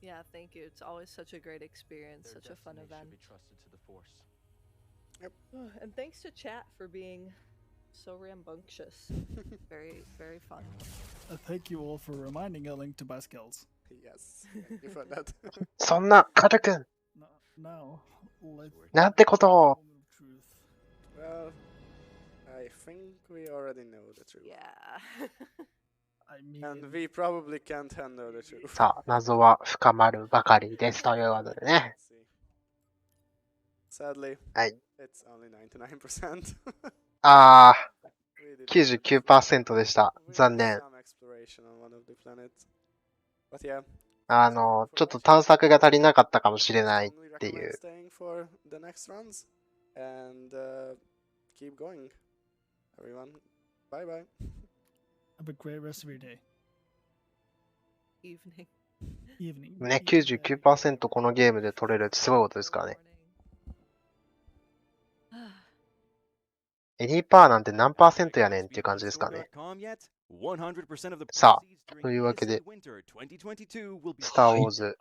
Yeah, thank you. It's always such a great experience, such a fun event. Should be trusted to the Force. And thanks to chat for being so rambunctious. Very, very fun. Thank you all for reminding Elink to buy skills. Yes, thank you for that. そんな、カタ君、 Now, なんてことを。 Well, I think we already know the truth. Yeah. I mean, And we probably can't handle the truth. さあ、謎は深まるばかりですということでね。 Sadly, はい。 it's only 99%. あWe ー、 did 99% でした。 we did 残念。 some exploration on one of the planets. But yeah, ちょっと探索が足りなかったかもしれない strongly っていう recommend staying for the next runs and keep going. Everyone, bye bye. have a great rest of your day. Evening. Evening. ね、99% このゲームで取れるってすごいことですからね。エニーパーなんて何%やねんっていう感じですかね。さあ、というわけで、スター・ウォーズ、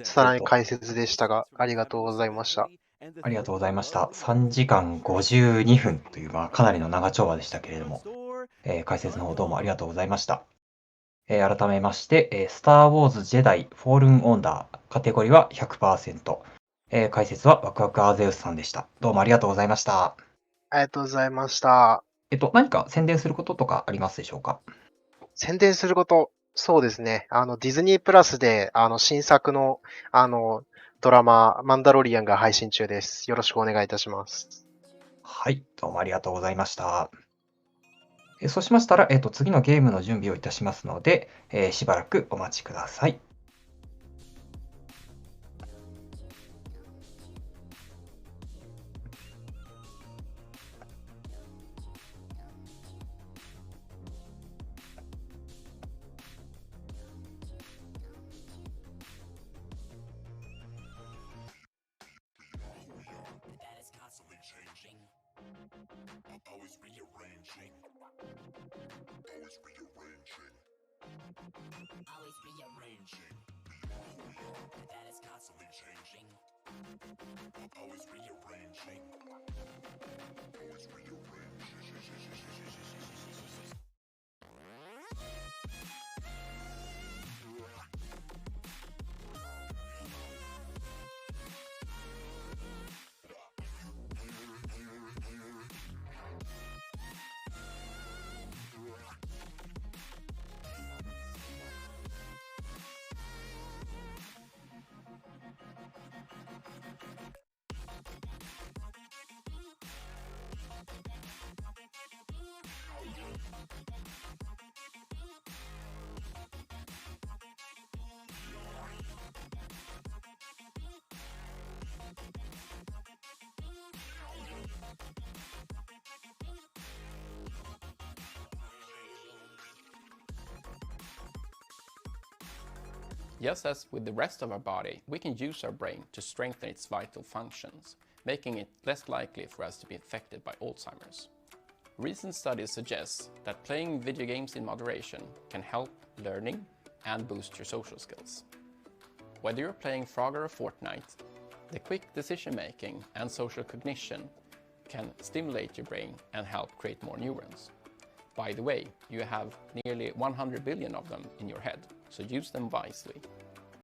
さらに解説でしたが、ありがとうございました。ありがとうございました。3時間52分という、かなりの長丁場でしたけれども、解説の方どうもありがとうございました。改めまして、スター・ウォーズ・ジェダイ・フォールン・オンダー、カテゴリーは 100%、解説はワクワクアーゼウスさんでした。どうもありがとうございました。ありがとうございました。何か宣伝することとかありますでしょうか？宣伝すること、そうですね。ディズニープラスで、新作の、ドラマ、マンダロリアンが配信中です。よろしくお願いいたします。はい、どうもありがとうございました。そうしましたら、次のゲームの準備をいたしますので、しばらくお待ちください。always rearranging. That is constantly changing. Always rearranging. Always rearranging. Just as with the rest of our body, we can use our brain to strengthen its vital functions, making it less likely for us to be infected by Alzheimer's. Recent studies suggest that playing video games in moderation can help learning and boost your social skills. Whether you're playing Frogger or Fortnite, the quick decision-making and social cognition can stimulate your brain and help create more neurons. By the way, you have nearly 100 billion of them in your head, so use them wisely.